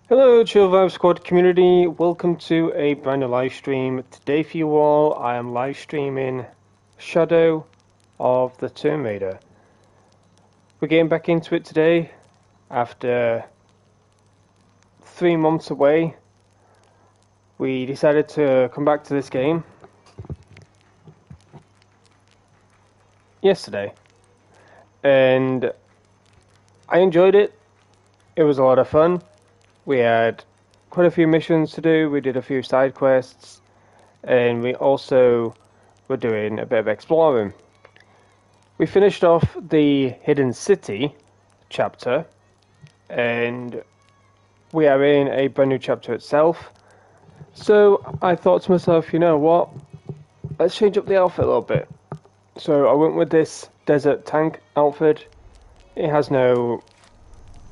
Hello, Chill Vibe Squad community. Welcome to a brand new live stream. Today, for you all, I am live streaming Shadow of the Tomb Raider. We're getting back into it today after 3 months away. We decided to come back to this game yesterday, and I enjoyed it. It was a lot of fun. We had quite a few missions to do. We did a few side quests, and we also were doing a bit of exploring. We finished off the Hidden City chapter, and we are in a brand new chapter itself. So I thought to myself, you know what? Let's change up the outfit a little bit. So I went with this desert tank outfit. It has no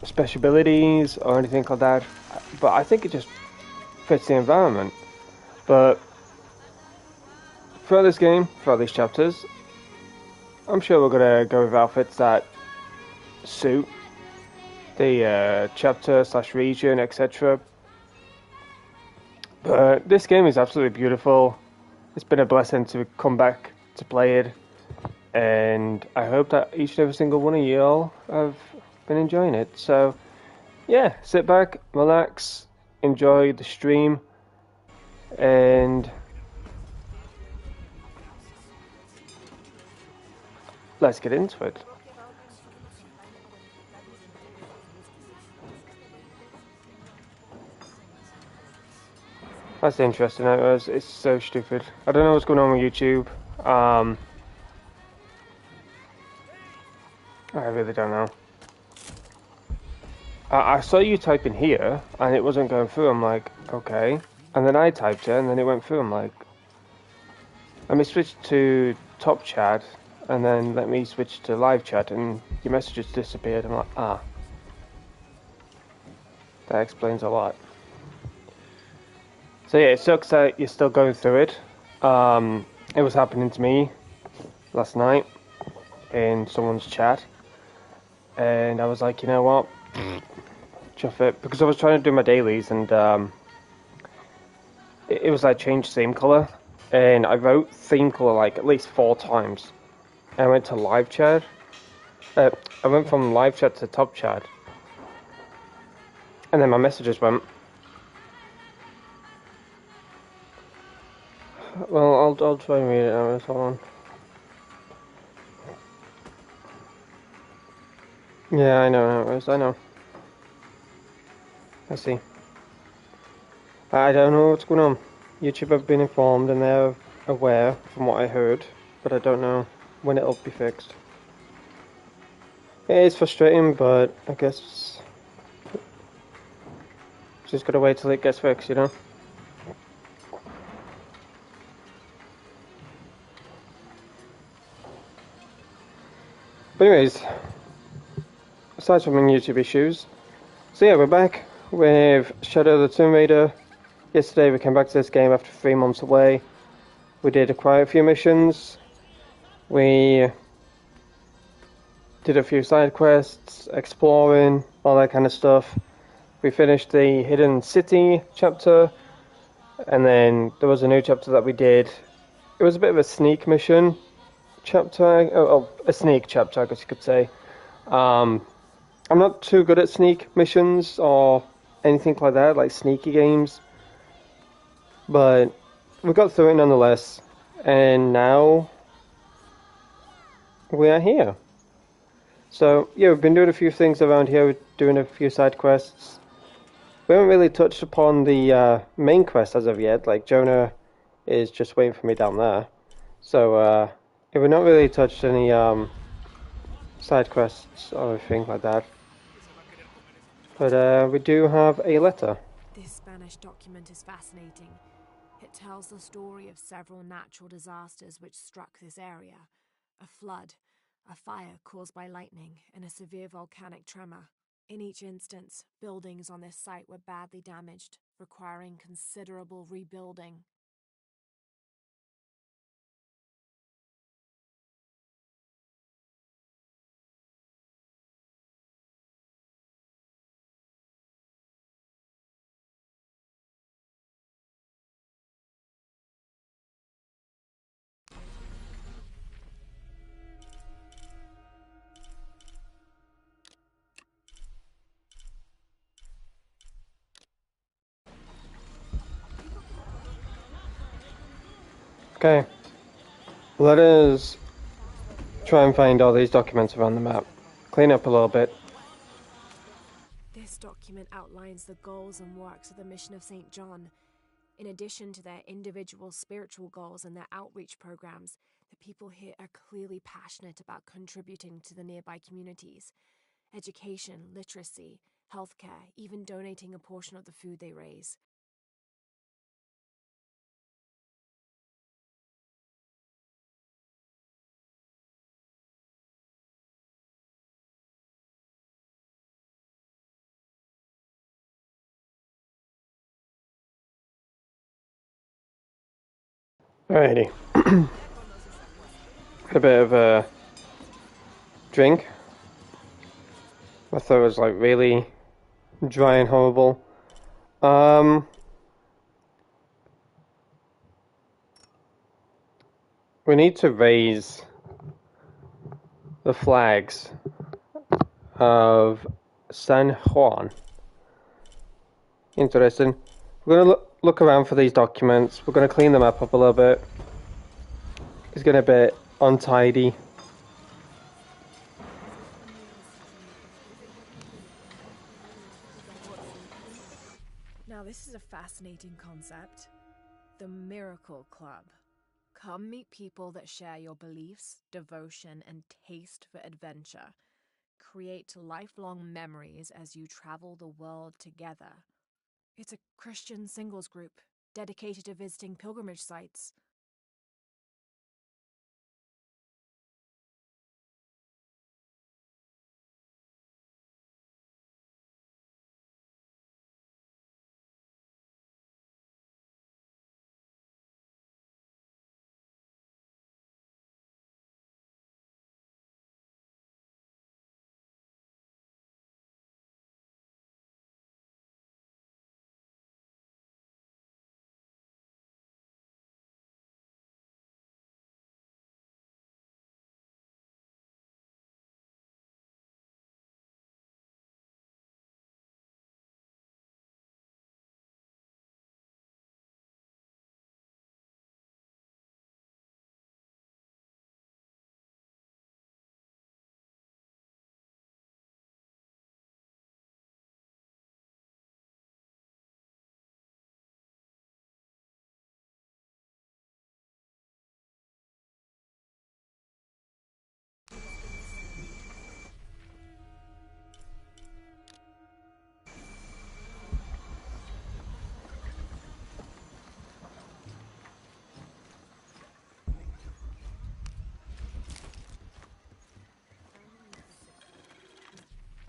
special abilities or anything like that, but I think it just fits the environment. But throughout this game, throughout these chapters, I'm sure we're gonna go with outfits that suit the chapter slash region, etc. But this game is absolutely beautiful. It's been a blessing to come back to play it, and I hope that each and every single one of you all have been enjoying it. So, yeah, sit back, relax, enjoy the stream, and let's get into it. That's interesting. It's so stupid. I don't know what's going on with YouTube. I really don't know. I saw you type in here, and it wasn't going through. I'm like, okay. And then I typed it, and then it went through. I'm like, let me switch to top chat, and then let me switch to live chat, and your messages disappeared. I'm like, ah, that explains a lot. So yeah, it sucks that you're still going through it. It was happening to me last night in someone's chat, and I was like, you know what, chuff it, because I was trying to do my dailies, and it was like change theme color, and I wrote theme color like at least 4 times. And I went to live chat. I went from live chat to top chat, and then my messages went. Well, I'll try and read it now. Hold on. Yeah, I know how it is. I know. I see. I don't know what's going on. YouTube have been informed and they're aware from what I heard, but I don't know when it'll be fixed. It is frustrating, but I guess just gotta wait till it gets fixed, you know? But anyways, aside from YouTube issues, so yeah, we're back with Shadow of the Tomb Raider. Yesterday we came back to this game after 3 months away. We did quite a few missions. We did a few side quests, exploring, all that kind of stuff. We finished the Hidden City chapter, and then there was a new chapter that we did. It was a bit of a sneak mission chapter, a sneak chapter, I guess you could say. I'm not too good at sneak missions or anything like that, like sneaky games, but we got through it nonetheless, and now we are here. So yeah, we've been doing a few things around here, we're doing a few side quests. We haven't really touched upon the main quest as of yet. Like Jonah is just waiting for me down there, so yeah, we've not really touched any side quests or anything like that. But we do have a letter. This Spanish document is fascinating. It tells the story of several natural disasters which struck this area: a flood, a fire caused by lightning, and a severe volcanic tremor. In each instance, buildings on this site were badly damaged, requiring considerable rebuilding. Okay. Let us try and find all these documents around the map. Clean up a little bit. This document outlines the goals and works of the mission of St. John. In addition to their individual spiritual goals and their outreach programs, the people here are clearly passionate about contributing to the nearby communities. Education, literacy, healthcare, even donating a portion of the food they raise. Alrighty. A bit of a drink. My throat was like really dry and horrible. We need to raise the flags of San Juan. Interesting. We're gonna look around for these documents. We're gonna clean them up a little bit. It's getting a bit untidy. Now, this is a fascinating concept. The Miracle Club. Come meet people that share your beliefs, devotion, and taste for adventure. Create lifelong memories as you travel the world together. It's a Christian singles group dedicated to visiting pilgrimage sites.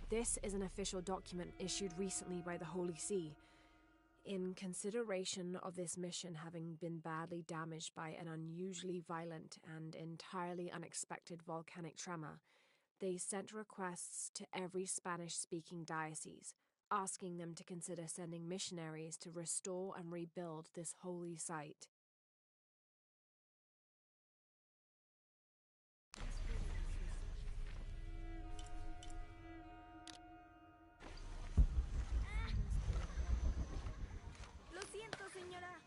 This is an official document issued recently by the Holy See. In consideration of this mission having been badly damaged by an unusually violent and entirely unexpected volcanic tremor, they sent requests to every Spanish-speaking diocese, asking them to consider sending missionaries to restore and rebuild this holy site. Lo siento, señora.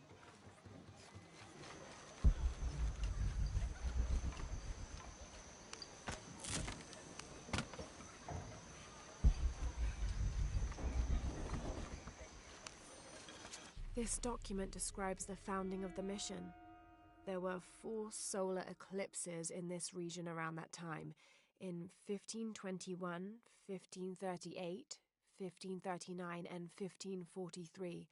This document describes the founding of the mission. There were 4 solar eclipses in this region around that time, in 1521, 1538, 1539, and 1543.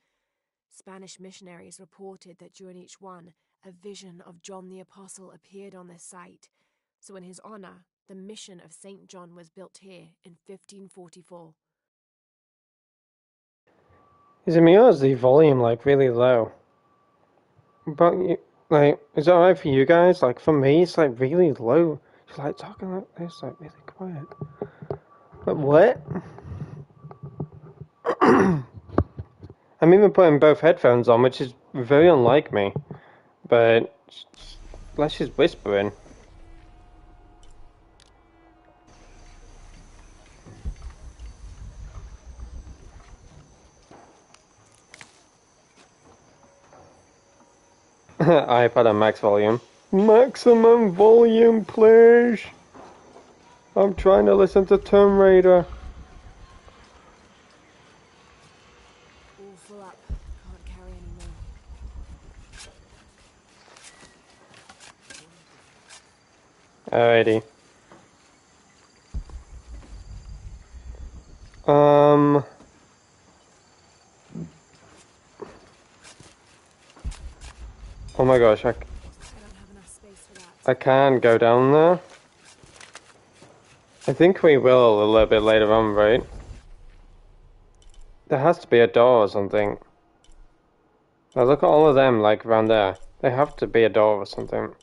Spanish missionaries reported that during each one, a vision of John the Apostle appeared on this site. So in his honor, the mission of St. John was built here in 1544. Is it me or is the volume like really low? But like, is that alright for you guys? Like for me, it's like really low. Just like talking like this, like really quiet. But what? I'm even putting both headphones on, which is very unlike me. But let's just whispering. iPad on max volume. Maximum volume, please. I'm trying to listen to Tomb Raider. All full up. Can't carry any more. Alrighty. Oh my gosh, I don't have enough space for that. I can't go down there. I think we will a little bit later on, right? There has to be a door or something. Now look at all of them, like, around there. There have to be a door or something.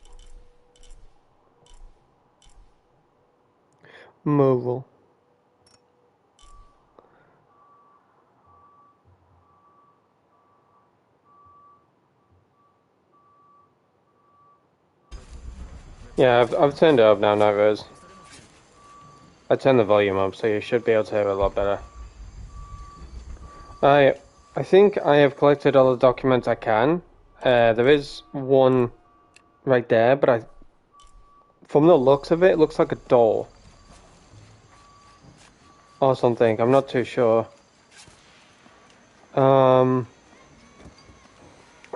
Mobile. Yeah, I've turned it up now, Nightmares. I turned the volume up, so you should be able to hear a lot better. I think I have collected all the documents I can. There is one right there, but from the looks of it, it looks like a door. Or something, I'm not too sure. There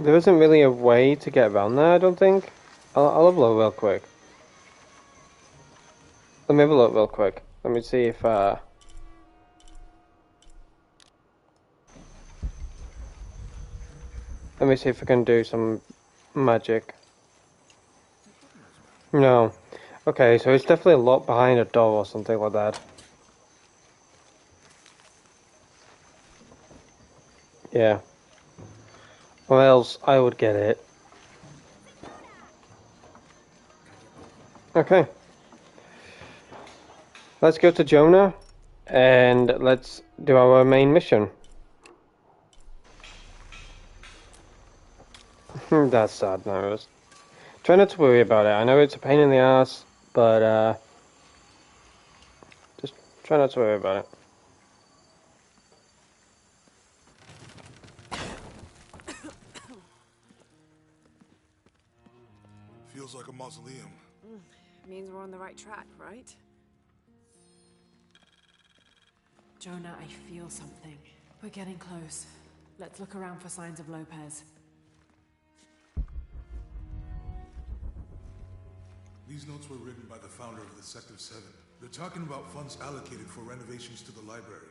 isn't really a way to get around there, I don't think. I'll have a look real quick. Let me have a look real quick. Let me see if, let me see if I can do some magic. No. Okay, so it's definitely a lot behind a door or something like that. Yeah. Or else I would get it. Okay. Let's go to Jonah and let's do our main mission. That's sad, Nose. Try not to worry about it. I know it's a pain in the ass, but just try not to worry about it. Feels like a mausoleum. Means we're on the right track, right? Jonah, I feel something. We're getting close. Let's look around for signs of Lopez. These notes were written by the founder of the Sector 7. They're talking about funds allocated for renovations to the library.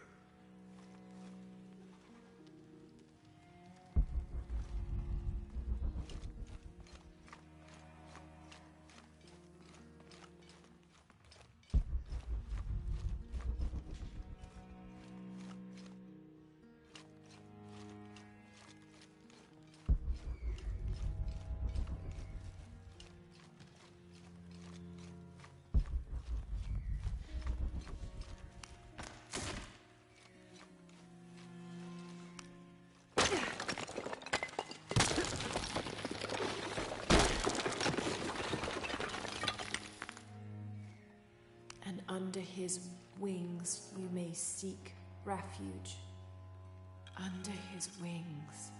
Under his wings you may seek refuge. Under his wings.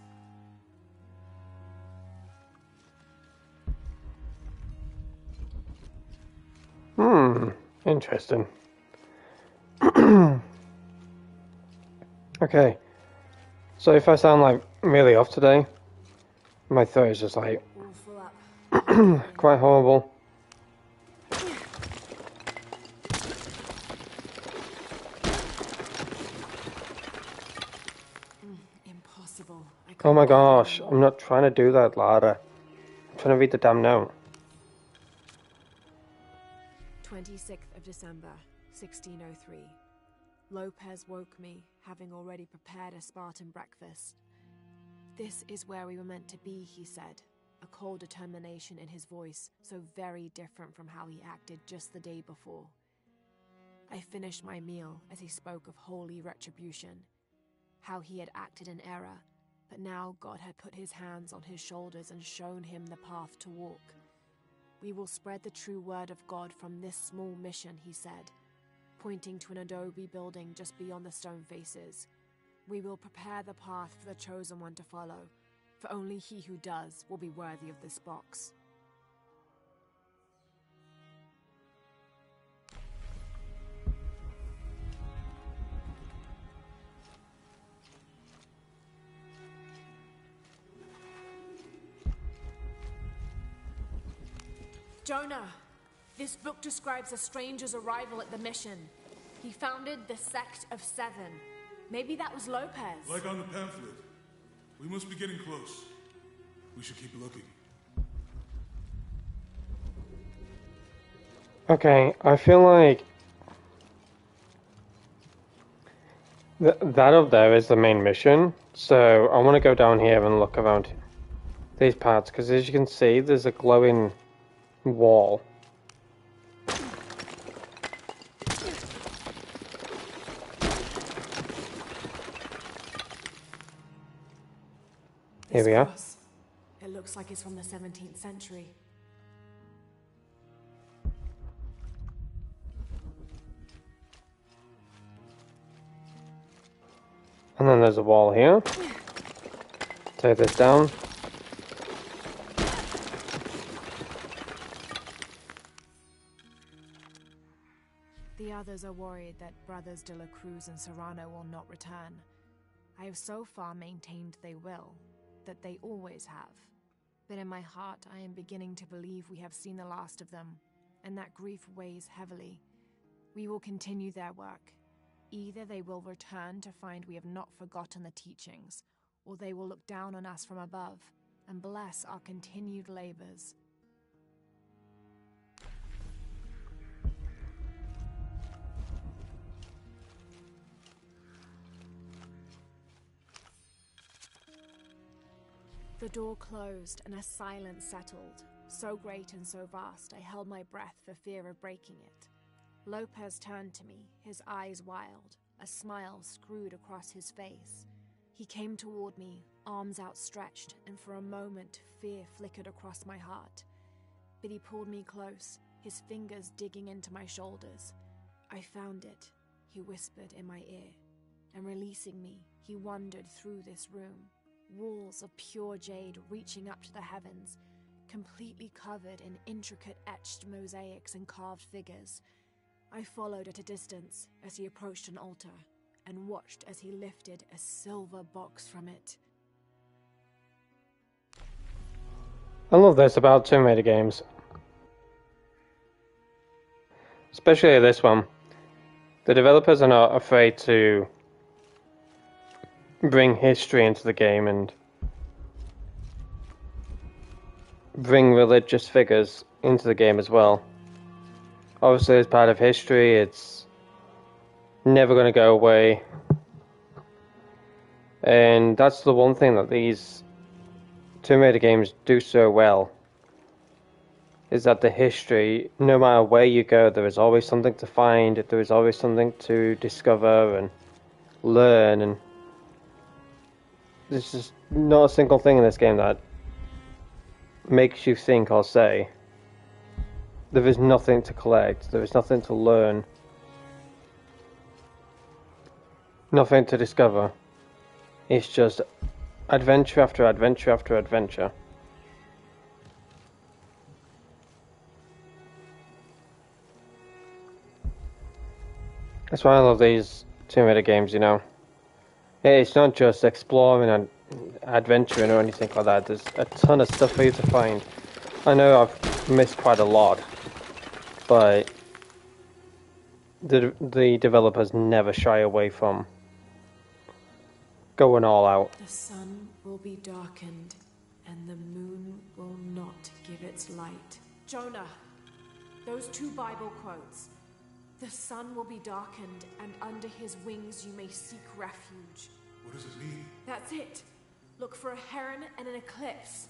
Interesting. Okay. So if I sound like really off today, my throat is just like All full up. quite horrible. Impossible. Oh my gosh, I'm not trying to do that, Lara. I'm trying to read the damn note. 26th of December, 1603. Lopez woke me, having already prepared a Spartan breakfast. This is where we were meant to be, he said, a cold determination in his voice, so very different from how he acted just the day before. I finished my meal as he spoke of holy retribution, how he had acted in error, but now God had put his hands on his shoulders and shown him the path to walk. We will spread the true word of God from this small mission, he said, pointing to an adobe building just beyond the stone faces. We will prepare the path for the chosen one to follow, for only he who does will be worthy of this box. Jonah, this book describes a stranger's arrival at the mission. He founded the Sect of Seven. Maybe that was Lopez. Like on the pamphlet. We must be getting close. We should keep looking. Okay, I feel like that up there is the main mission. So I want to go down here and look around these parts, because as you can see, there's a glowing wall. Here we are. It looks like it's from the 17th century. And then there's a wall here. Take this down. The others are worried that Brothers de la Cruz and Serrano will not return. I have so far maintained they will, that they always have. But in my heart, I am beginning to believe we have seen the last of them, and that grief weighs heavily. We will continue their work. Either they will return to find we have not forgotten the teachings, or they will look down on us from above and bless our continued labors. The door closed and a silence settled, so great and so vast I held my breath for fear of breaking it. Lopez turned to me, his eyes wild, a smile screwed across his face. He came toward me, arms outstretched, and for a moment fear flickered across my heart. But he pulled me close, his fingers digging into my shoulders. "I found it," he whispered in my ear, and releasing me, he wandered through this room. Walls of pure jade reaching up to the heavens, completely covered in intricate etched mosaics and carved figures. I followed at a distance as he approached an altar, and watched as he lifted a silver box from it. I love this about Tomb Raider games. Especially this one. The developers are not afraid to bring history into the game and bring religious figures into the game as well. Obviously, as part of history, it's never going to go away. And that's the one thing that these Tomb Raider games do so well, is that the history, no matter where you go, there is always something to find, there is always something to discover and learn, and there's just not a single thing in this game that makes you think or say, there is nothing to collect, there is nothing to learn, nothing to discover. It's just adventure after adventure after adventure. That's why I love these Tomb Raider games, you know. It's not just exploring and adventuring or anything like that. There's a ton of stuff for you to find. I know I've missed quite a lot, but the developers never shy away from going all out. The sun will be darkened, and the moon will not give its light. Jonah, those two Bible quotes. The sun will be darkened, and under his wings you may seek refuge. What does it mean? That's it. Look for a heron and an eclipse.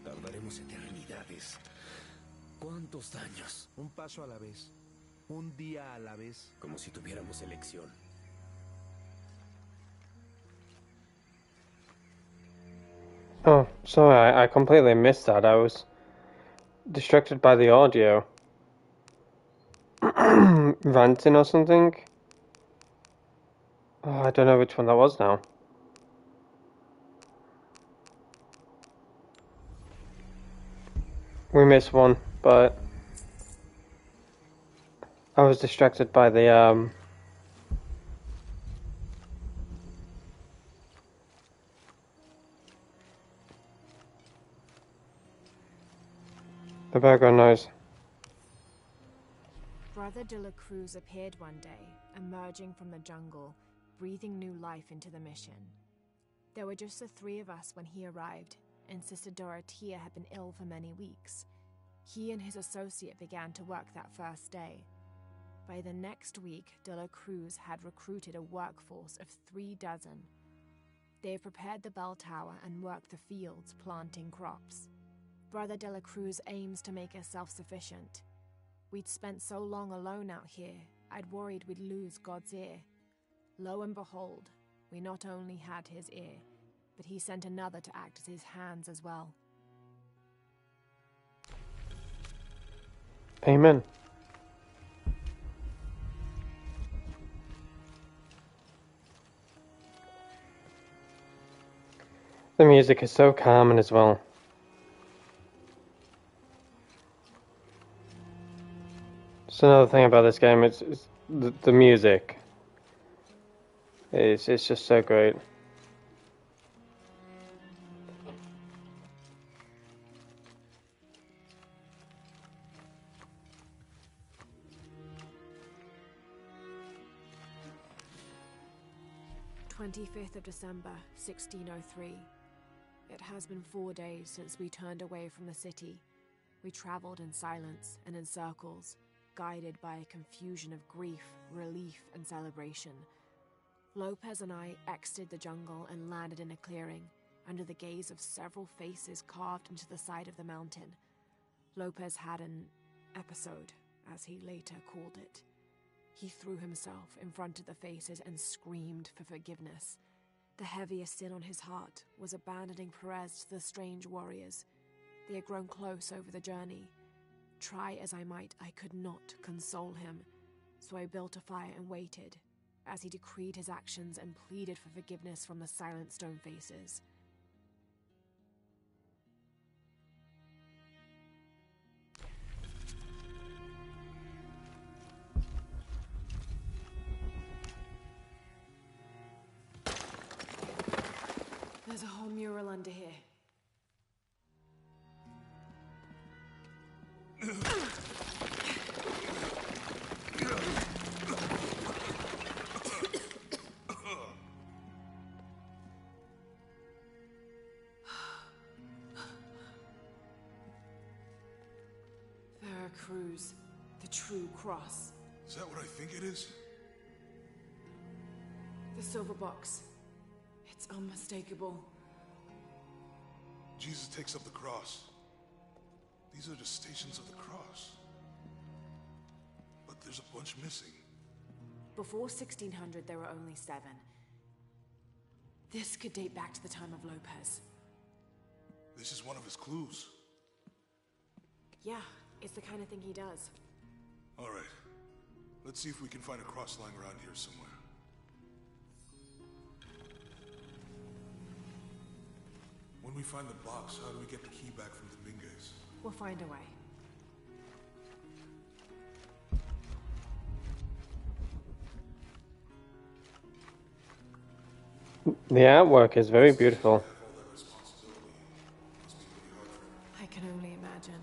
Tardaremos eternidades. ¿Cuántos años? Un paso a la vez. un día a la vez. Como si tuviéramos elección. Oh, sorry, I completely missed that. I was distracted by the audio. Ranting or something? Oh, I don't know which one that was now. We missed one, but I was distracted by the background noise. Brother de la Cruz appeared one day, emerging from the jungle, breathing new life into the mission. There were just the three of us when he arrived, and Sister Dorothea had been ill for many weeks. He and his associate began to work that first day. By the next week, de la Cruz had recruited a workforce of 36. They have prepared the bell tower and worked the fields, planting crops. Brother de la Cruz aims to make us self-sufficient. We'd spent so long alone out here, I'd worried we'd lose God's ear. Lo and behold, we not only had his ear, but he sent another to act as his hands as well. Amen. The music is so calming as well. That's another thing about this game. It's the music. It's just so great. December 1603. It has been 4 days since we turned away from the city. We traveled in silence and in circles, guided by a confusion of grief, relief, and celebration. Lopez and I exited the jungle and landed in a clearing, under the gaze of several faces carved into the side of the mountain. Lopez had an episode, as he later called it. He threw himself in front of the faces and screamed for forgiveness. The heaviest sin on his heart was abandoning Perez to the strange warriors. They had grown close over the journey. Try as I might, I could not console him, so I built a fire and waited, as he decreed his actions and pleaded for forgiveness from the silent stone faces. There's a whole mural under here. Veracruz, the true cross. Is that what I think it is? The silver box. It's unmistakable. Jesus takes up the cross. These are the stations of the cross. But there's a bunch missing. Before 1600, there were only 7. This could date back to the time of Lopez. This is one of his clues. Yeah, it's the kind of thing he does. All right. Let's see if we can find a cross lying around here somewhere. When we find the box, how do we get the key back from the Dominguez? We'll find a way. The artwork is very beautiful. I can only imagine.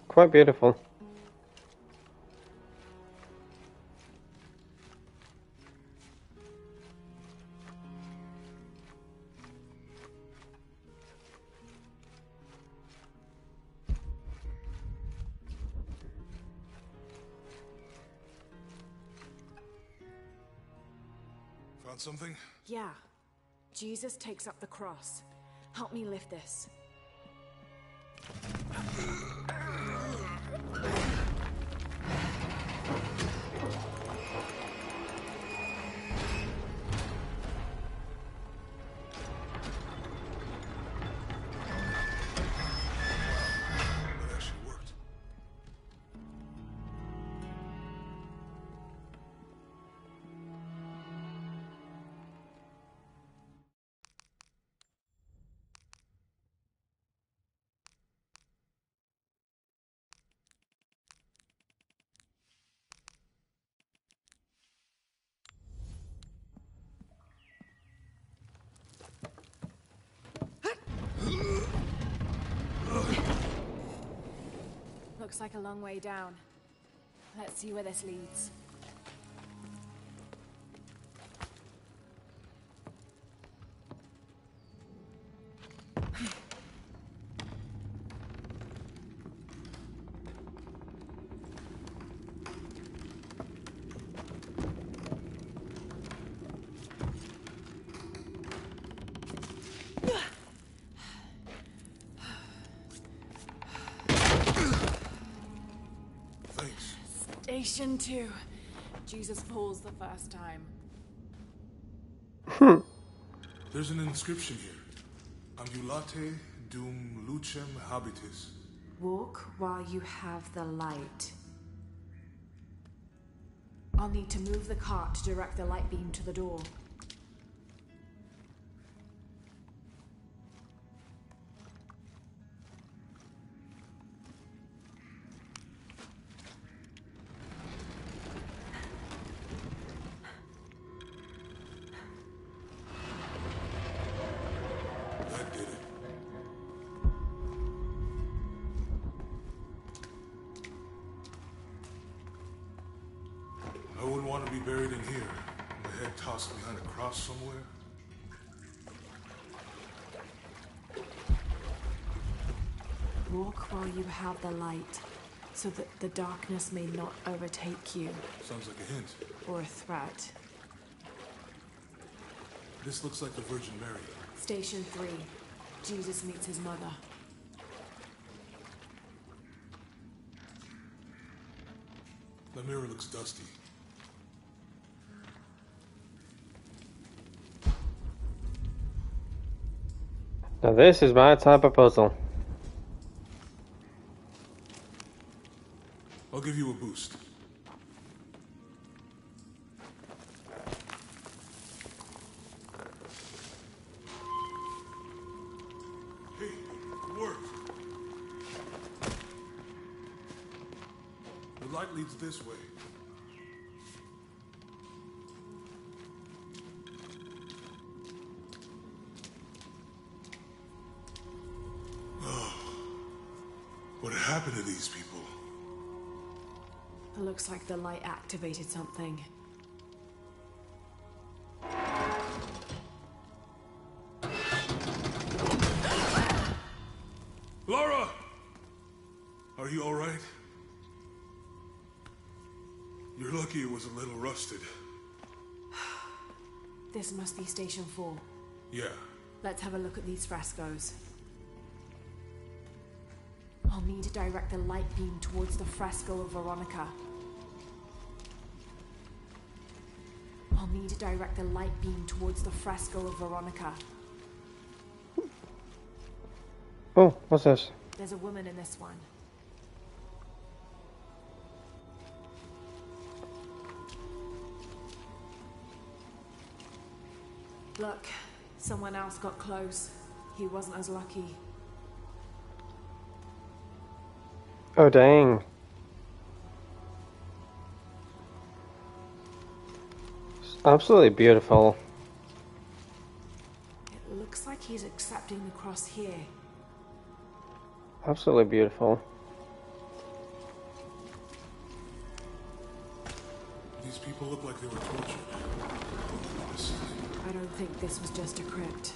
Quite beautiful. Found something? Yeah. Jesus takes up the cross. Help me lift this. Looks like a long way down. Let's see where this leads. Thanks. Station 2. Jesus falls the first time. There's an inscription here. Ambulate dum lucem habitis. Walk while you have the light. I'll need to move the cart to direct the light beam to the door. That did it. I wouldn't want to be buried in here. My head tossed behind a cross somewhere. Walk while you have the light, so that the darkness may not overtake you, Sounds like a hint. or a threat. This looks like the Virgin Mary. Station 3. Jesus meets his mother. The mirror looks dusty. Now this is my type of puzzle. I'll give you a boost. Hey, it worked. The light leads this way. What happened to these people? It looks like the light activated something. Laura! Are you all right? You're lucky it was a little rusted. This must be Station 4. Yeah. Let's have a look at these frescoes. I'll need to direct the light beam towards the fresco of Veronica. I'll need to direct the light beam towards the fresco of Veronica. Oh, what's this? There's a woman in this one. Look, someone else got close. He wasn't as lucky. Oh, dang. It's absolutely beautiful. It looks like he's accepting the cross here. Absolutely beautiful. These people look like they were tortured. This- I don't think this was just a crypt.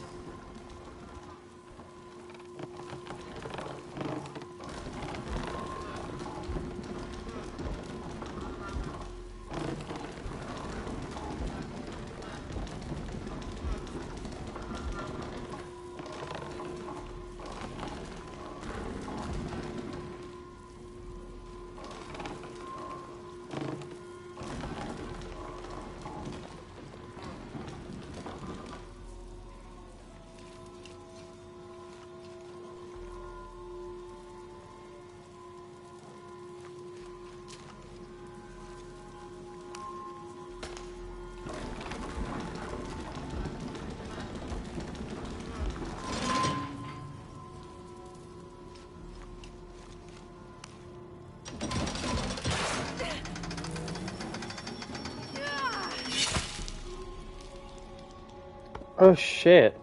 Oh, shit.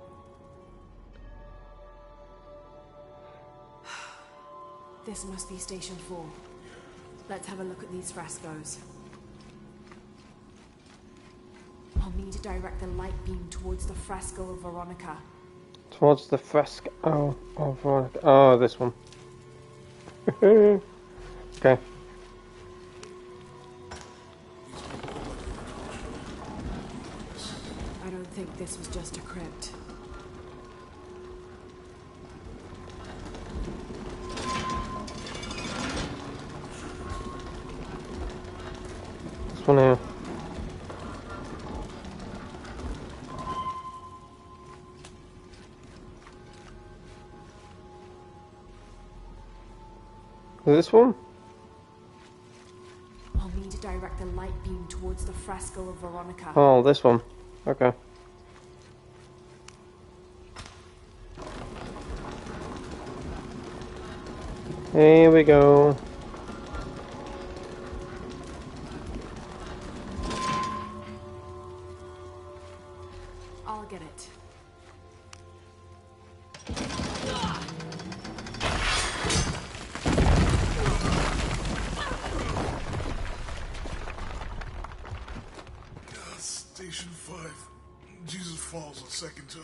This must be Station 4. Let's have a look at these frescoes. I'll need to direct the light beam towards the fresco of Veronica. Towards the fresco. Oh, Veronica. Oh, this one. Okay. I don't think this was just a crypt. This one here. This one? I'll need to direct the light beam towards the fresco of Veronica. Oh, this one. Okay. Here we go. I'll get it. Station 5. Jesus falls a second time.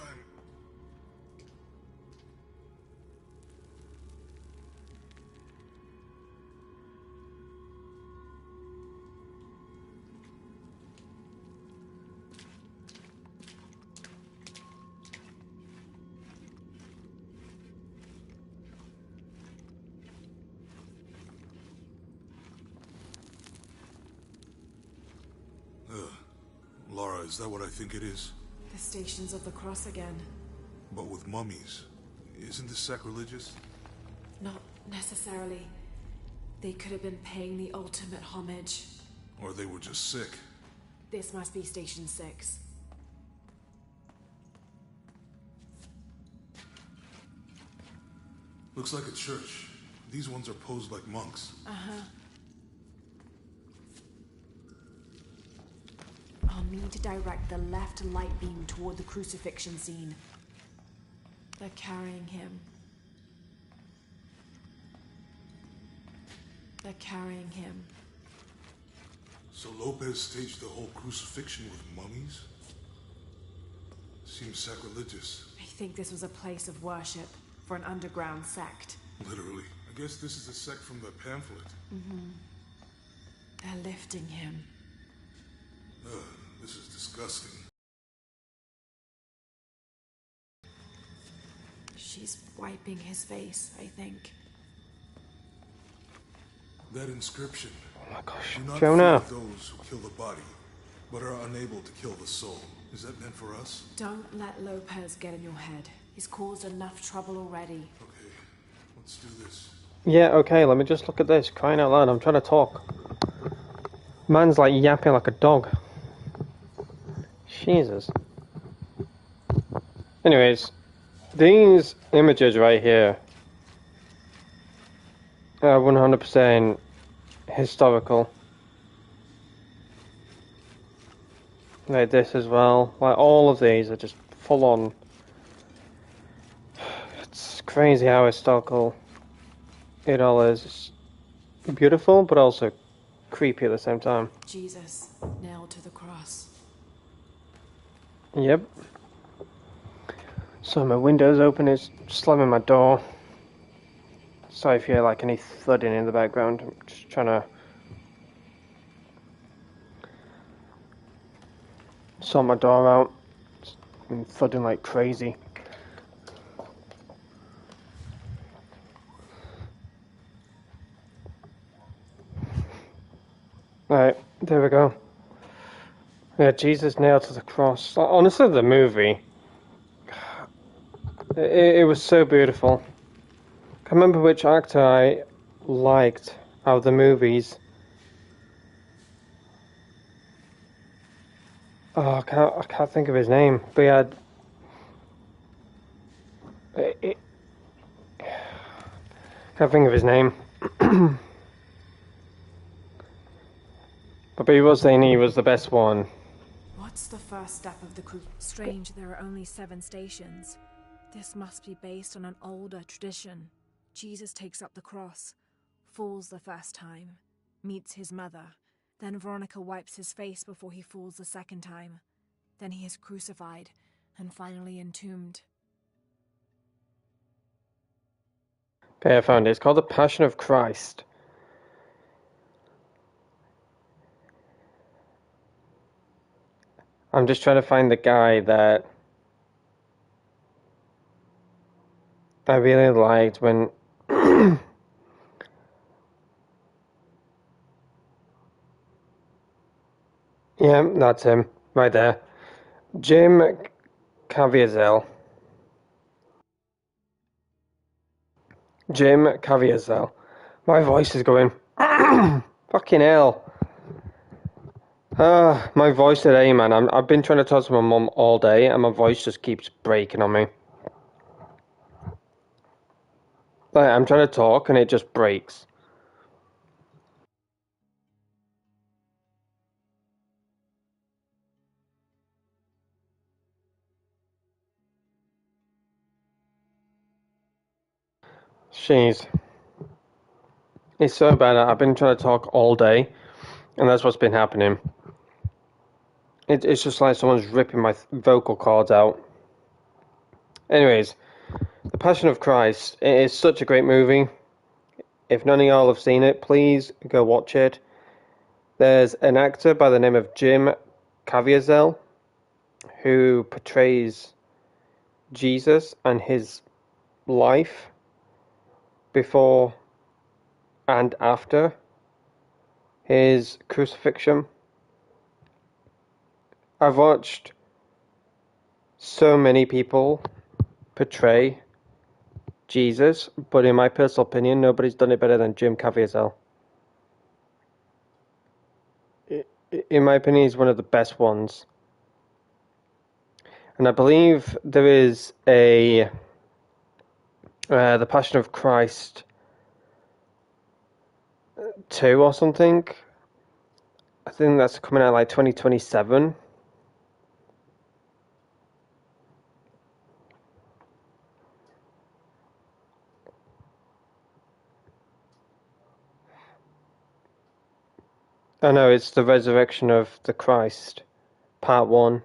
Laura, is that what I think it is? The Stations of the Cross again. But with mummies. Isn't this sacrilegious? Not necessarily. They could have been paying the ultimate homage. Or they were just sick. This must be Station 6. Looks like a church. These ones are posed like monks. Uh-huh. I'll need to direct the left light beam toward the crucifixion scene. They're carrying him. They're carrying him. So Lopez staged the whole crucifixion with mummies? Seems sacrilegious. I think this was a place of worship for an underground sect. Literally. I guess this is a sect from the pamphlet. Mm-hmm. They're lifting him. This is disgusting. She's wiping his face, I think. That inscription. Oh my gosh. Do not Jonah. fear those who kill the body, but are unable to kill the soul. Is that meant for us? Don't let Lopez get in your head. He's caused enough trouble already. Okay, let's do this. Yeah, okay, let me just look at this. Crying out loud, I'm trying to talk. Man's like yapping like a dog. Jesus. Anyways, these images right here are 100% historical. Like this as well. Like all of these are just full on. It's crazy how historical it all is. It's beautiful, but also creepy at the same time. Jesus, nailed to the cross. Yep. So my window's open, it's slamming my door. Sorry if you hear like any thudding in the background. I'm just trying to sort my door out. It's been thudding like crazy. Right, there we go. Yeah, Jesus nailed to the cross. Honestly, the movie, it was so beautiful. I can't remember which actor I liked out of the movies. Oh, I can't think of his name. But yeah, can't think of his name. But he was saying he was the best one. What's the first step of the cruise? Strange, there are only 7 stations. This must be based on an older tradition. Jesus takes up the cross, falls the first time, meets his mother. Then Veronica wipes his face before he falls the second time. Then he is crucified and finally entombed. Okay, I found it. It's called The Passion of Christ. I'm just trying to find the guy that I really liked when... Yeah, that's him. Right there. Jim Caviezel. Jim Caviezel. My voice is going... Fucking hell. My voice today, man. I've been trying to talk to my mum all day, and my voice just keeps breaking on me. Like, I'm trying to talk, and it just breaks. Jeez. It's so bad. I've been trying to talk all day, and that's what's been happening. It's just like someone's ripping my vocal cords out. Anyways, The Passion of Christ. It is such a great movie. If none of y'all have seen it, please go watch it. There's an actor by the name of Jim Caviezel who portrays Jesus and his life before and after his crucifixion. I've watched so many people portray Jesus, but in my personal opinion, nobody's done it better than Jim Caviezel. In my opinion, he's one of the best ones. And I believe there is a The Passion of Christ 2 or something. I think that's coming out like 2027. I know, it's the Resurrection of the Christ, Part 1.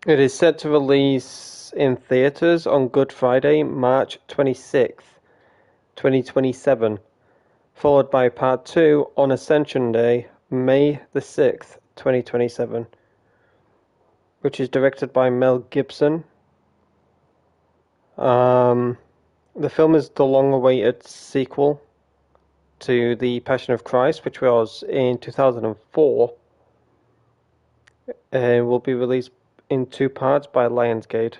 It is set to release in theaters on Good Friday, March 26th, 2027, followed by Part 2 on Ascension Day, May the 6th, 2027, which is directed by Mel Gibson. The film is the long-awaited sequel to The Passion of Christ, which was in 2004, and will be released in 2 parts by Lionsgate.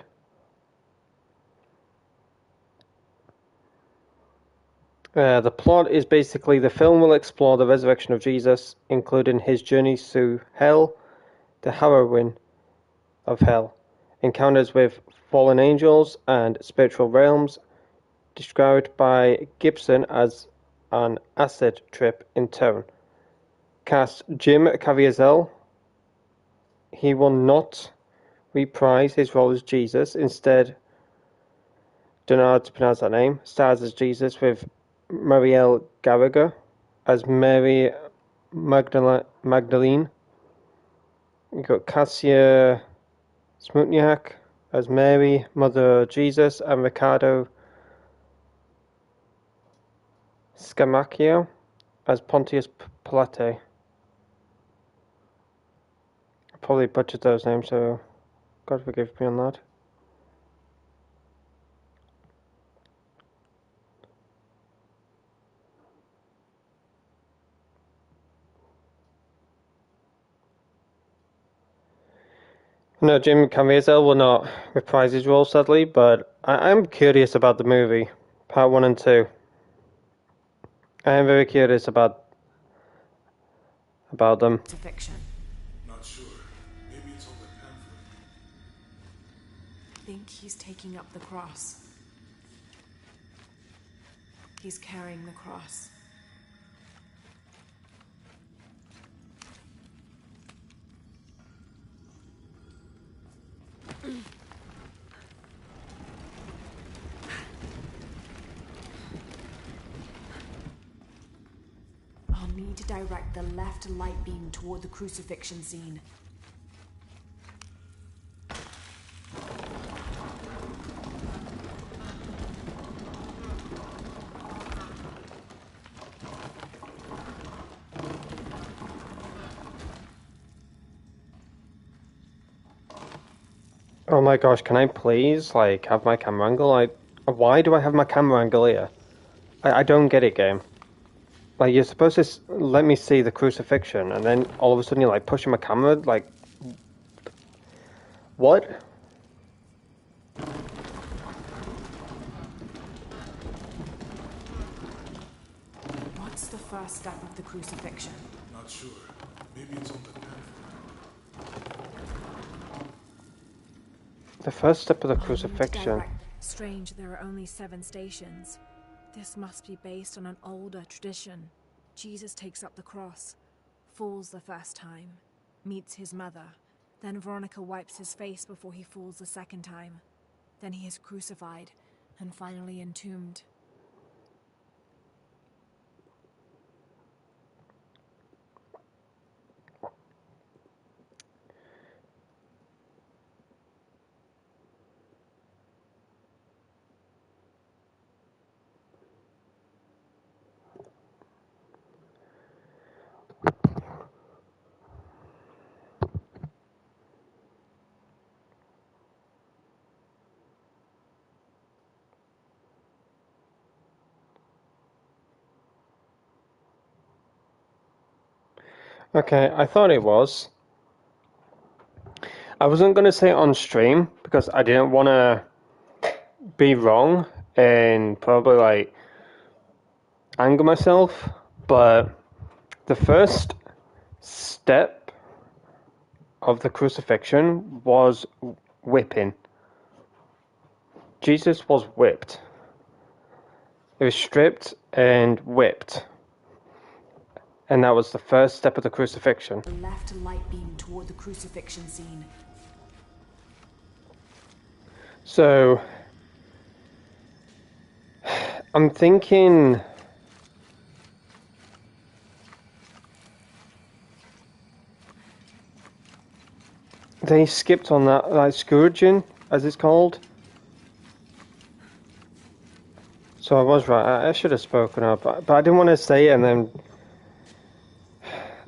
The plot is basically the film will explore the resurrection of Jesus, including his journeys through hell, the harrowing of hell, encounters with fallen angels and spiritual realms, described by Gibson as an acid trip in tone. Cast Jim Caviezel. He will not reprise his role as Jesus. Instead, don't know how to pronounce that name, stars as Jesus with Marielle Gallagher as Mary Magdalene. You got Kasia Smutniak as Mary, Mother Jesus, and Ricardo Scamacchio as Pontius Pilate. I probably butchered those names, so God forgive me on that. No, Jim Caviezel will not reprise his role, sadly, but I'm curious about the movie, Part 1 and 2. I am very curious about them. It's a fiction. Not sure. Maybe it's all that pamphlet. I think he's taking up the cross. He's carrying the cross. need to direct the left light beam toward the crucifixion scene. Oh my gosh, can I please, like, have my camera angle? Why do I have my camera angle here? I don't get it, game. Like, you're supposed to let me see the crucifixion, and then all of a sudden you're, like, pushing my camera, like... What? What's the first step of the crucifixion? Not sure. Maybe it's on the pamphlet. The first step of the I need to crucifixion. direct- Strange, there are only 7 stations. This must be based on an older tradition. Jesus takes up the cross, falls the first time, meets his mother. Then Veronica wipes his face before he falls the second time. Then he is crucified and finally entombed. Okay, I thought it was. I wasn't going to say it on stream, because I didn't want to be wrong, and probably, like, anger myself, but the first step of the crucifixion was whipping. Jesus was whipped. He was stripped and whipped. And that was the first step of the crucifixion. The left light beam toward the crucifixion scene. So, I'm thinking... They skipped on that, like, scourging, as it's called. So I was right, I should have spoken up, but I didn't want to say it and then...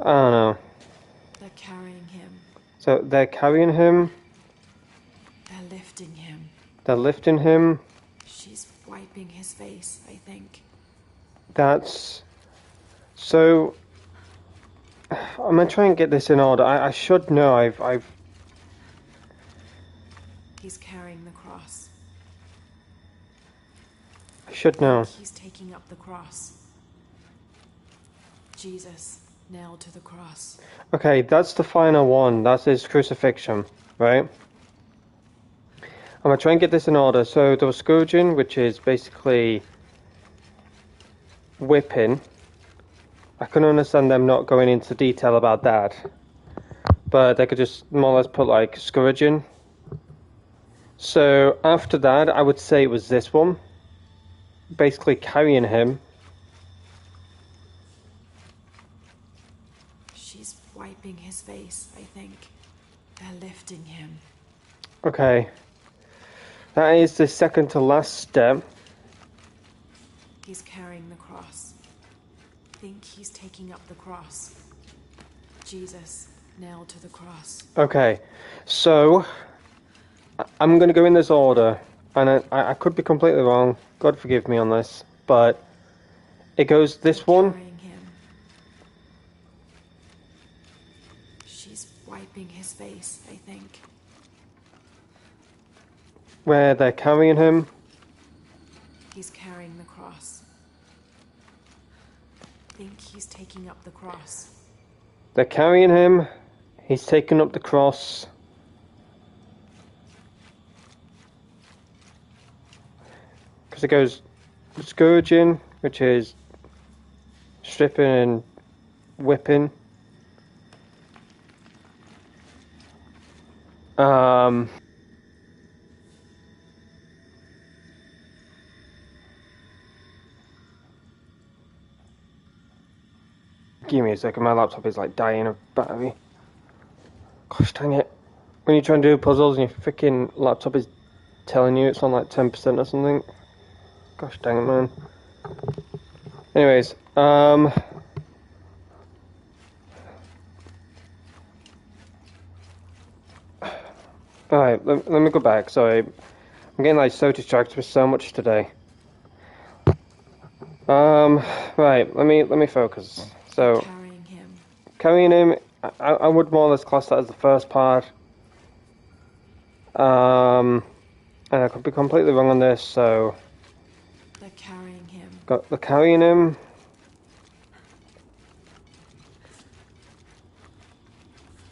I don't know. They're carrying him. So they're carrying him, They're lifting him. they're lifting him, She's wiping his face, I think. that's... So... I'm gonna try and get this in order. I should know, I've... He's carrying the cross. I should know. He's taking up the cross. Jesus, nailed to the cross. Okay, that's the final one. That's his crucifixion, right? I'm gonna try and get this in order. So there was scourging, which is basically whipping. I can understand them not going into detail about that, but they could just more or less put like scourging. So after that, I would say it was this one, basically carrying him. She's wiping his face, I think. They're lifting him. Okay, that is the second to last step. He's carrying the cross. I think he's taking up the cross. Jesus, nailed to the cross. Okay, so I'm going to go in this order, and I could be completely wrong. God forgive me on this, but it goes this one. Carrying him. She's wiping his face, I think. Where they're carrying him. He's carrying the cross. I think he's taking up the cross. They're carrying him. He's taking up the cross. Because it goes scourging, which is stripping and whipping. Give me a second, my laptop is like dying of battery. Gosh dang it. When you try and do puzzles and your freaking laptop is telling you it's on like 10% or something. Gosh dang it, man. Anyways, alright, let me go back. Sorry, I'm getting like so distracted with so much today. Right, let me focus. So, carrying him, I would more or less class that as the first part. And I could be completely wrong on this, so... They're carrying him. They're carrying him.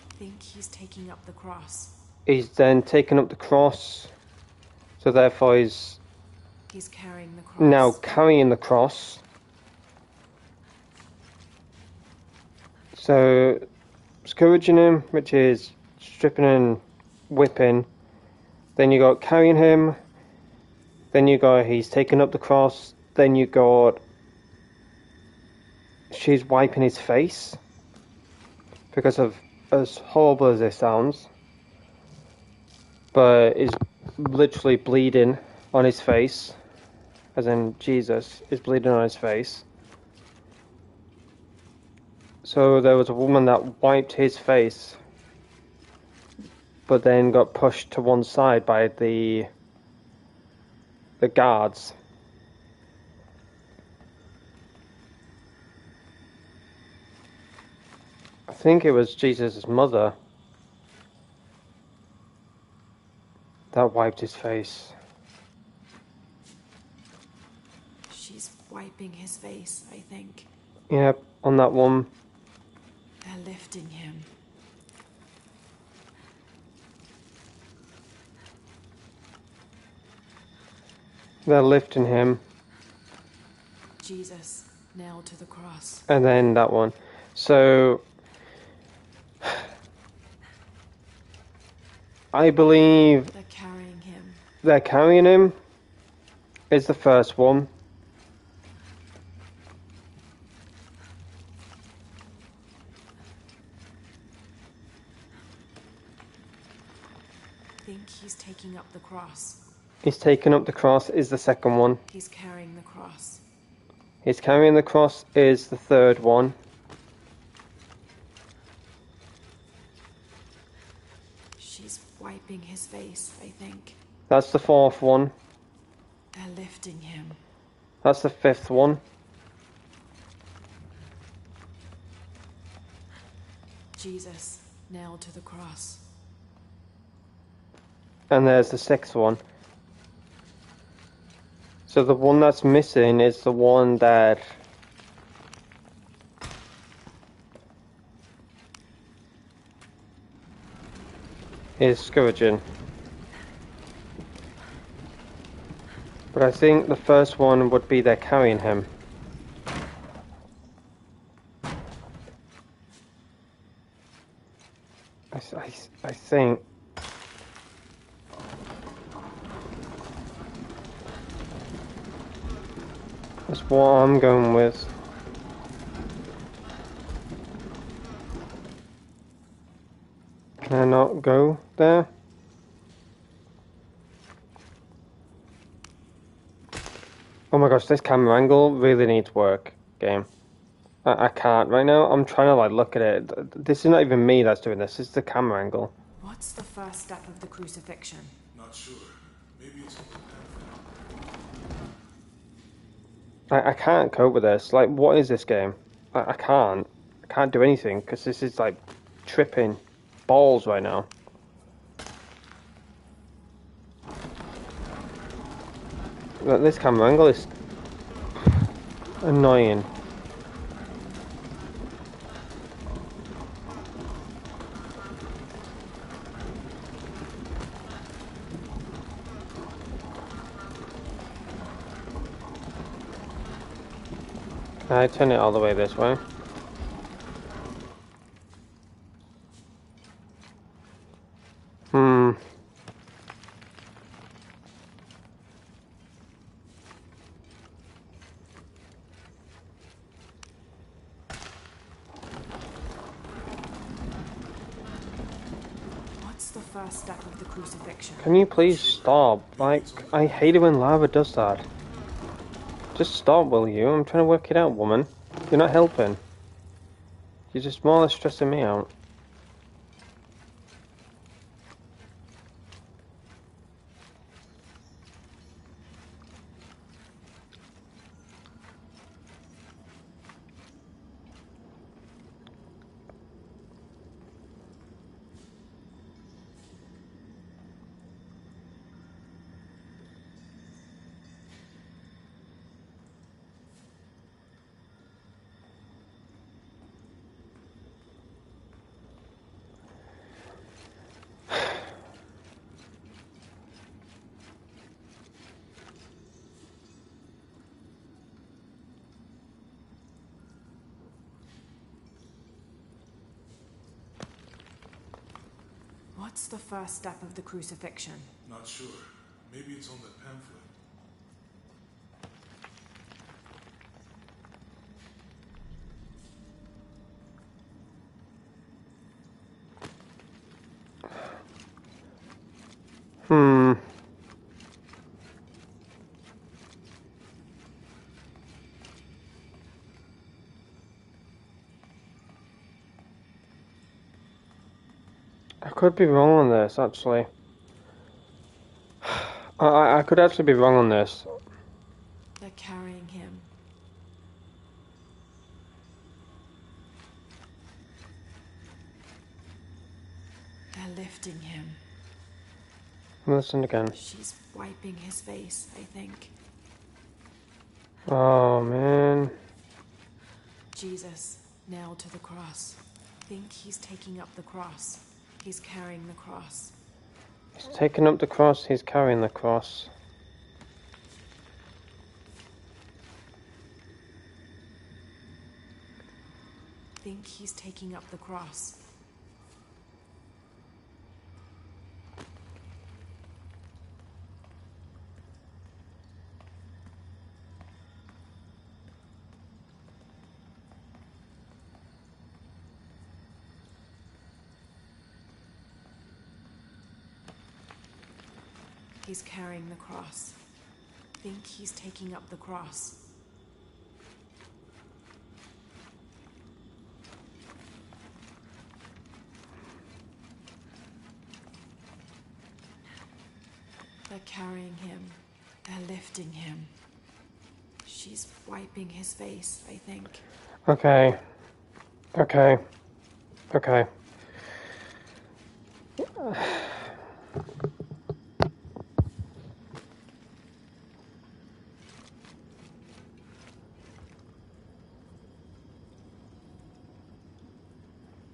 I think he's taking up the cross. He's then taken up the cross. So therefore he's carrying the cross. Now carrying the cross. So, scourging him, which is stripping and whipping. Then you got carrying him. Then you got he's taking up the cross. Then you got she's wiping his face. Because of, as horrible as it sounds, but is literally bleeding on his face. As in, Jesus is bleeding on his face. So there was a woman that wiped his face, but then got pushed to one side by the guards. I think it was Jesus' mother that wiped his face. She's wiping his face, I think. Yep, on that one. They're lifting him. They're lifting him. Jesus nailed to the cross. And then that one. So I believe they're carrying him. They're carrying him is the first one. I think he's taking up the cross. He's taking up the cross is the second one. He's carrying the cross. He's carrying the cross is the third one. She's wiping his face, I think. That's the fourth one. They're lifting him. That's the fifth one. Jesus nailed to the cross. And there's the sixth one. So the one that's missing is the one that is scourging. But I think the first one would be they're carrying him. I think. That's what I'm going with. Can I not go there? Oh my gosh, this camera angle really needs work, game. I can't right now. I'm trying to like look at it. This is not even me that's doing this. This is the camera angle. What's the first step of the crucifixion? Not sure. Maybe it's I can't cope with this. Like, what is this game? I can't. I can't do anything because this is like tripping balls right now. Like, this camera angle is annoying. Can I turn it all the way this way? the first step of the crucifixion? Can you please stop? Like, I hate it when lava does that. Just stop, will you? I'm trying to work it out, woman. You're not helping. You're just more or less stressing me out. What's the first step of the crucifixion? Not sure. Maybe it's on that pamphlet. I could be wrong on this, actually. I could actually be wrong on this. They're carrying him. They're lifting him. Listen again. She's wiping his face, I think. Oh, man. Jesus, nailed to the cross. Think he's taking up the cross. He's carrying the cross. He's taking up the cross, he's carrying the cross. Think he's taking up the cross. He's carrying the cross. Think he's taking up the cross. They're carrying him. They're lifting him. She's wiping his face, I think. Okay. Okay. Okay.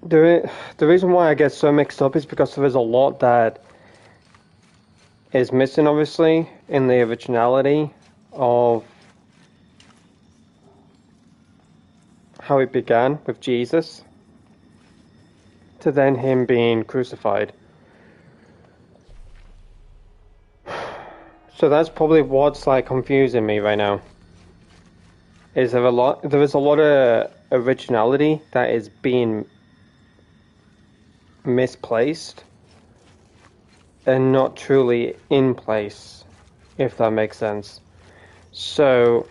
The reason why I get so mixed up is because there is a lot that is missing, obviously, in the originality of how it began with Jesus to then him being crucified. So that's probably what's like confusing me right now. There is a lot of originality that is being misplaced and not truly in place, if that makes sense. So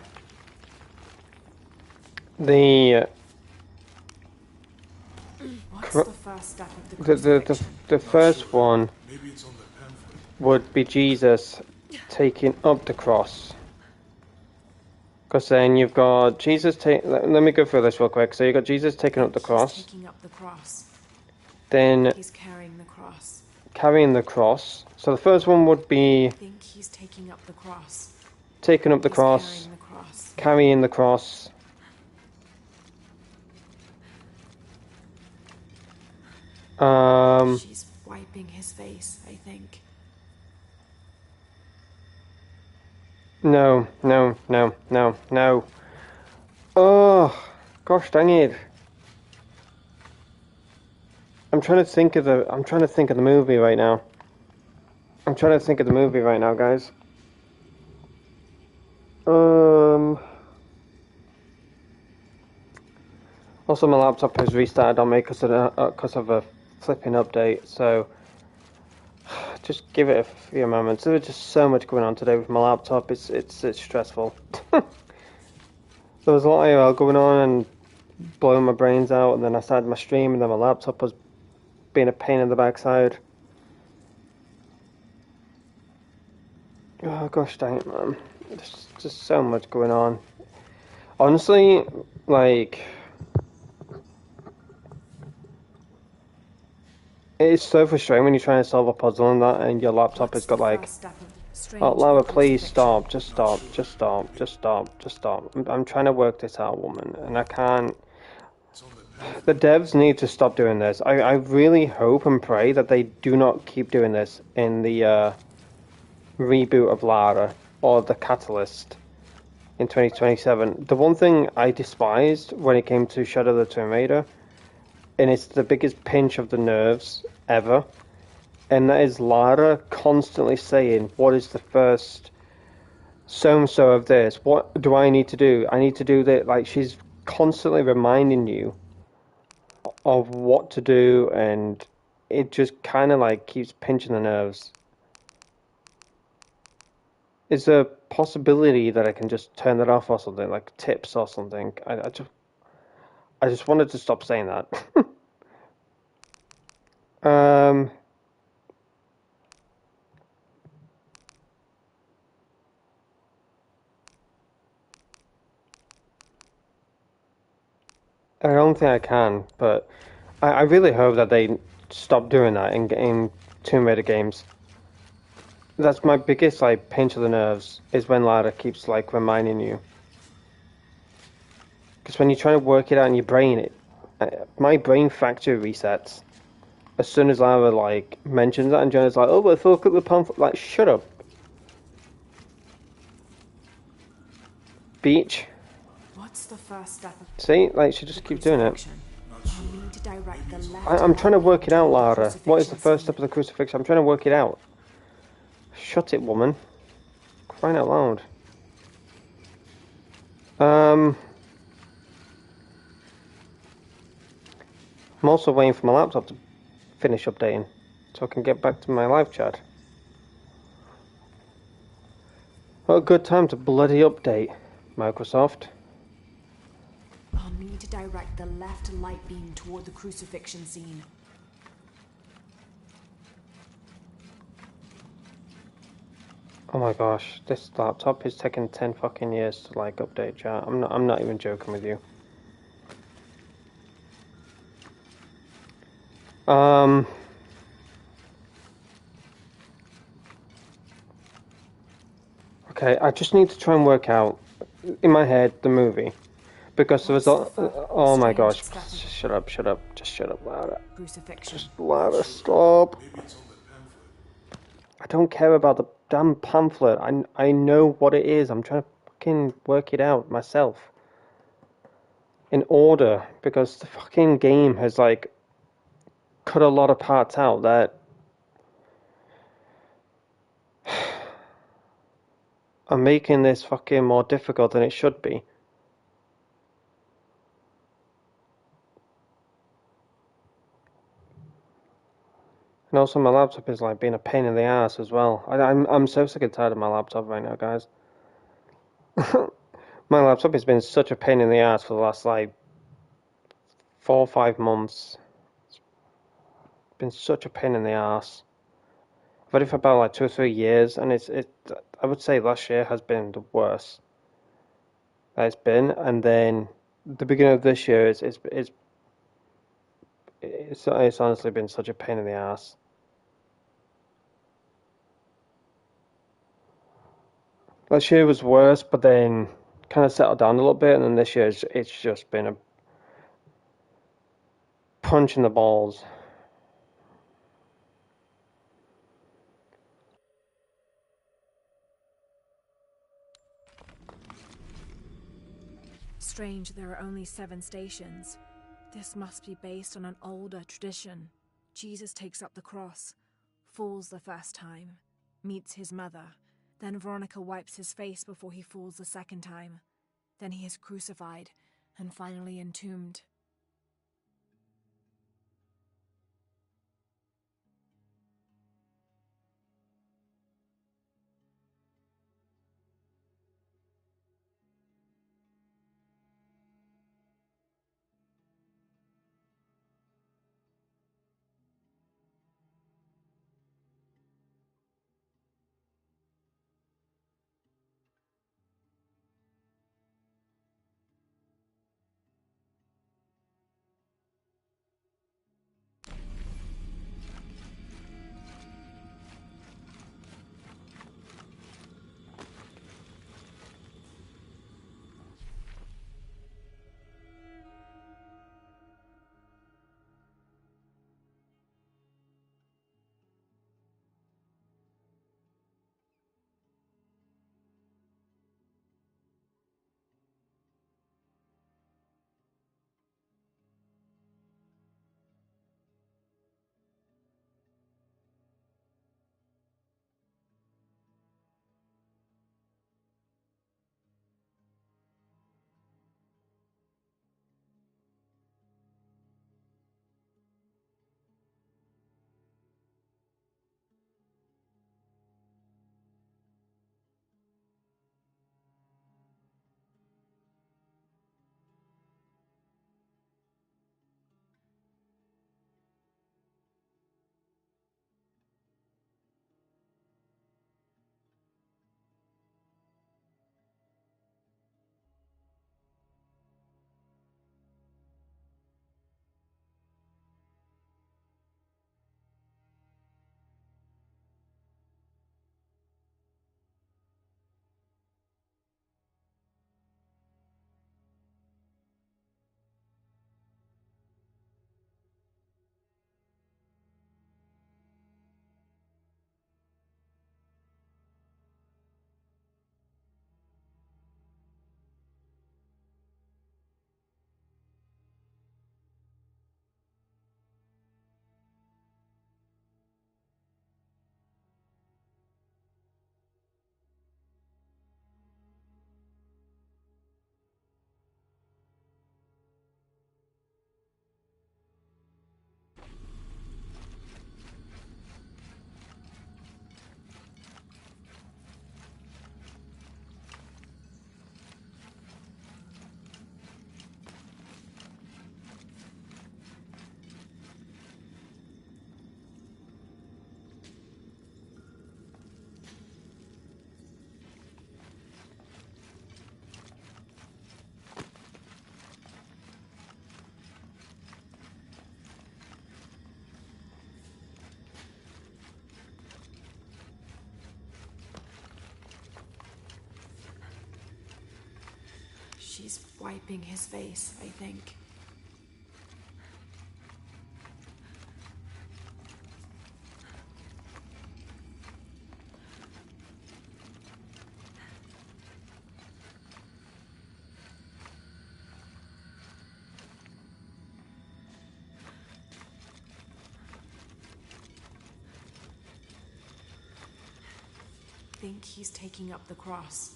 the What's the first step of the crucifixion? the first one Maybe it's on that pamphlet. would be Jesus taking up the cross. Because then you've got Jesus let me go through this real quick. So you've got Jesus taking up the cross. He's taking up the cross. Then He's carrying the cross. carrying the cross. So the first one would be I think he's taking up the cross. taking up the He's cross, carrying the cross. carrying the cross. She's wiping his face, I think. No. Oh, gosh dang it. I'm trying to think of the movie right now. Guys. Also, my laptop has restarted on me because of a flipping update. So just give it a few moments. There's just so much going on today with my laptop. It's stressful. There was a lot of going on and blowing my brains out, and then I started my stream, and then my laptop was being a pain in the backside. Oh gosh dang it, man. There's just so much going on. Honestly, like, it's so frustrating when you're trying to solve a puzzle and that, and your laptop has got like, oh, Lara, please stop, just stop, just stop, just stop, just stop. I'm trying to work this out, woman, and I can't. The devs need to stop doing this. I really hope and pray that they do not keep doing this in the reboot of Lara or the Catalyst in 2027. The one thing I despised when it came to Shadow of the Tomb Raider, and it's the biggest pinch of the nerves ever, and that is Lara constantly saying, what is the first so-and-so of this? What do I need to do? I need to do that. Like, she's constantly reminding you of what to do, and it just kind of like keeps pinching the nerves. Is there a possibility that I can just turn that off or something, like tips or something? I just wanted to stop saying that. um, I don't think I can, but I really hope that they stop doing that in Tomb Raider games. That's my biggest like pinch of the nerves, is when Lara keeps like reminding you. Because when you're trying to work it out in your brain, my brain factory resets as soon as Lara like mentions that, and Jonah's like, "Oh, but look at the pamphlet." Like, shut up, beach. What's the first step of See, like she just the keeps doing it. crucifixion? I'll need to direct the left I'm trying to light work it out, beam toward the Lara. What is the crucifixion first scene. step of the crucifixion? I'm trying to work it out. Shut it, woman. Crying out loud. I'm also waiting for my laptop to finish updating so I can get back to my live chat. What a good time to bloody update, Microsoft. I'll need to direct the left light beam toward the crucifixion scene. Oh my gosh, this laptop is taking 10 fucking years to like update chat. I'm not even joking with you. Okay, I just need to try and work out in my head the movie, because there was oh my gosh, shut up, just shut up, Lara. Crucifixion. Just Lara, stop. Maybe it's on that pamphlet. I don't care about the damn pamphlet. I know what it is. I'm trying to fucking work it out myself in order, because the fucking game has like cut a lot of parts out that are making this fucking more difficult than it should be. And also my laptop is like being a pain in the ass as well. I'm so sick and tired of my laptop right now, guys. My laptop has been such a pain in the ass for the last like 4 or 5 months. It's been such a pain in the ass. I've had it for about like 2 or 3 years, and I would say last year has been the worst that it's been, and then the beginning of this year it's honestly been such a pain in the ass. Last year was worse, but then kind of settled down a little bit, and then this year it's just been a punch in the balls. Strange there are only 7 stations. This must be based on an older tradition. Jesus takes up the cross, falls the first time, meets his mother. Then Veronica wipes his face before he falls the second time. Then he is crucified and finally entombed. She's wiping his face, I think. I think he's taking up the cross.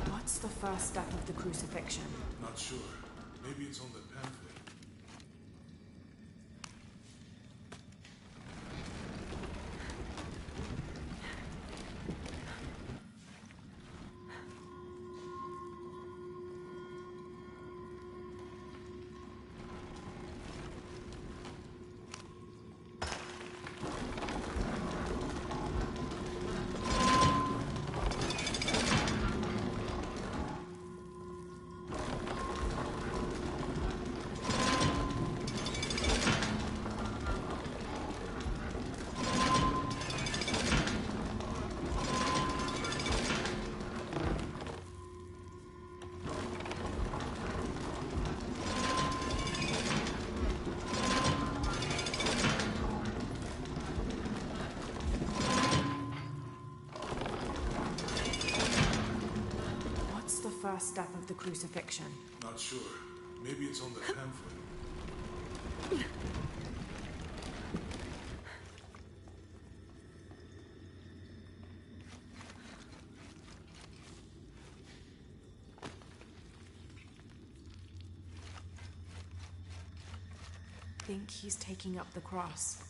What's the first step of the crucifixion? Not sure. Maybe it's on the pamphlet. First step of the crucifixion. Not sure. Maybe it's on the pamphlet. I think he's taking up the cross.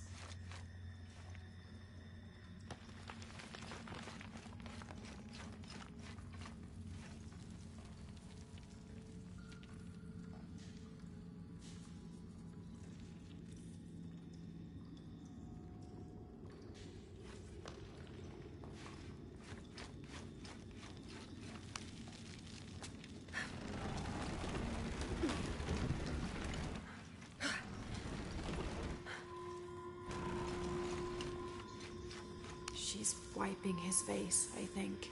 She's wiping his face, I think.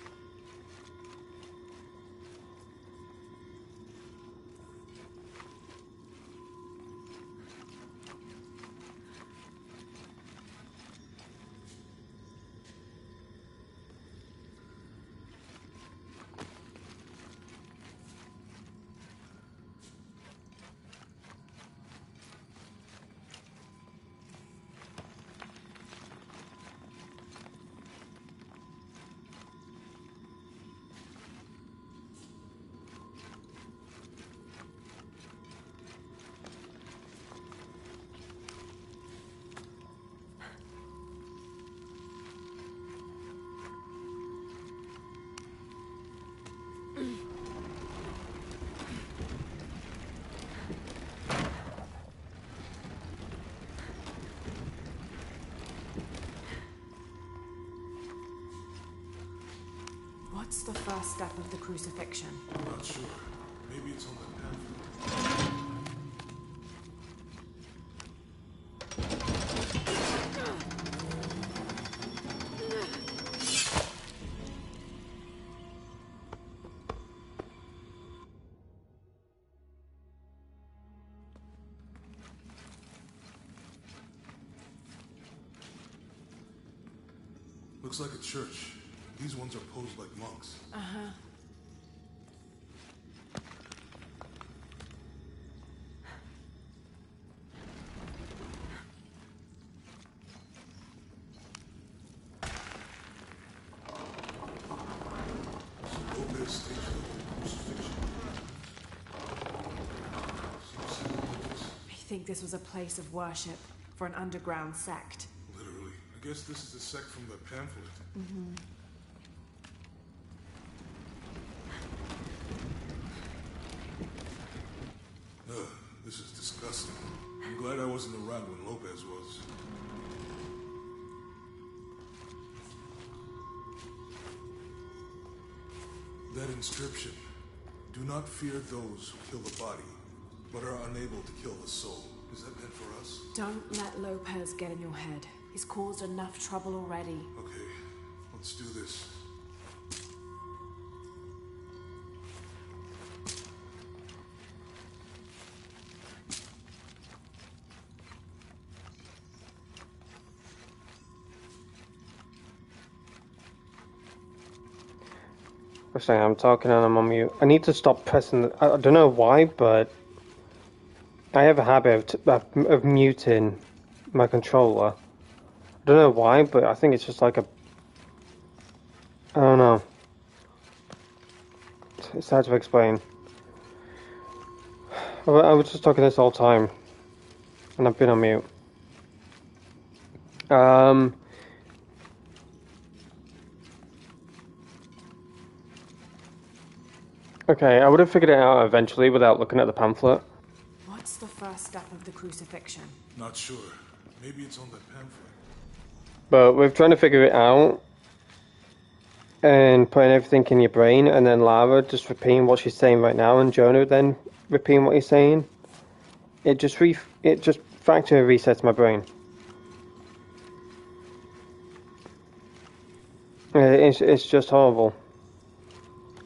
What's the first step of the crucifixion? Not sure. Maybe it's on the pamphlet. Looks like a church. These ones are posed like monks. Uh-huh. think this was a place of worship for an underground sect. Literally. I guess this is the sect from the pamphlet. Ugh, this is disgusting. I'm glad I wasn't around when Lopez was. That inscription. Do not fear those who kill the body, but are unable to kill the soul. Is that meant for us? Don't let Lopez get in your head. He's caused enough trouble already. Okay, let's do this. I'm saying I'm talking and I'm on mute. I need to stop pressing. I don't know why, but I have a habit of muting my controller. I don't know why, but I think it's just like a. I don't know. It's hard to explain. I was just talking this whole time, and I've been on mute. Okay, I would have figured it out eventually without looking at the pamphlet. What's the first step of the crucifixion? Not sure. Maybe it's on that pamphlet. But we're trying to figure it out and putting everything in your brain, and then Lara just repeating what she's saying right now, and Jonah then repeating what he's saying. It just factory resets my brain. It's just horrible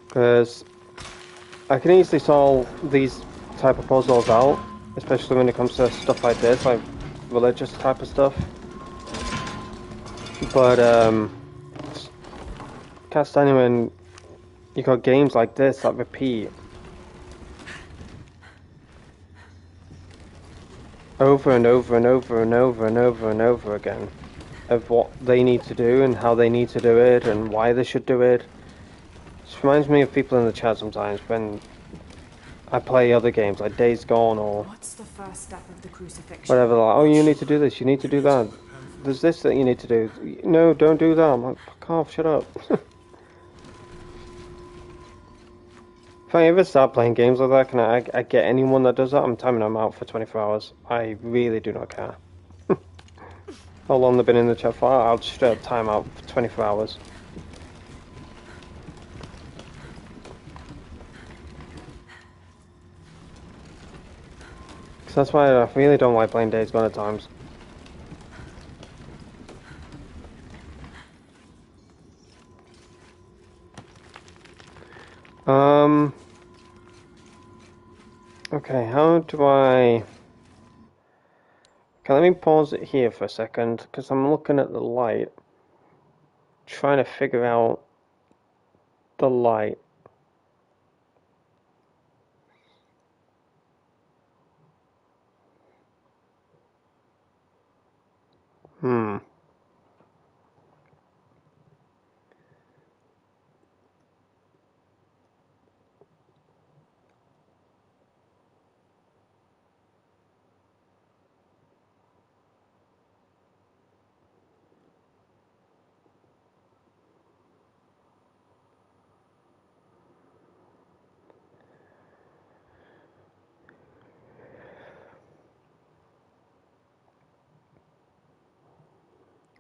because I can easily solve these type of puzzles out, especially when it comes to stuff like this, like religious type of stuff. But can't stand it when you got games like this that repeat over and over and over and over and over and over again of what they need to do and how they need to do it and why they should do it. It reminds me of people in the chat sometimes when I play other games like Days Gone or What's the first step of the crucifixion? whatever. Like, oh, you need to do this, you need to do that. There's this that you need to do. No, don't do that. I'm like, fuck off, shut up. If I ever start playing games like that, can I get anyone that does that? I'm timing them out for 24 hours. I really do not care. How long they've been in the chat for? I'll just straight up time out for 24 hours. Because that's why I really don't like playing Days Gone at times. Okay, how do I... Okay, let me pause it here for a second, because I'm looking at the light. Trying to figure out the light.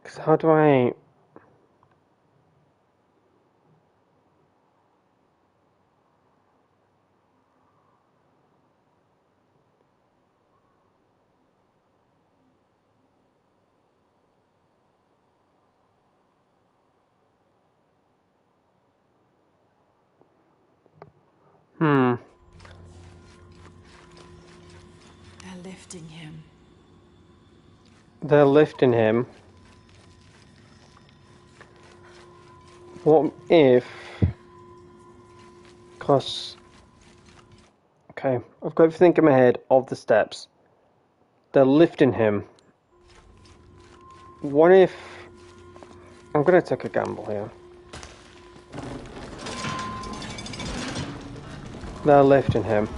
Because how do I... They're lifting him. They're lifting him. What if... Because... Okay, I've got everything in my head of the steps. They're lifting him. What if... I'm going to take a gamble here. They're lifting him.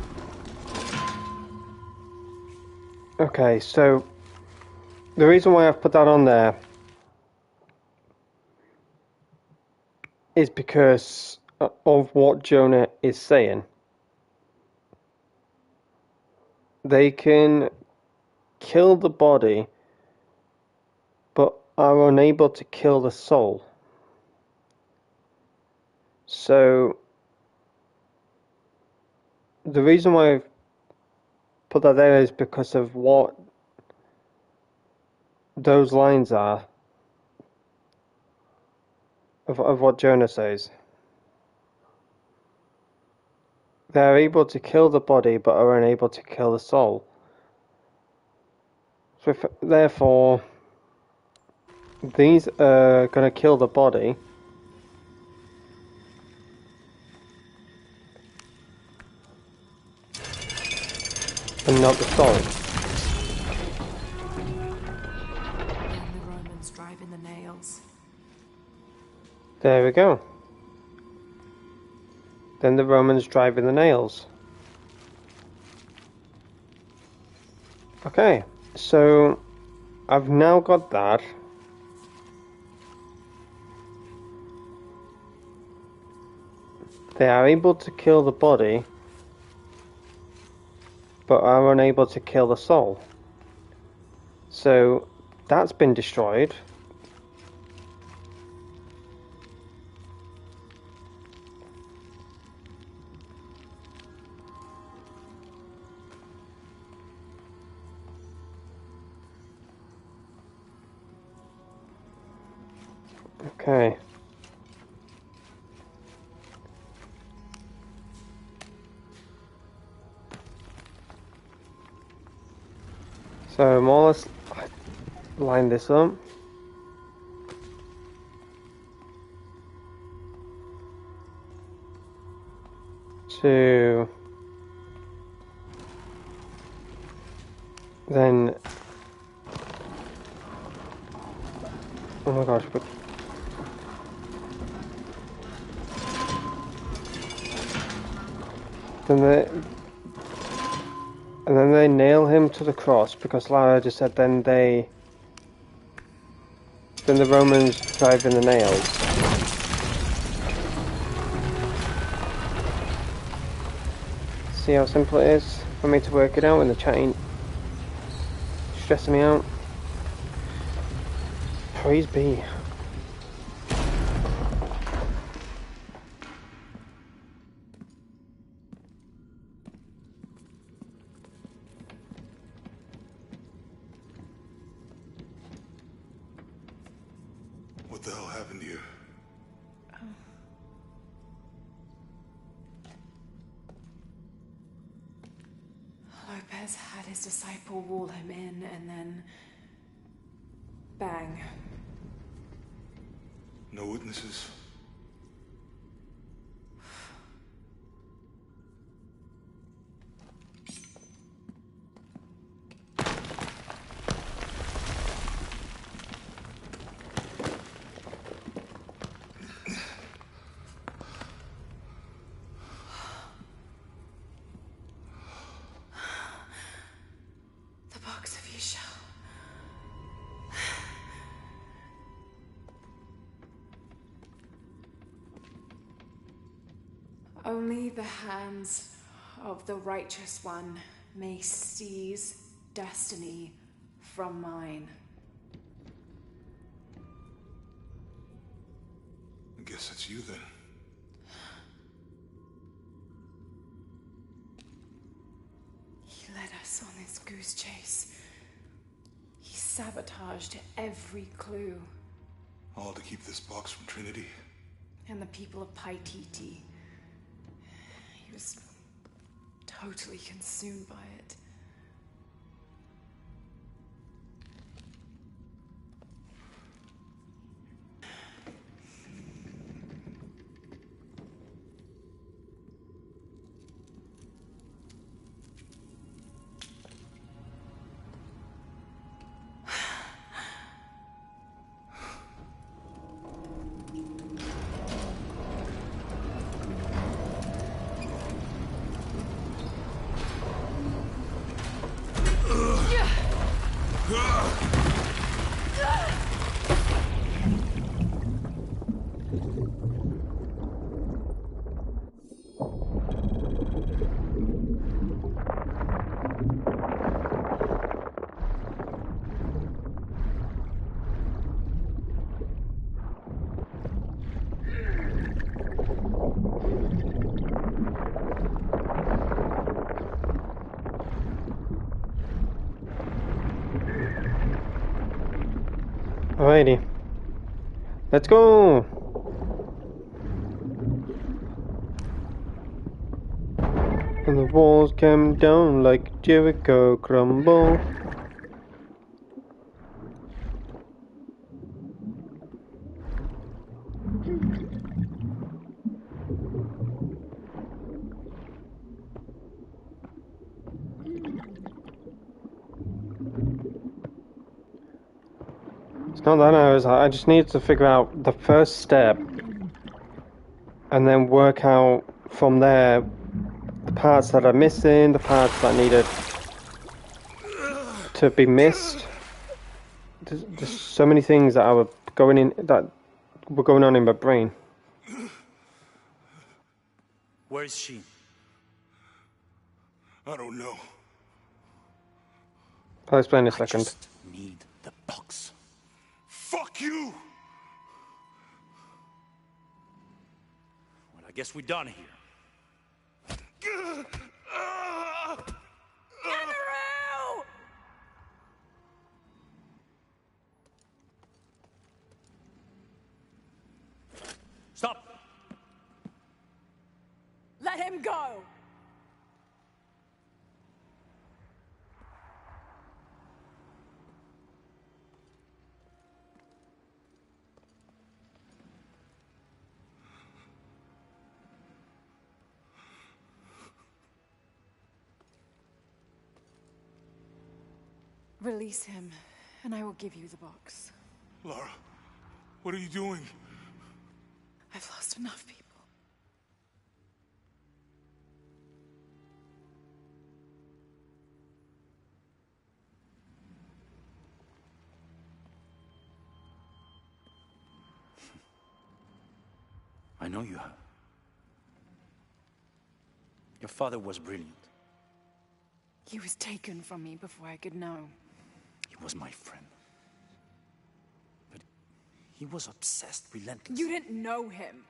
Okay, so the reason why I've put that on there is because of what Jonah is saying. They can kill the body, but are unable to kill the soul. So the reason why I've put that there is because of what those lines are of what Jonah says. They are able to kill the body, but are unable to kill the soul. So therefore, these are going to kill the body. And not the soul. And the Romans driving the nails. There we go. Then the Romans driving the nails. Okay, so I've now got that. They are able to kill the body, but are unable to kill the soul. So that's been destroyed. Okay. So more or less line this up. To then, oh my gosh, but then they nail him to the cross, because Lara just said then the Romans drive in the nails. See how simple it is for me to work it out, and the chatting stressing me out. Praise be. What the hell happened here? Lopez had his disciple wall him in, and then... bang. No witnesses? The box of Yeshua. Only the hands of the righteous one may seize destiny from mine. I guess it's you then. He led us on this goose chase. He sabotaged every clue. All to keep this box from Trinity? And the people of Paititi. He was totally consumed by it. Alrighty. Let's go! And the walls come down like Jericho crumble. It's not that I just need to figure out the first step and then work out from there the parts that are missing, the parts that needed to be missed. There's so many things that were going on in my brain. Where is she? I don't know. I'll explain in a I second. just need the box. Fuck you! Well, I guess we're done here. Amaru! Stop! Let him go! Release him, and I will give you the box. Lara, what are you doing? I've lost enough people. I know you have. Your father was brilliant. He was taken from me before I could know. He was my friend. But he was obsessed, relentless. You didn't know him.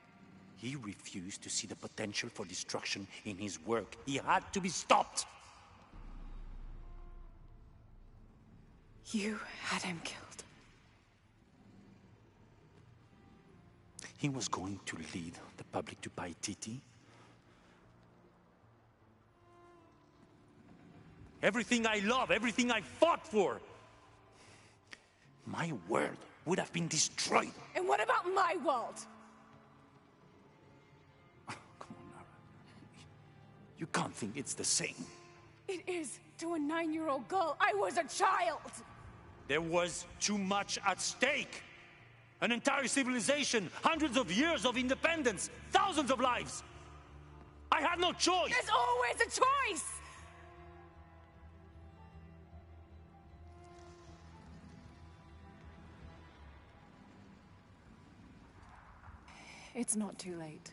He refused to see the potential for destruction in his work. He had to be stopped. You had him killed. He was going to lead the public to Paititi. Everything I love, everything I fought for. My world would have been destroyed. And what about my world? Come on, Lara. You can't think it's the same. It is to a 9-year-old girl. I was a child. There was too much at stake. An entire civilization, hundreds of years of independence, thousands of lives. I had no choice. There's always a choice. It's not too late.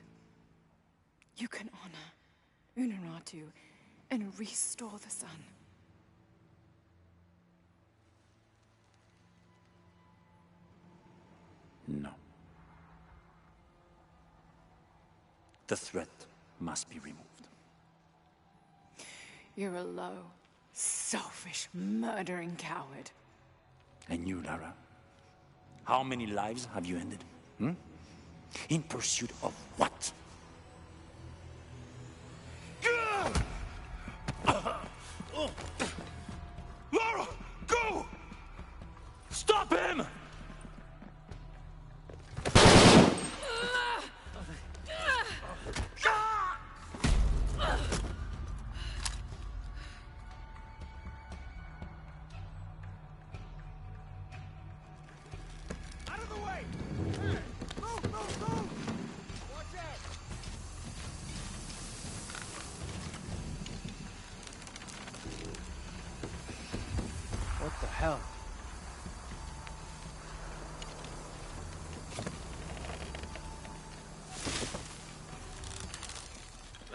You can honor Unuratu and restore the sun. No. The threat must be removed. You're a low, selfish, murdering coward. And you, Lara? How many lives have you ended? In pursuit of what? Lara, go! Stop him! Out of the way! Hey, move, move, move! Watch out! What the hell?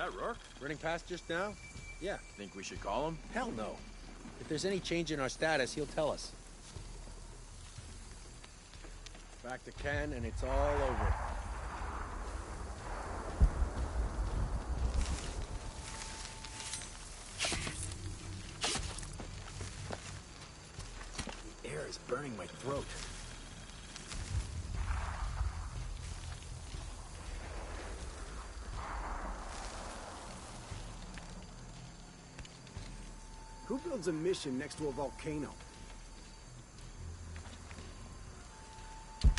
That Rourke? Running past just now? Yeah. Think we should call him? Hell no. If there's any change in our status, he'll tell us. Back to Ken, and it's all over. The air is burning my throat. Who builds a mission next to a volcano?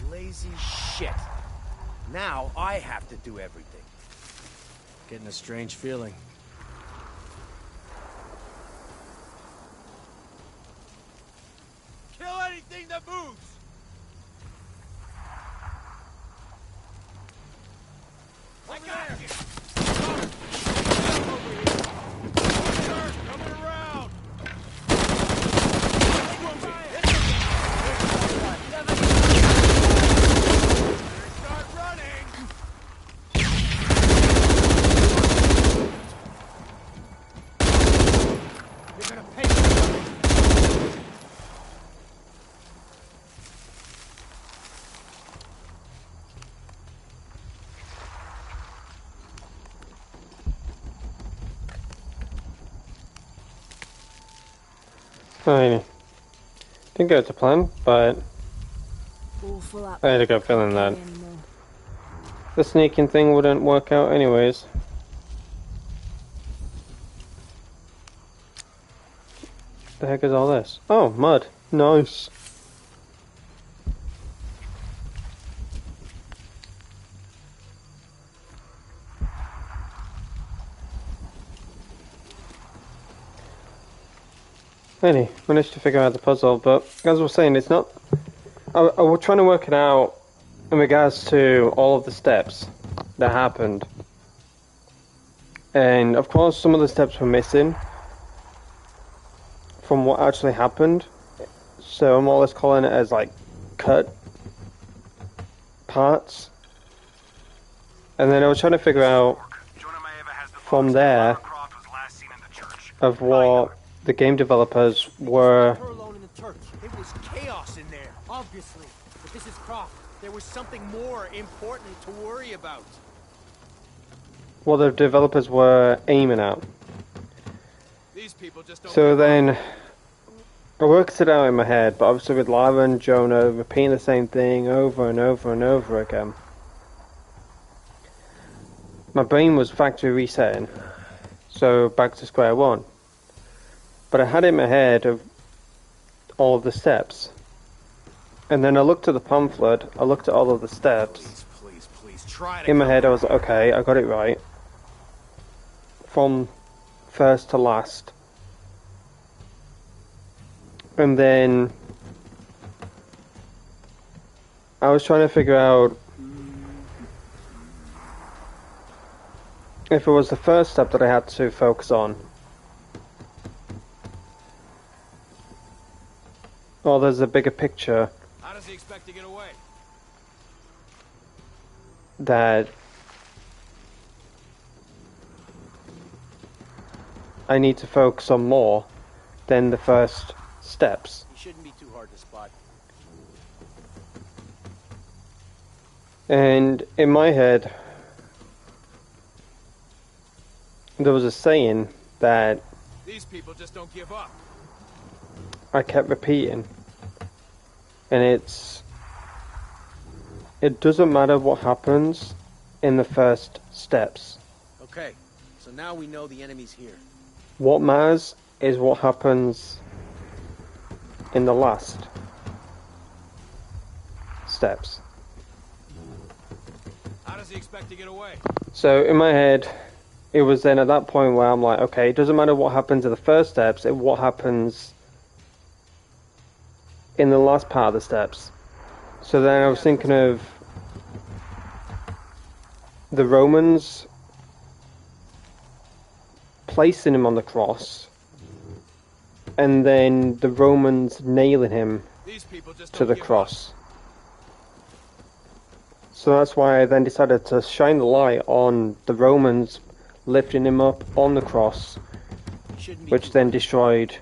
Lazy shit. Now I have to do everything. Getting a strange feeling. Kill anything that moves! I got you! Coming around! Start running! You're gonna pay for it. I didn't go to plan, but Awful up. I had a good feeling that Anymore. the sneaking thing wouldn't work out anyways. The heck is all this? Oh, mud. Nice. Anyway, managed to figure out the puzzle, but as I was saying, it's not... I was trying to work it out in regards to all of the steps that happened. And of course some of the steps were missing from what actually happened. So I'm more or less calling it as like cut parts. And then I was trying to figure out from there of what the game developers were... Her alone in the church. It was chaos in there, obviously. But this is Croft. There was something more important to worry about. what the developers were aiming at. These people just don't So then I worked it out in my head, but obviously with Lara and Jonah repeating the same thing over and over and over again, my brain was factory resetting, so back to square one. But I had in my head of all of the steps, and then I looked at the pamphlet, I looked at all of the steps. Please, try to In my head I was like, okay, I got it right. From first to last. And then I was trying to figure out if it was the first step that I had to focus on, or there's a bigger picture How does he expect to get away? that I need to focus on more than the first steps. He shouldn't be too hard to spot. And in my head, there was a saying that These people just don't give up. I kept repeating, and it doesn't matter what happens in the first steps. Okay, so now we know the enemy's here. What matters is what happens in the last steps. How does he expect to get away? So in my head, it was then at that point where I'm like, okay, it doesn't matter what happens in the first steps, it's what happens in the last part of the steps. So then I was thinking of the Romans placing him on the cross, and then the Romans nailing him These people just to don't the give up. cross. So that's why I then decided to shine the light on the Romans lifting him up on the cross, Shouldn't be which too then destroyed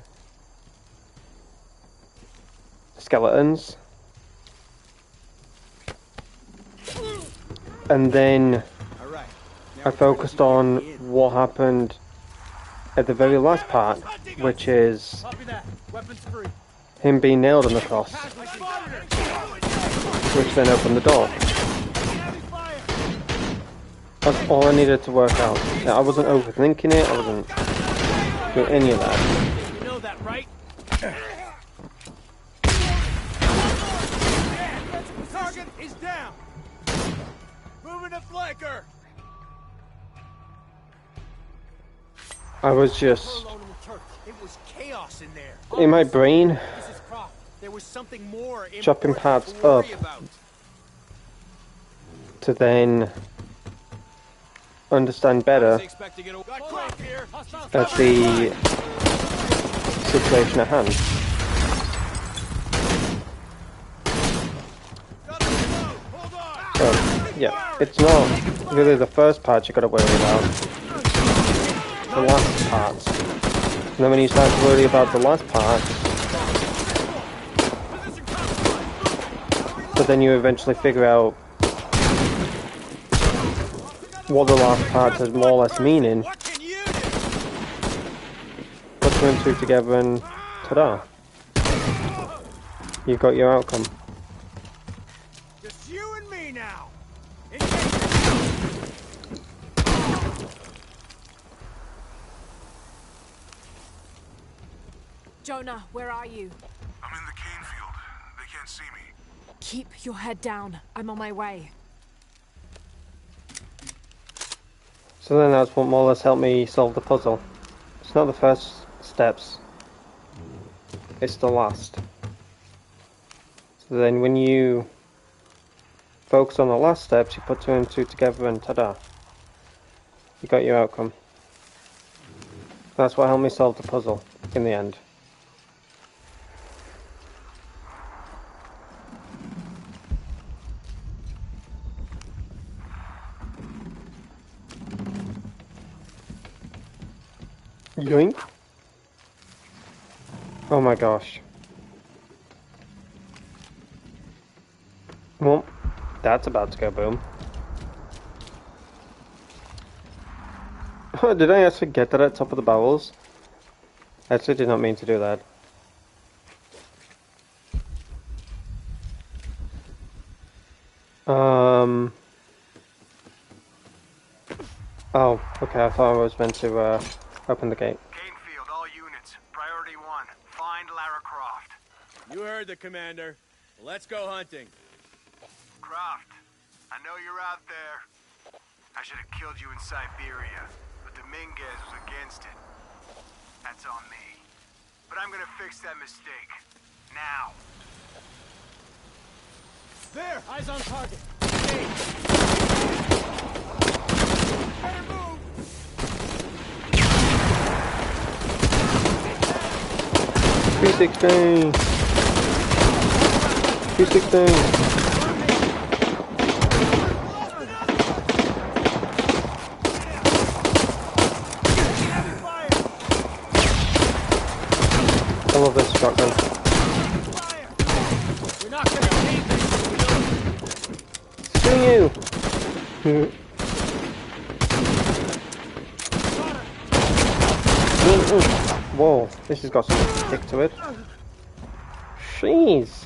skeletons. And then All right. Now I we're trying to focused see on the end. what happened at the very last part, which is Copy that. Weapons free. him being nailed on the cross, which then opened the door. That's all I needed to work out. Yeah, I wasn't overthinking it, I wasn't doing any of that. You know that, right? Target is down. Moving to flanker. I was just, Alone in the turf. It was chaos in there. in my brain, This is Croft. There was something more chopping important parts to worry up. about. to then understand better They expect to get away. Got Croft here. at the situation at hand. Hold on. So, yeah, it's not really the first part you gotta worry about, the last part. And then when you start to worry about the last part, but then you eventually figure out what the last part has more or less meaning, What can you do? put two and two together and ta-da. You've got your outcome. Just you and me now. Jonah, where are you? I'm in the cane field. They can't see me. Keep your head down. I'm on my way. So then that's what more or less helped me solve the puzzle. It's not the first steps, it's the last. So then when you focus on the last steps, you put two and two together and ta-da. You got your outcome. That's what helped me solve the puzzle in the end. Yoink. Oh my gosh. Well, that's about to go boom. Did I actually get that at top of the barrels? I actually did not mean to do that. Oh, okay, I thought I was meant to open the gate. Gainfield, all units. Priority 1. Find Lara Croft. You heard the commander. Let's go hunting. Croft, I know you're out there. I should have killed you in Siberia, but Dominguez was against it. That's on me. But I'm gonna fix that mistake. Now. There. Eyes on target. Better move. 216! 216! I love this shotgun. We're not gonna take this. Screw you! Whoa, this has got some kick to it. Jeez!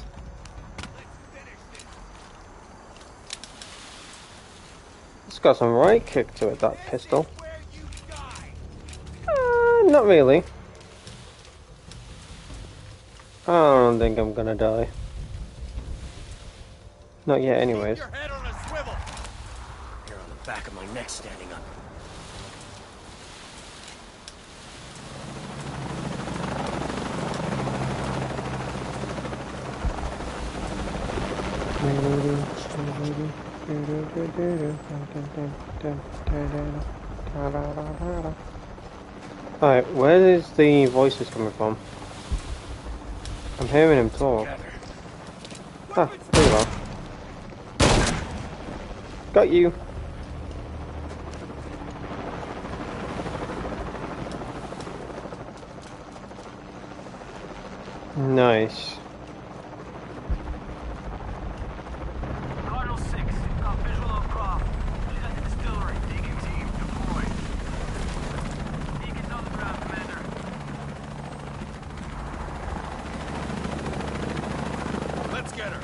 It's got some right kick to it, that pistol. Not really. I don't think I'm gonna die. Not yet, anyways. Your head on a swivel. Hair on the back of my neck standing up. Alright, where is the voices coming from? I'm hearing him talk. Ah, there you are. Got you. Nice. Cardinal 6, got visual of Croft. She's at the distillery. Deacon team, deployed. Deacon's on the ground, Commander. Let's get her.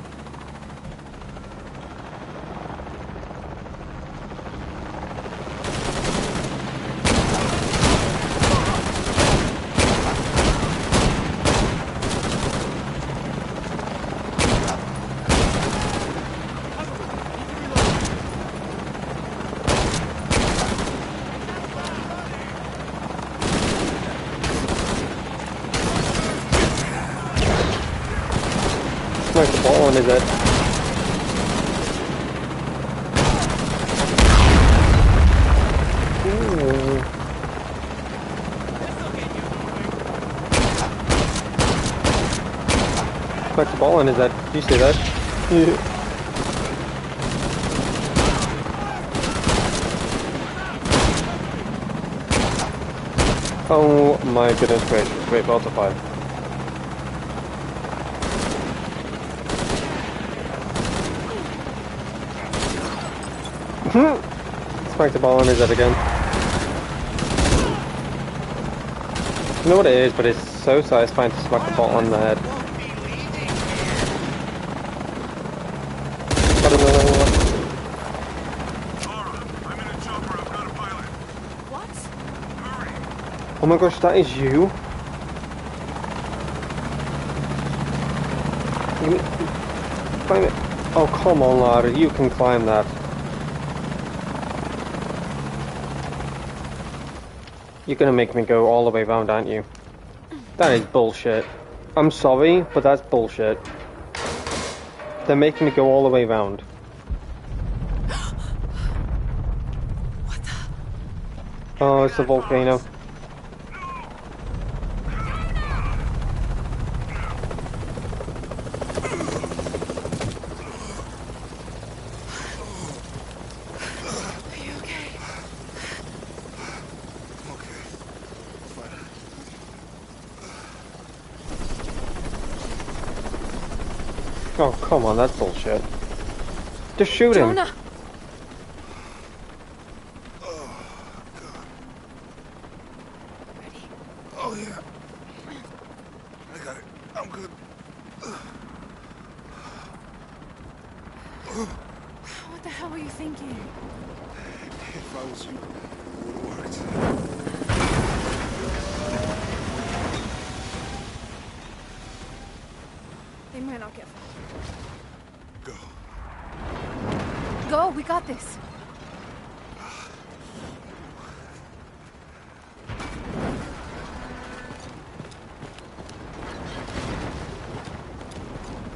Smack the ball on his head. Ooh. Smack the ball on his head. Did you see that? Yeah. Oh my goodness gracious, great ball to fire. Smack the ball on his head again. You know what it is, but it's so satisfying to smack the ball on the head. Laura, I'm in a chopper. I've got a pilot. What? Hurry. Oh my gosh, that is you? Climb it. Oh, come on, lad. You can climb that. You're gonna make me go all the way round, aren't you? That is bullshit. I'm sorry, but that's bullshit. They're making me go all the way round. What the? Oh, it's a volcano. Are you okay? I'm okay. Fine. Oh, come on, that's bullshit. Just shoot him. Jonah! Ready? Oh, yeah. I got it. I'm good. What the hell were you thinking? If I was you, it would have worked. They might not get far. Go. Go, we got this.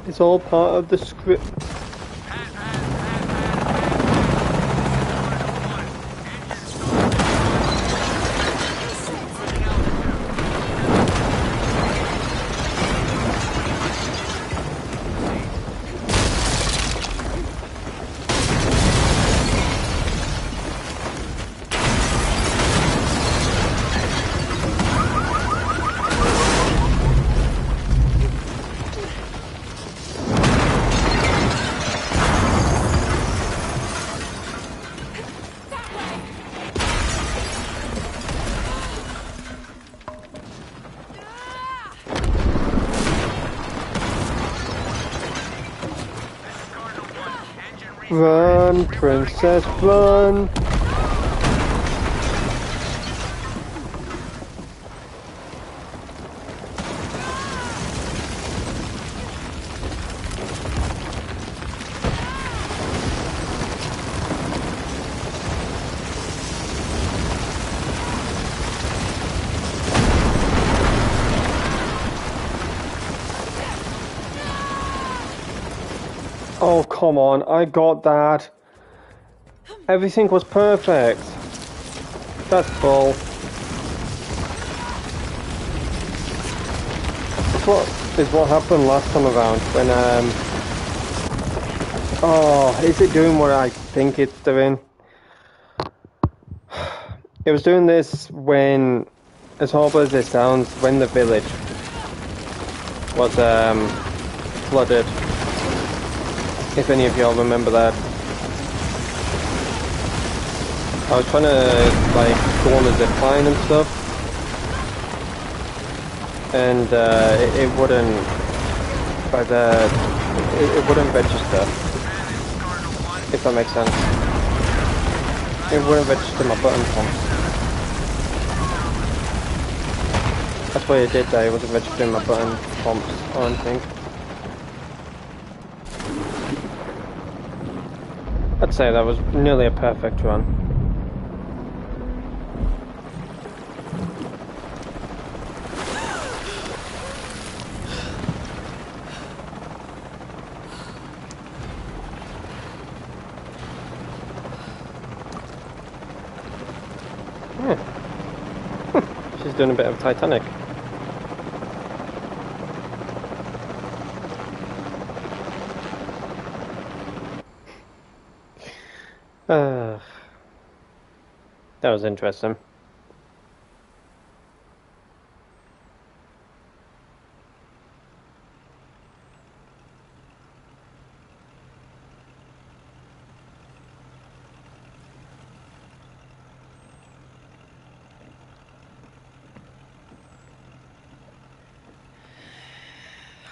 It's all part of the script. Run, princess, run! Oh, come on, I got that. Everything was perfect. That's bull. This is what happened last time around when, oh, is it doing what I think it's doing? It was doing this when, as horrible as it sounds, when the village was flooded. If any of y'all remember that. I was trying to like go on a zip line and stuff, and it wouldn't. It wouldn't register. If that makes sense. It wouldn't register my button pumps. That's what it did there. It wasn't registering my button pumps or anything. I'd say that was nearly a perfect run. She's doing a bit of Titanic. That was interesting.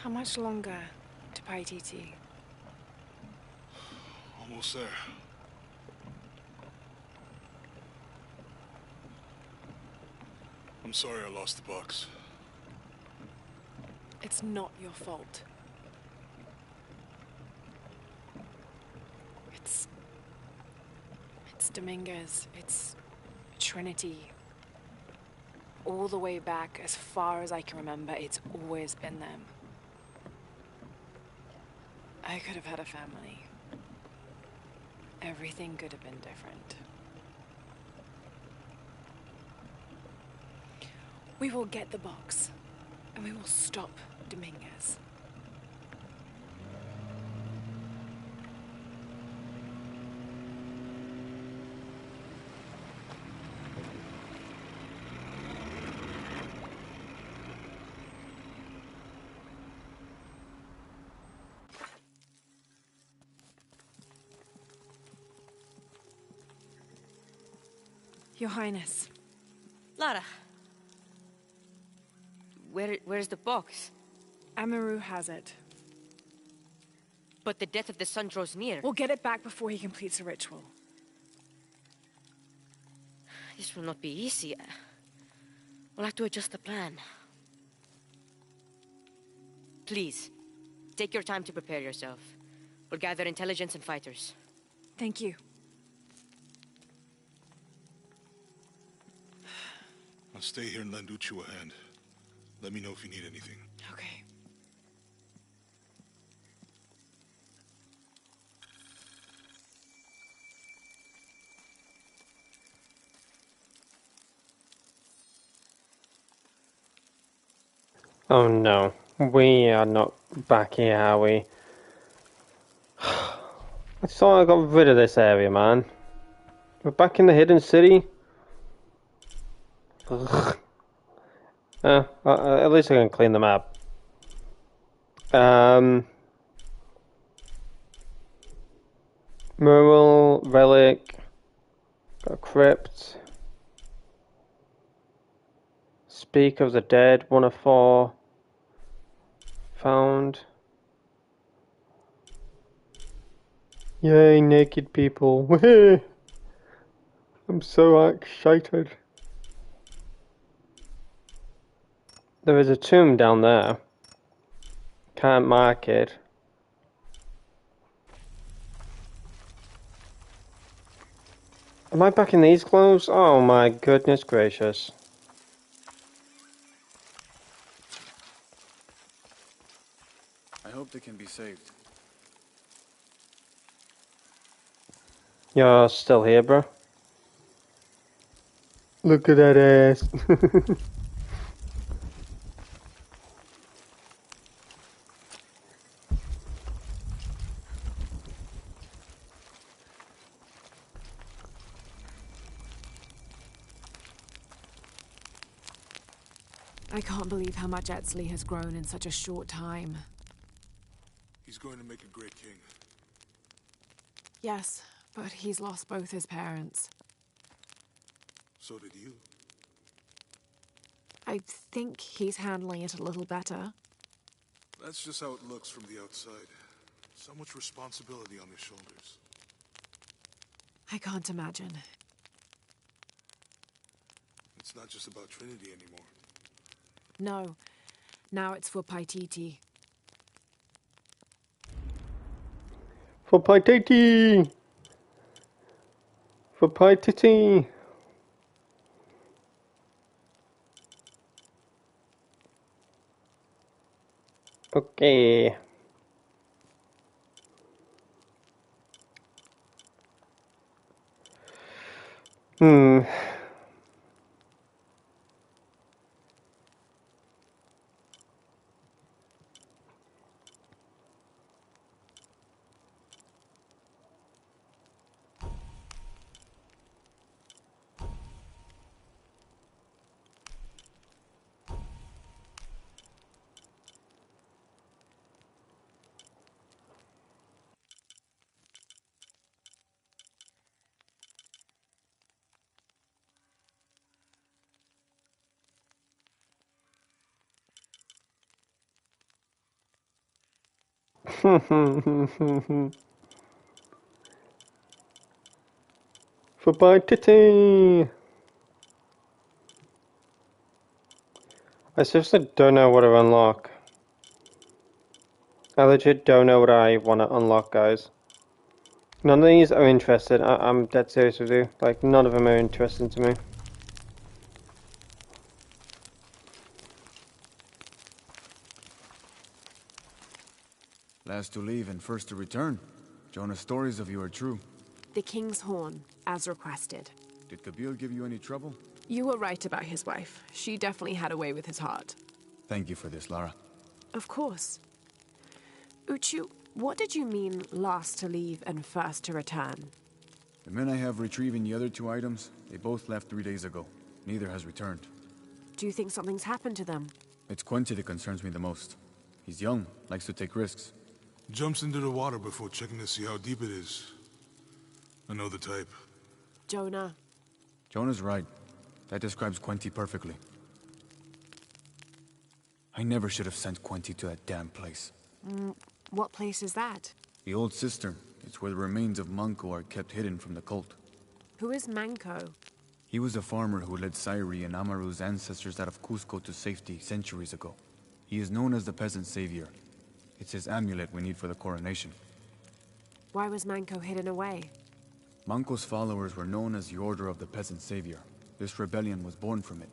How much longer to Paititi? Almost there. I'm sorry I lost the box. It's not your fault. It's Dominguez. It's Trinity. All the way back, as far as I can remember, it's always been them. I could have had a family. Everything could have been different. We will get the box, and we will stop Dominguez. Your Highness. Lara. Where's the box? Amaru has it. But the death of the sun draws near. We'll get it back before he completes the ritual. This will not be easy. We'll have to adjust the plan. Please, take your time to prepare yourself. We'll gather intelligence and fighters. Thank you. I'll stay here and lend Uchu a hand. Let me know if you need anything. Okay. Oh no, we are not back here, are we? I thought I got rid of this area, man. We're back in the hidden city? Ugh. At least I can clean the map. Mural, relic, got a crypt. Speak of the dead, 1 of 4. Found. Yay, naked people. I'm so excited. There is a tomb down there. Can't mark it. Am I back in these clothes? Oh my goodness gracious. I hope they can be saved. You're still here, bro? Look at that ass. I can't believe how much Etzli has grown in such a short time. He's going to make a great king. Yes, but he's lost both his parents. So did you. I think he's handling it a little better. That's just how it looks from the outside. So much responsibility on his shoulders. I can't imagine. It's not just about Trinity anymore. No. Now it's for Paititi. For Paititi! For Paititi! Okay. Hmm. For Paititi! I seriously don't know what to unlock. I legit don't know what I want to unlock, guys. None of these are interested. I'm dead serious with you. Like, none of them are interesting to me. Last to leave and first to return. Jonah's stories of you are true. The King's Horn, as requested. Did Kabil give you any trouble? You were right about his wife. She definitely had a way with his heart. Thank you for this, Lara. Of course. Uchu, what did you mean last to leave and first to return? The men I have retrieving the other 2 items, they both left 3 days ago. Neither has returned. Do you think something's happened to them? It's Quincy that concerns me the most. He's young, likes to take risks. Jumps into the water before checking to see how deep it is. I know the type. Jonah. Jonah's right. That describes Quincy perfectly. I never should have sent Quincy to that damn place. What place is that? The old cistern. It's where the remains of Manco are kept hidden from the cult. Who is Manco? He was a farmer who led Sairi and Amaru's ancestors out of Cusco to safety centuries ago. He is known as the peasant savior. It's his amulet we need for the coronation. Why was Manco hidden away? Manco's followers were known as the Order of the Peasant Savior. This rebellion was born from it.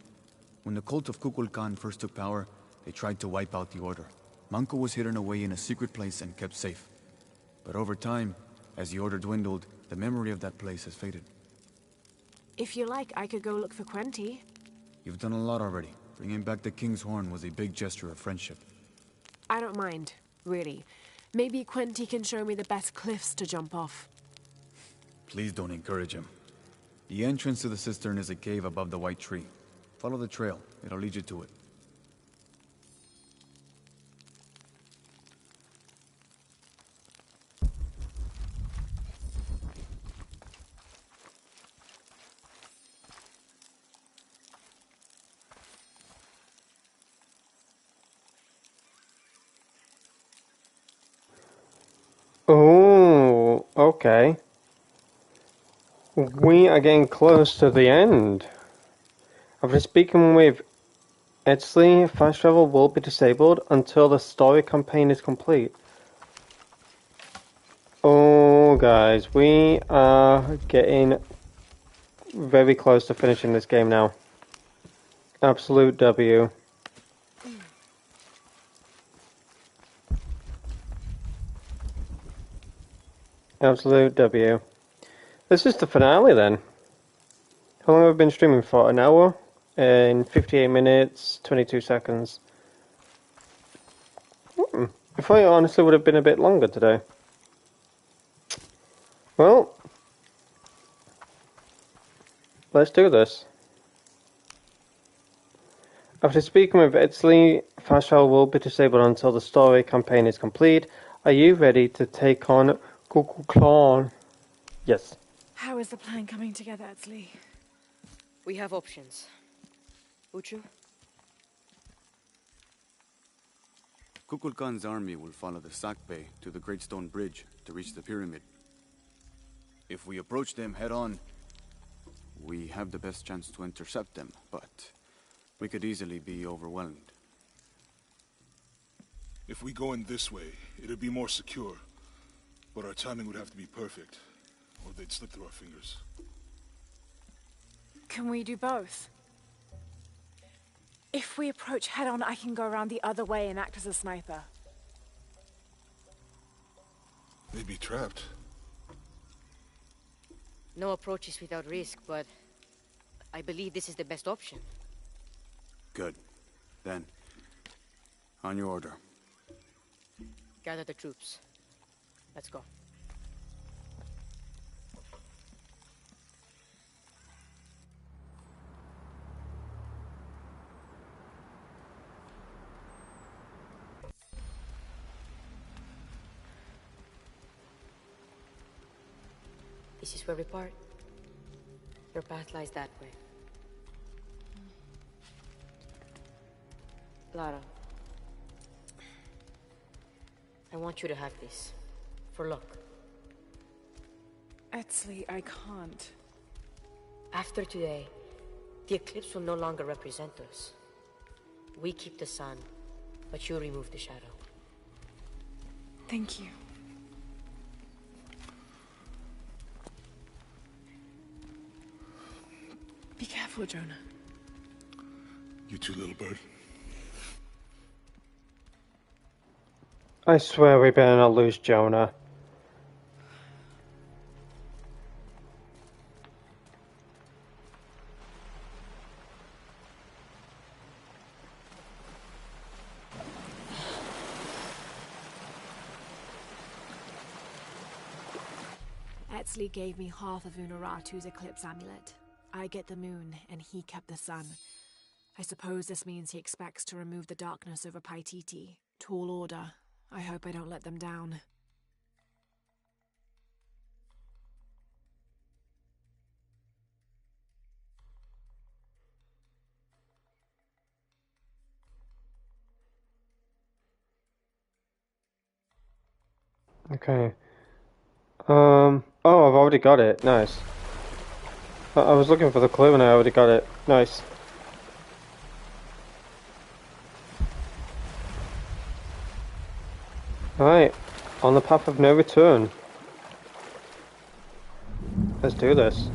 When the cult of Kukulkan first took power, they tried to wipe out the order. Manco was hidden away in a secret place and kept safe. But over time, as the order dwindled, the memory of that place has faded. If you like, I could go look for Quenti. You've done a lot already. Bringing back the King's Horn was a big gesture of friendship. I don't mind, really. Maybe Quenti can show me the best cliffs to jump off. Please don't encourage him. The entrance to the cistern is a cave above the white tree. Follow the trail. It'll lead you to it. Oh, okay. We are getting close to the end. After speaking with Edsley, fast travel will be disabled until the story campaign is complete. Oh, guys, we are getting very close to finishing this game now. Absolute W. Absolute W. This is the finale then. How long have I been streaming for? An hour? And 58 minutes, 22 seconds. I thought it honestly would have been a bit longer today. Well, let's do this. After speaking with Italy, fast travel will be disabled until the story campaign is complete. Are you ready to take on Kukulkan? Yes. How is the plan coming together, Edsley? We have options. Uchu? Kukulkan's army will follow the Sakpe to the Great Stone Bridge to reach the pyramid. If we approach them head-on, we have the best chance to intercept them, but we could easily be overwhelmed. If we go in this way, it'd be more secure. But our timing would have to be perfect, or they'd slip through our fingers. Can we do both? If we approach head-on, I can go around the other way and act as a sniper. They'd be trapped. No approach is without risk, but I believe this is the best option. Good. Then, on your order. Gather the troops. Let's go. This is where we part. Your path lies that way. Lara, I want you to have this. For luck. Edsley, I can't. After today, the eclipse will no longer represent us. We keep the sun, but you remove the shadow. Thank you. Be careful, Jonah. You too, little bird. I swear we better not lose Jonah. Etsley gave me half of Unuratu's eclipse amulet. I get the moon, and he kept the sun. I suppose this means he expects to remove the darkness over Paititi. Tall order. I hope I don't let them down. Okay. Oh, I've already got it. Nice. I was looking for the clue and I already got it. Nice. Alright. On the path of no return. Let's do this.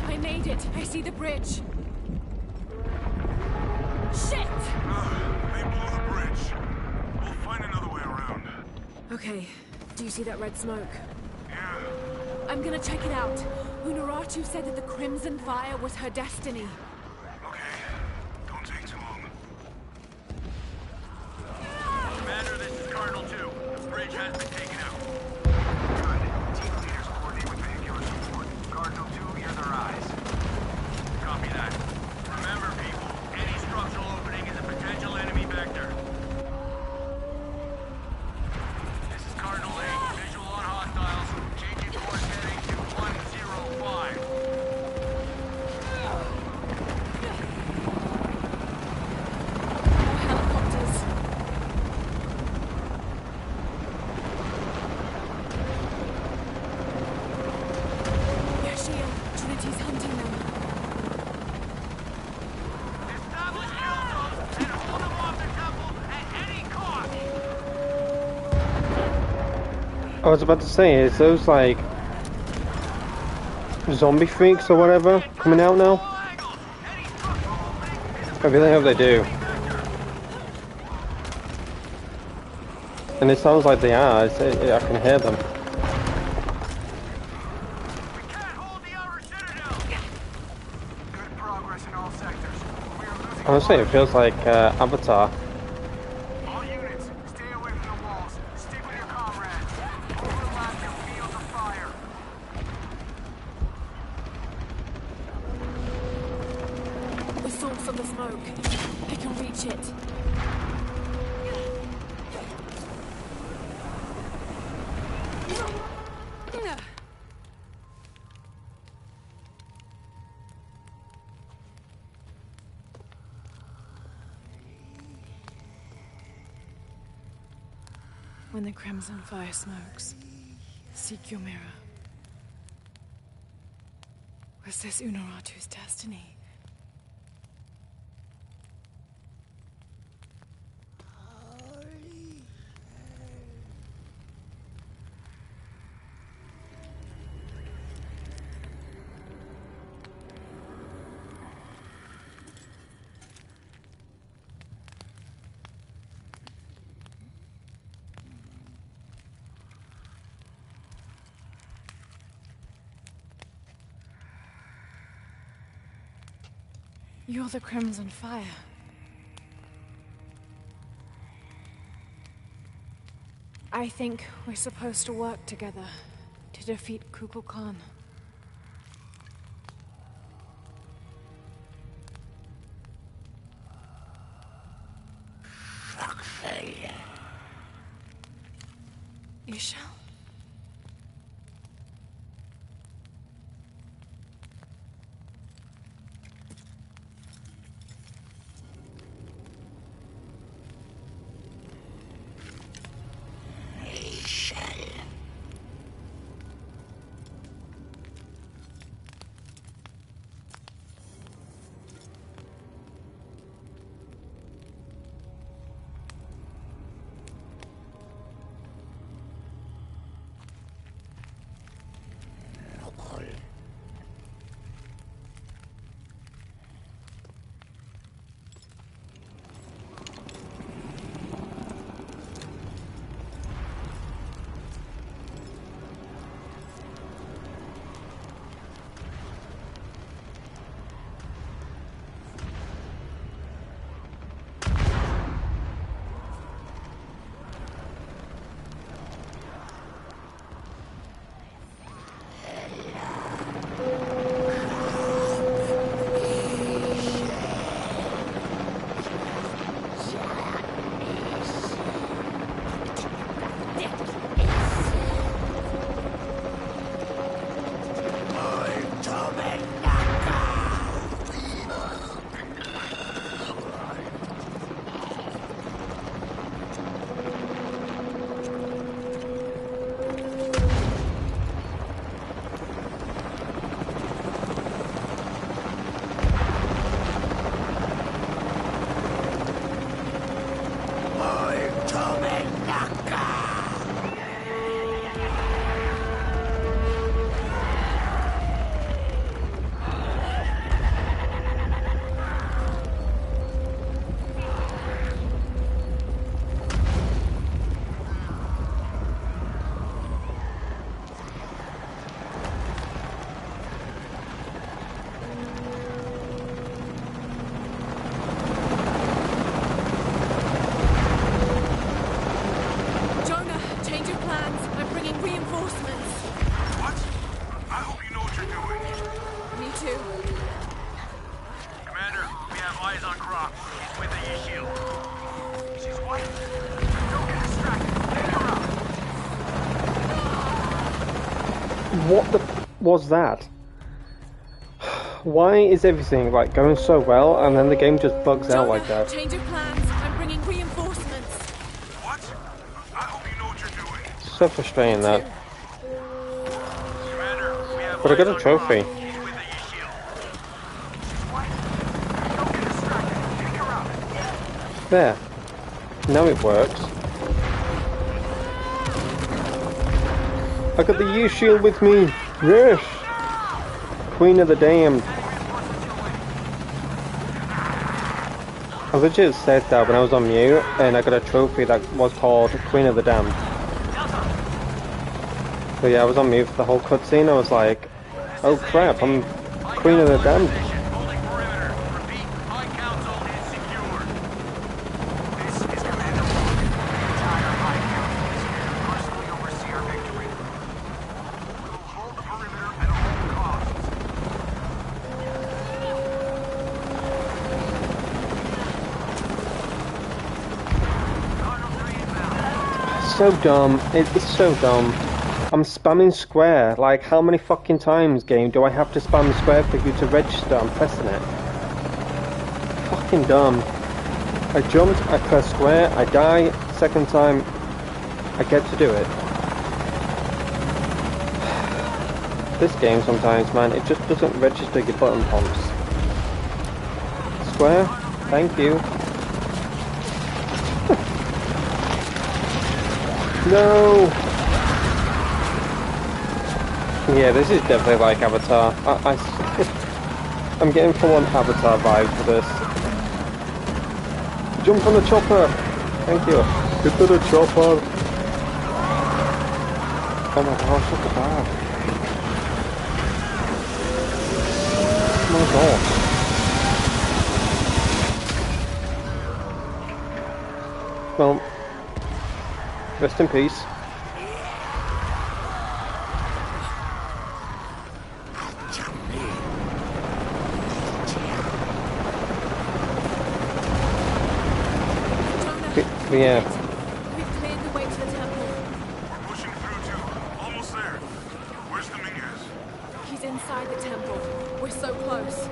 I made it! I see the bridge! Shit! They blew the bridge. We'll find another way around. Okay, do you see that red smoke? Yeah. I'm gonna check it out. Unuratu said that the Crimson Fire was her destiny. Okay. Don't take too long. he's hunting them. Establish kill zones and hold them off the temple at any cost! I was about to say, is those like zombie freaks or whatever coming out now? I really hope they do. And it sounds like they are. I can hear them. We can't hold the outer citadel! Good progress in all sectors. We are losing Honestly, it feels like Avatar. all units. Stay away from the walls. Stick with your comrades. Overlap your fields of fire. The source of the smoke. I can reach it. When the crimson fire smokes, seek your mirror. Was this Unuratu's destiny? You're the crimson fire. I think we're supposed to work together to defeat Kukulkan. Isha? What the was that? Why is everything like going so well and then the game just bugs out like that? Change of plans. I'm bringing reinforcements. What? I hope you know what you're doing. So frustrating that. Commander, we have But I got a eyes on trophy. Croft. He's with the There. Now it works. I got the U-shield with me. Yes. Queen of the Damned. I legit said that when I was on mute, and I got a trophy that was called Queen of the Damned. So yeah, I was on mute for the whole cutscene. I was like, oh crap, I'm Queen of the Damned. So dumb. It's so dumb. I'm spamming square. Like, how many fucking times, game, do I have to spam square for you to register? I'm pressing it. Fucking dumb. I jumped, I press square, I die. Second time, I get to do it. This game sometimes, man, it just doesn't register your button pumps. Square, thank you. No! Yeah, this is definitely like Avatar. I'm getting full-on Avatar vibe for this. Jump on the chopper! Thank you. Get to the chopper! Oh my gosh, look at that. Oh my gosh. Well, rest in peace. Yeah. We've cleared the way to the temple. We're pushing through too. Almost there. Where's the Mingus? He's inside the temple. We're so close.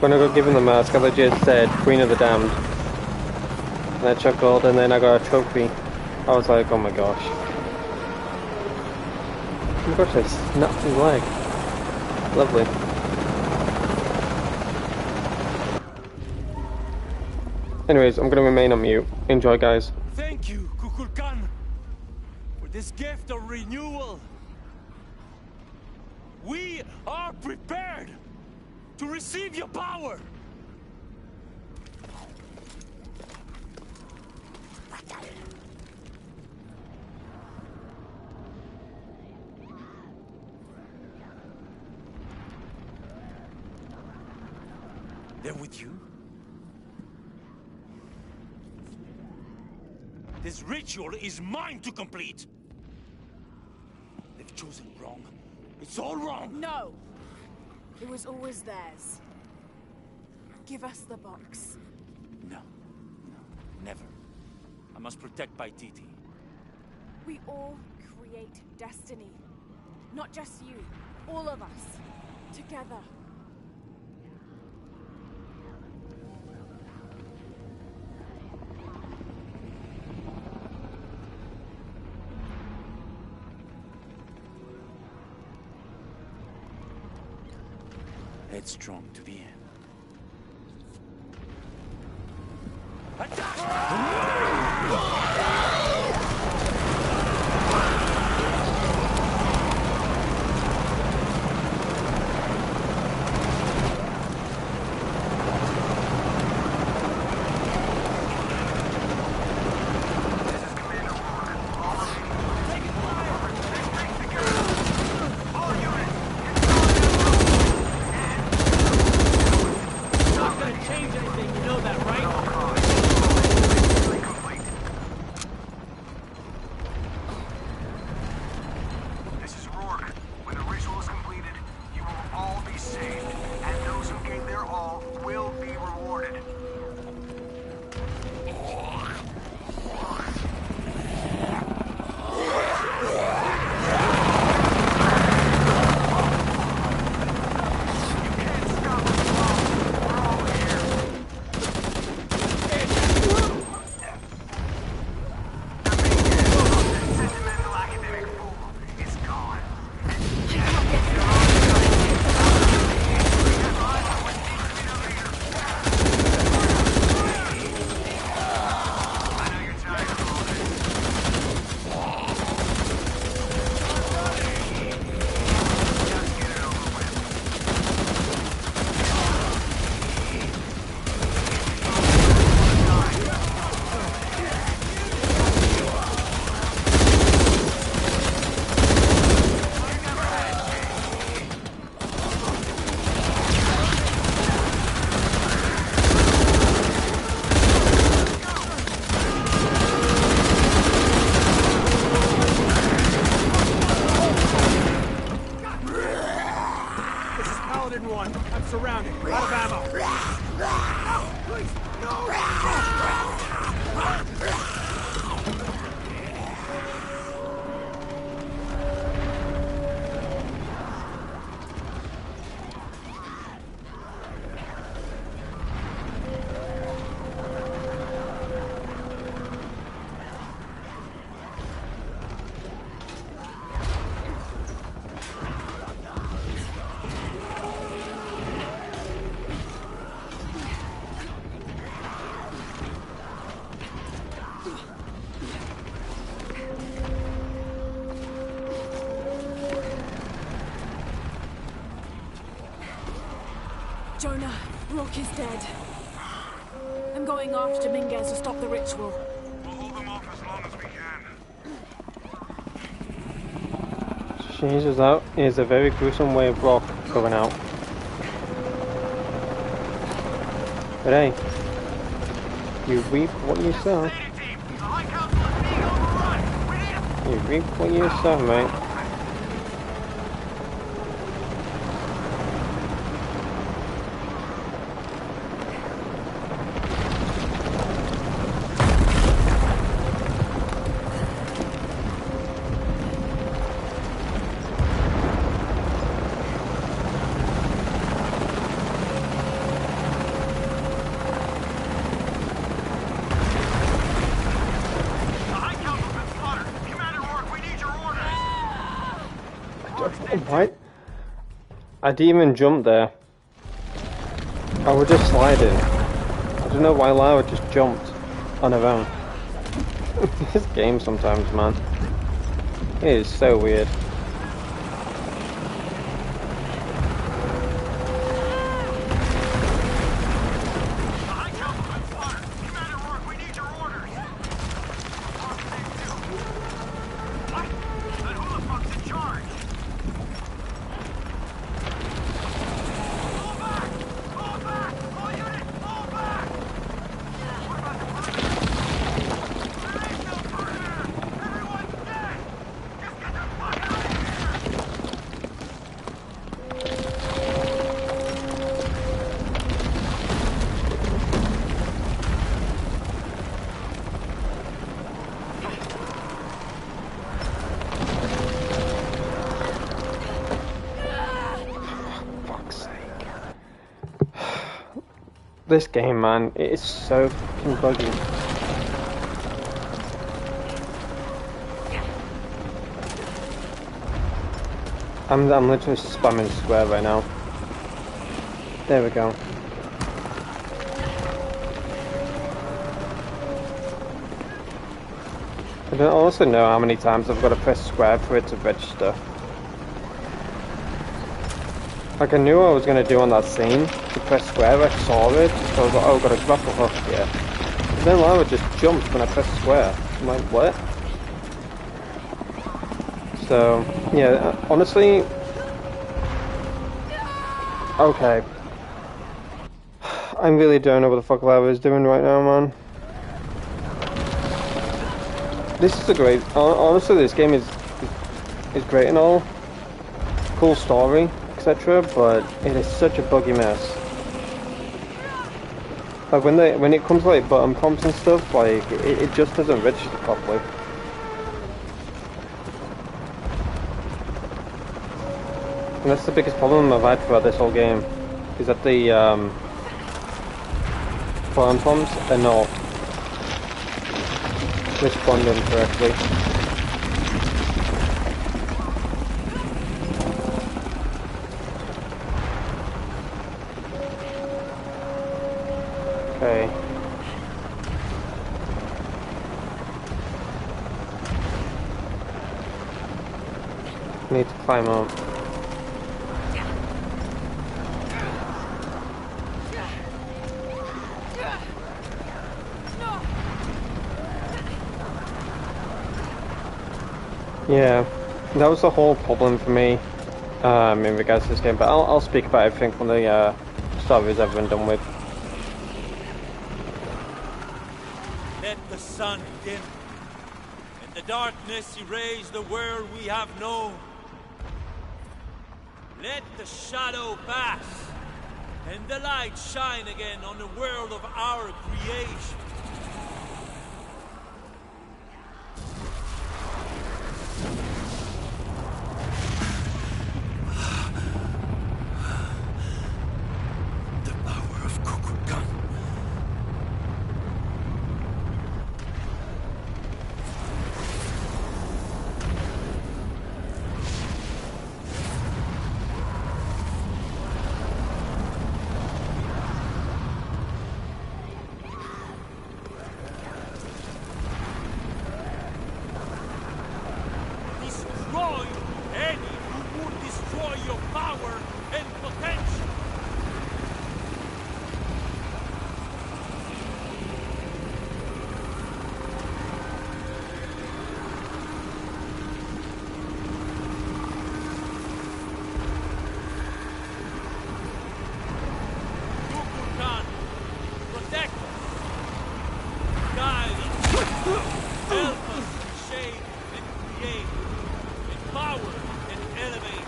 When I got given the mask, I legit said Queen of the Damned. And I chuckled, and then I got a trophy. I was like, oh my gosh. Oh my gosh, I snapped his leg. Lovely. Anyways, I'm gonna remain on mute. Enjoy, guys. Thank you, Kukulkan, for this gift of renewal. We are prepared to receive your power. They're with you? This ritual is mine to complete. They've chosen wrong. It's all wrong. No! It was always theirs. Give us the box. No, never. I must protect Paititi. We all create destiny. Not just you. All of us. Together. Headstrong to the end. Attack! surrounded. Out of ammo. No, please, no! Jonah, Rourke is dead. I'm going after Dominguez to stop the ritual. We'll hold them off as long as we can. Jesus, that is a very gruesome way of Rock going out. But hey, you reap what you sow. You reap what you sow, mate. What? I didn't even jump there. I was just sliding. I don't know why Lara just jumped on her own. This game sometimes, man. It is so weird. This game, man, it is so fucking buggy. I'm literally spamming square right now. There we go. I don't also know how many times I've got to press square for it to register. Like, I knew what I was going to do on that scene, to press square, I saw it, so I was like, oh, I've got a grapple hook here. But then Lara just jumped when I pressed square. I'm like, what? So, yeah, honestly... Okay. I really don't know what the fuck Lara is doing right now, man. This is a great... Honestly, this game is great and all. Cool story. Etc., but it is such a buggy mess. Like when it comes to like button prompts and stuff, like it just doesn't register properly. And that's the biggest problem I've had throughout this whole game, is that the button prompts are not responding correctly. Okay. Need to climb up. Yeah, that was the whole problem for me in regards to this game, but I'll speak about everything when the story is ever done with. Let the sun dim. In the darkness erase the world we have known. Let the shadow pass. and the light shine again on the world of our creation. The power of Kukulkan. Destroy any who would destroy your power and potential. Kukulkan, protect us, guide us, help us to shape and create, empower and elevate.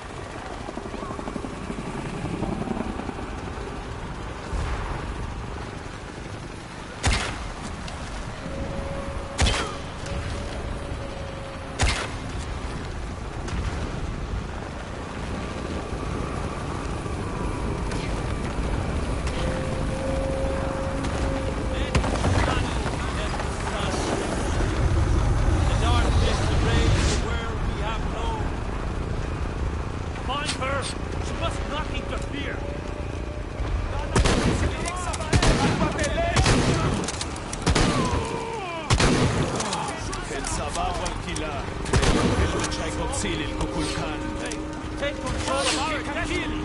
Let the sun let the sun the darkness erase the world we have known. Find her! She must not interfere! Take control of our destiny!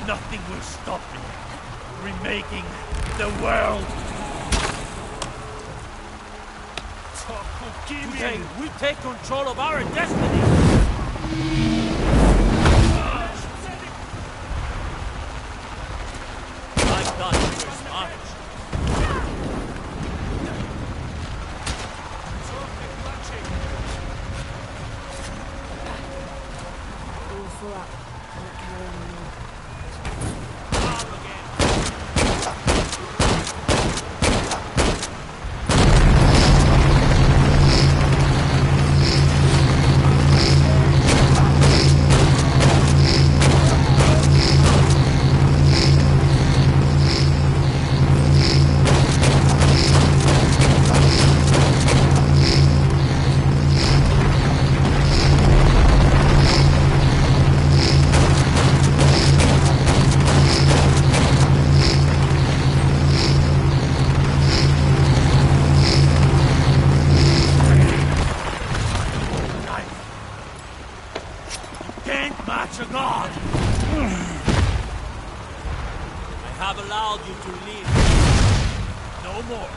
Nothing will stop me. Remaking the world. Today, we take control of our destiny. I thought you were smart. All full up. Not carrying anymore. Can't match a god! I have allowed you to live. No more.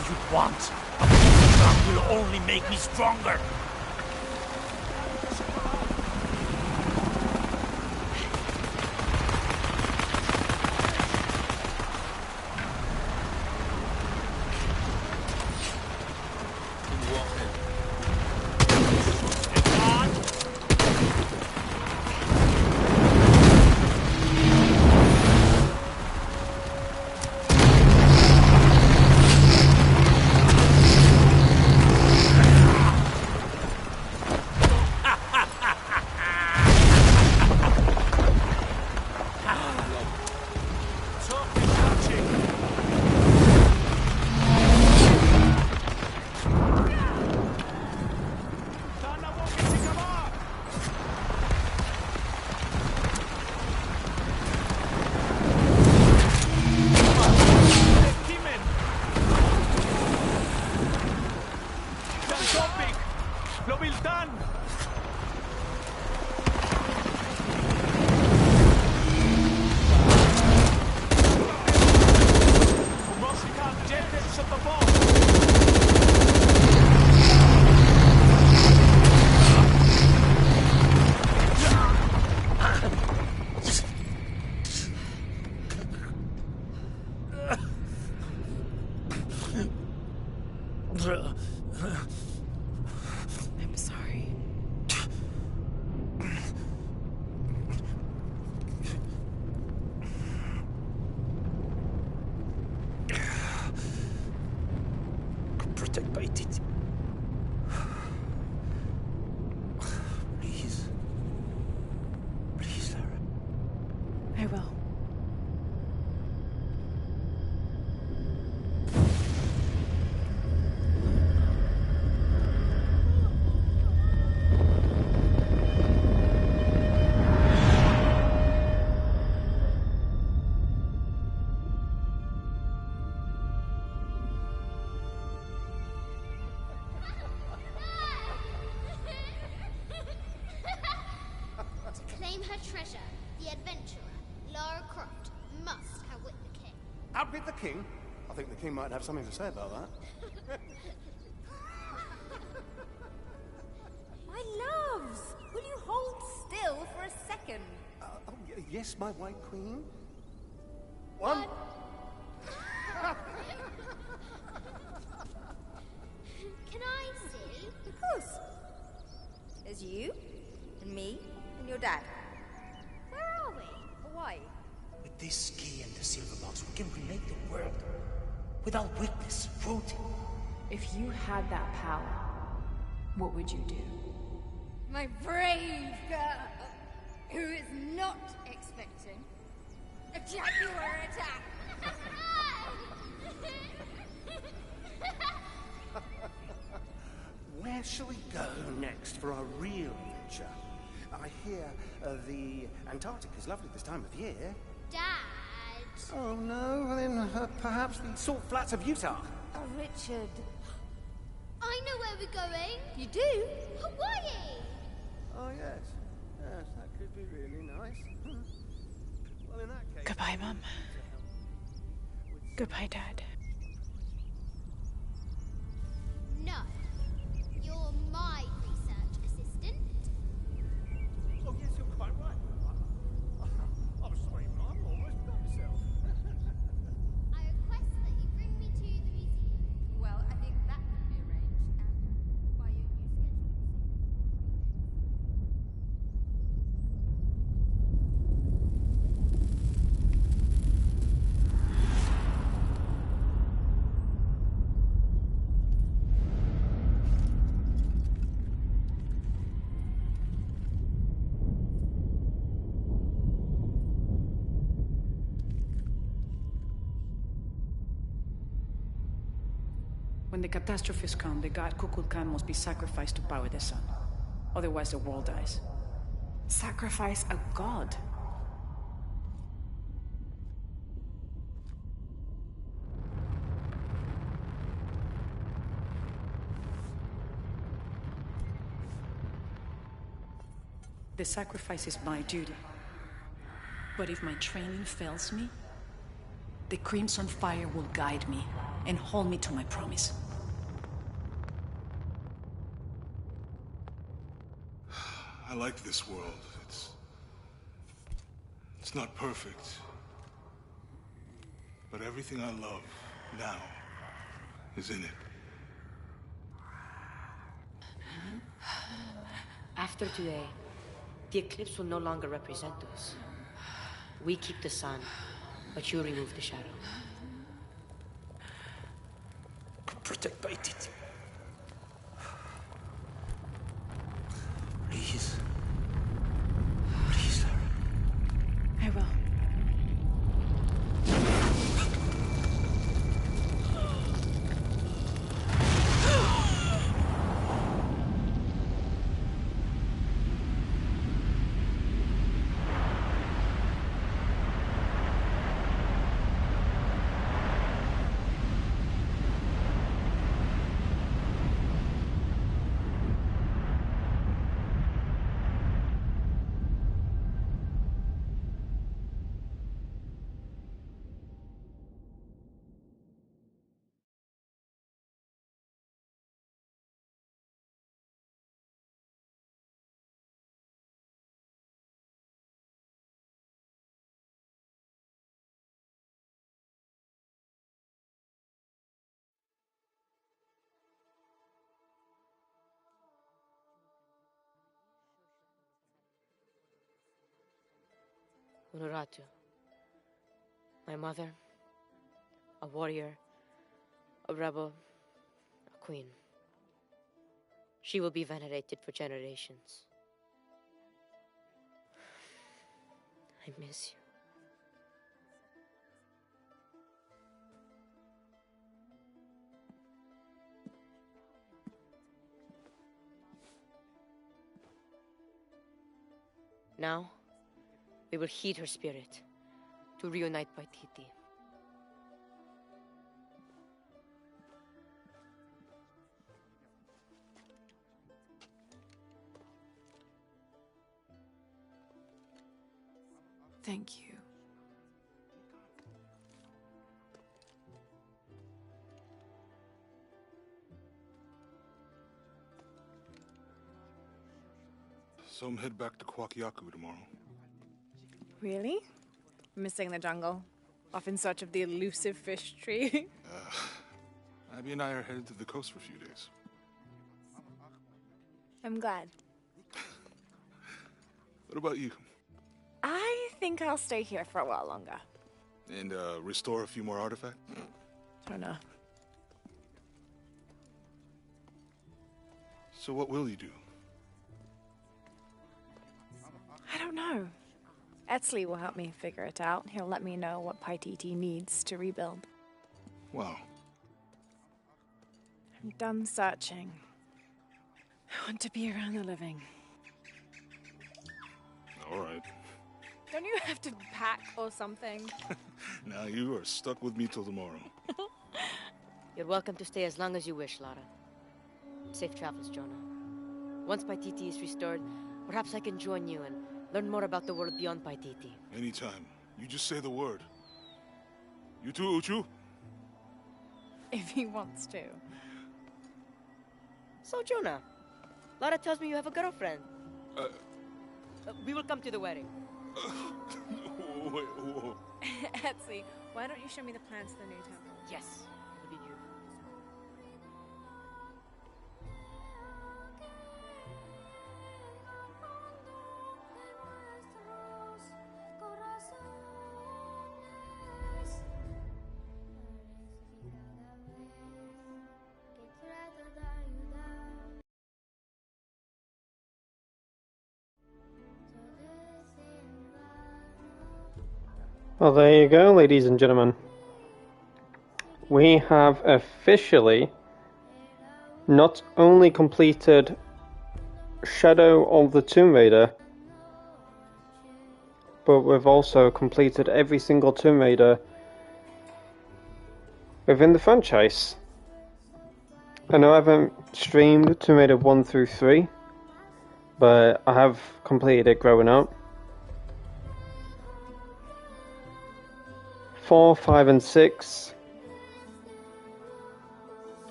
you want. That will only make me stronger. I'm sorry. Protect Aidan. Please. Please, Lara. I will. To claim her treasure, the adventurer, Lara Croft, must outwit the king. Outwit the king? I think the king might have something to say about that. My loves, will you hold still for a second? Yes, my white queen. One. Can I see? Of course. There's you, and me, and your dad. Where are we? Hawaii. With this key and the silver box, we can relate the world. Without witness, voting. If you had that power, what would you do? My brave girl, who is not expecting a Jaguar attack. Where shall we go next for our real adventure? I hear the Antarctic is lovely this time of year. Dad. Oh no, then perhaps the salt flats of Utah. Oh, Richard. I know where we're going. You do? Hawaii. Oh yes, yes, that could be really nice. Well, in that case. Goodbye, Mum. Goodbye, Dad. No. You're my research assistant. Oh yes, you're quite right. I'm sorry, Mum. I almost got myself. I request that you bring me to the museum. Well, I think that can be arranged, and by your new schedule. When the catastrophes come, the god Kukulkan must be sacrificed to power the sun. Otherwise, the world dies. Sacrifice a god? The sacrifice is my duty. But if my training fails me, the Crimson Fire will guide me and hold me to my promise. I like this world. It's not perfect. But everything I love now is in it. After today, the eclipse will no longer represent us. We keep the sun, but you remove the shadow. Protect Paititi. Please. Please, Lara. I will. Unuratu. My mother, a warrior, a rebel, a queen. She will be venerated for generations. I miss you. Now, we will heed her spirit to reunite Paititi. Thank you. So I'm head back to Kwakiaku tomorrow. Really? Missing the jungle? Off in search of the elusive fish tree? Abby and I are headed to the coast for a few days. I'm glad. What about you? I think I'll stay here for a while longer. And restore a few more artifacts? Don't know. So what will you do? I don't know. Etzli will help me figure it out. He'll let me know what Paititi needs to rebuild. Wow. I'm done searching. I want to be around the living. All right. Don't you have to pack or something? Now you are stuck with me till tomorrow. You're welcome to stay as long as you wish, Lara. Safe travels, Jonah. Once Paititi is restored, perhaps I can join you and learn more about the world beyond Paititi. Anytime. You just say the word. You too, Uchu? If he wants to. So, Jonah, Lara tells me you have a girlfriend. We will come to the wedding. Wait, whoa. Etzli, why don't you show me the plans to the new temple? Yes, it'll be beautiful. Well, there you go, ladies and gentlemen. We have officially not only completed Shadow of the Tomb Raider, but we've also completed every single Tomb Raider within the franchise. I know I haven't streamed Tomb Raider 1 through 3, but I have completed it growing up. 4, 5 and 6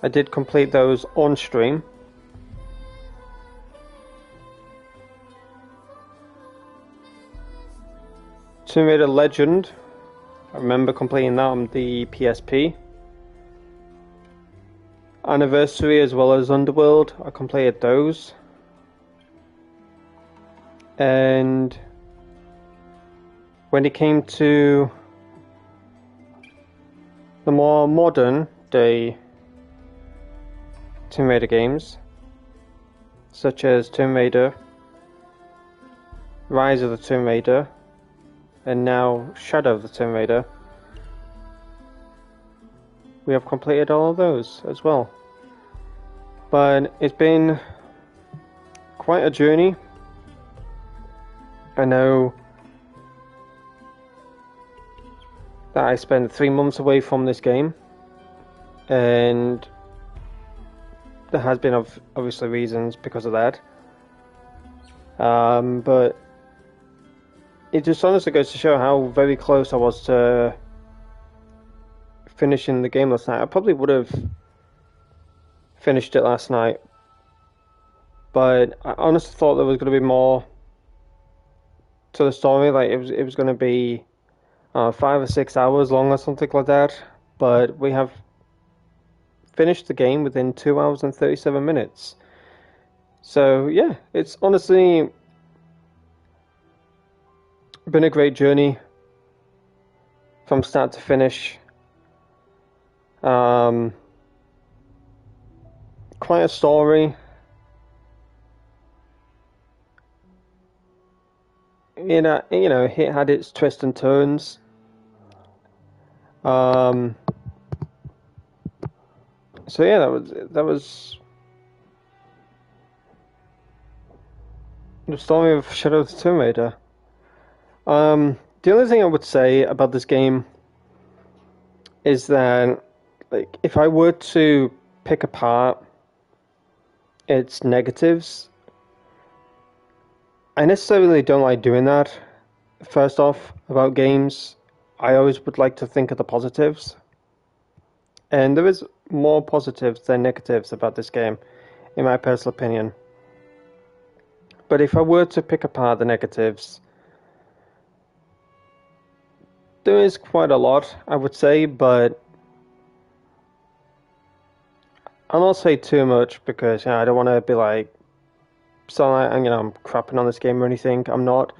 I did complete those on stream. Tomb Raider Legend, I remember completing that on the PSP. Anniversary as well as Underworld, I completed those. And when it came to the more modern day Tomb Raider games, such as Tomb Raider, Rise of the Tomb Raider, and now Shadow of the Tomb Raider, we have completed all of those as well. But it's been quite a journey. I know that I spent 3 months away from this game, and there has been obviously reasons because of that. But it just honestly goes to show how very close I was to finishing the game last night. I probably would have finished it last night, but I honestly thought there was going to be more to the story. Like it was going to be 5 or 6 hours long or something like that. But we have finished the game within 2 hours and 37 minutes. So yeah, it's honestly been a great journey from start to finish. Quite a story. You know, it had its twists and turns. So yeah, that was the story of Shadow of the Tomb Raider. The only thing I would say about this game is that, like, if I were to pick apart its negatives, I necessarily don't like doing that. First off, about games, I always would like to think of the positives. And there is more positives than negatives about this game, in my personal opinion. But if I were to pick apart the negatives, there is quite a lot, I would say, but I'll not say too much because I don't want to be like, I'm crapping on this game or anything. I'm not.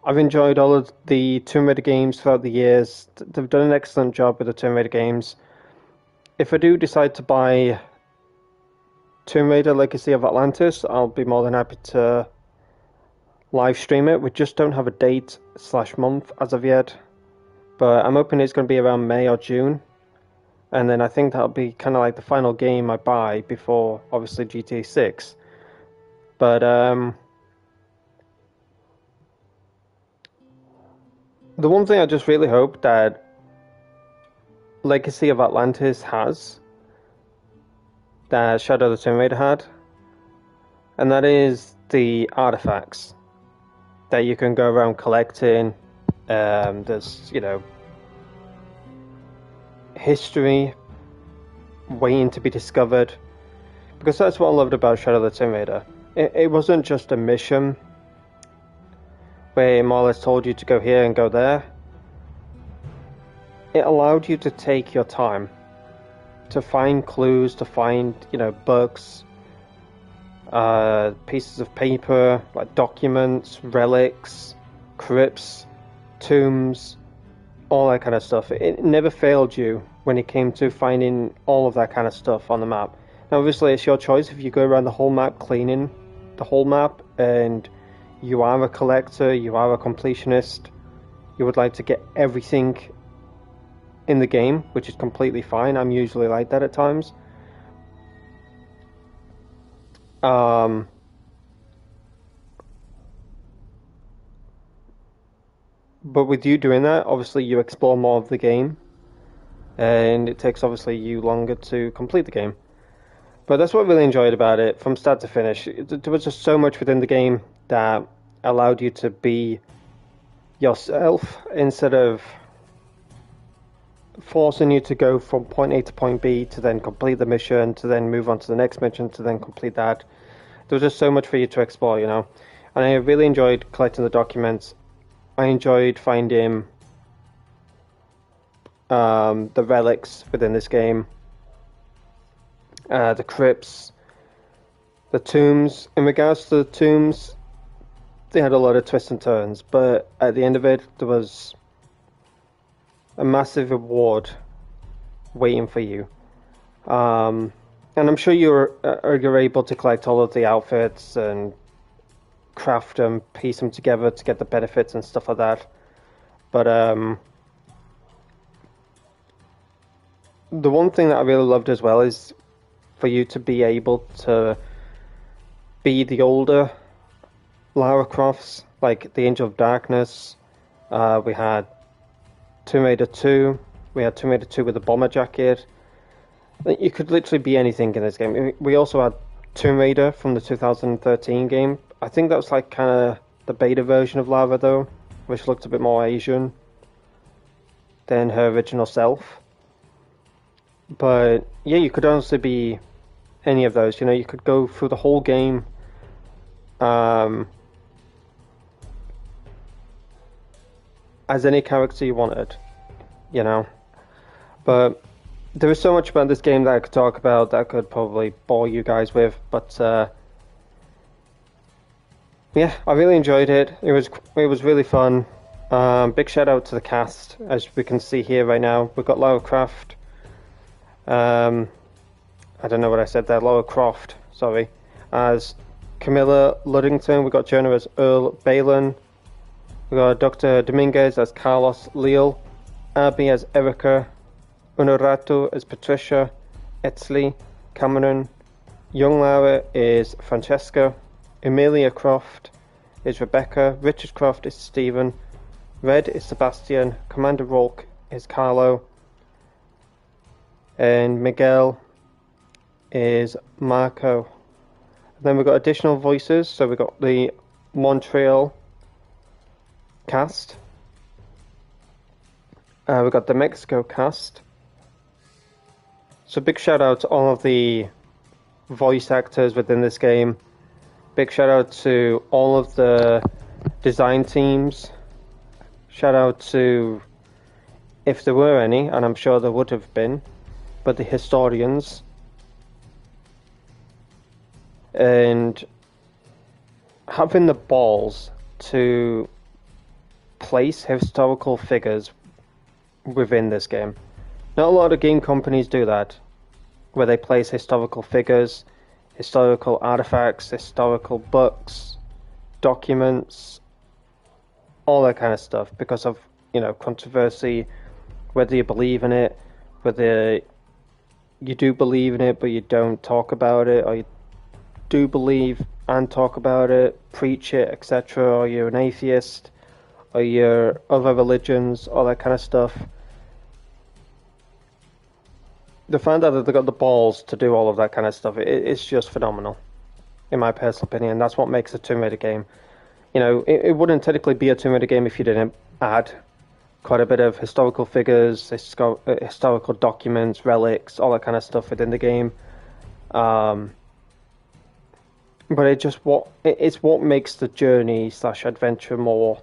I've enjoyed all of the Tomb Raider games throughout the years. They've done an excellent job with the Tomb Raider games. If I do decide to buy Tomb Raider Legacy of Atlantis, I'll be more than happy to live stream it. We just don't have a date/month as of yet, but I'm hoping it's going to be around May or June. And then I think that'll be kind of like the final game I buy before, obviously, GTA 6. But, the one thing I just really hope that Legacy of Atlantis has, that Shadow of the Tomb Raider had, and that is the artifacts that you can go around collecting. There's, history waiting to be discovered, because that's what I loved about Shadow of the Tomb Raider. It wasn't just a mission where it more or less told you to go here and go there. It allowed you to take your time to find clues, to find, books, pieces of paper, like documents, relics, crypts, tombs, all that kind of stuff. It never failed you when it came to finding all of that kind of stuff on the map. Now, obviously, it's your choice if you go around the whole map cleaning the whole map and you are a collector, you are a completionist, you would like to get everything in the game, which is completely fine. I'm usually like that at times. But with you doing that, obviously you explore more of the game, and it takes obviously you longer to complete the game. But that's what I really enjoyed about it from start to finish. There was just so much within the game that allowed you to be yourself instead of forcing you to go from point A to point B to then complete the mission, to then move on to the next mission, to then complete that. There was just so much for you to explore, you know. And I really enjoyed collecting the documents. I enjoyed finding the relics within this game, the crypts, the tombs. In regards to the tombs, they had a lot of twists and turns, but at the end of it, there was a massive reward waiting for you. And I'm sure you're able to collect all of the outfits and craft them, piece them together to get the benefits and stuff like that. But the one thing that I really loved as well is for you to be able to be the older Lara Crofts, like the Angel of Darkness. We had Tomb Raider 2. We had Tomb Raider 2 with the bomber jacket. You could literally be anything in this game. We also had Tomb Raider from the 2013 game. I think that was like kind of the beta version of Lara though, which looked a bit more Asian than her original self. But yeah, you could honestly be any of those. You know, you could go through the whole game as any character you wanted, you know. But there is so much about this game that I could talk about that I could probably bore you guys with. But yeah, I really enjoyed it. It was really fun. Big shout out to the cast, as we can see here right now. We've got Lara Croft. I don't know what I said there. Lara Croft, sorry, as Camilla Luddington. We got Jonah as Earl Balin. We got Dr. Dominguez as Carlos Leal. Abby as Erica. Honorato as Patricia. Etzli, Cameron. Young Lara is Francesca. Emilia Croft is Rebecca. Richard Croft is Stephen. Red is Sebastian. Commander Rolk is Carlo. And Miguel is Marco. And then we've got additional voices. So we've got the Montreal cast. We've got the Mexico cast. So big shout out to all of the voice actors within this game. Big shout out to all of the design teams. Shout out to, if there were any, and I'm sure there would have been, but the historians. And having the balls to place historical figures within this game. Not a lot of game companies do that, where they place historical figures, historical artifacts, historical books, documents, all that kind of stuff, because of, you know, controversy, whether you believe in it, whether you do believe in it but you don't talk about it, or you do believe and talk about it, preach it, etc., or you're an atheist, or you're other religions, all that kind of stuff. The fact that they got the balls to do all of that kind of stuff, it's just phenomenal, in my personal opinion. That's what makes a Tomb Raider game. You know, it wouldn't technically be a Tomb Raider game if you didn't add quite a bit of historical figures, historical documents, relics, all that kind of stuff within the game. But it's what makes the journey / adventure more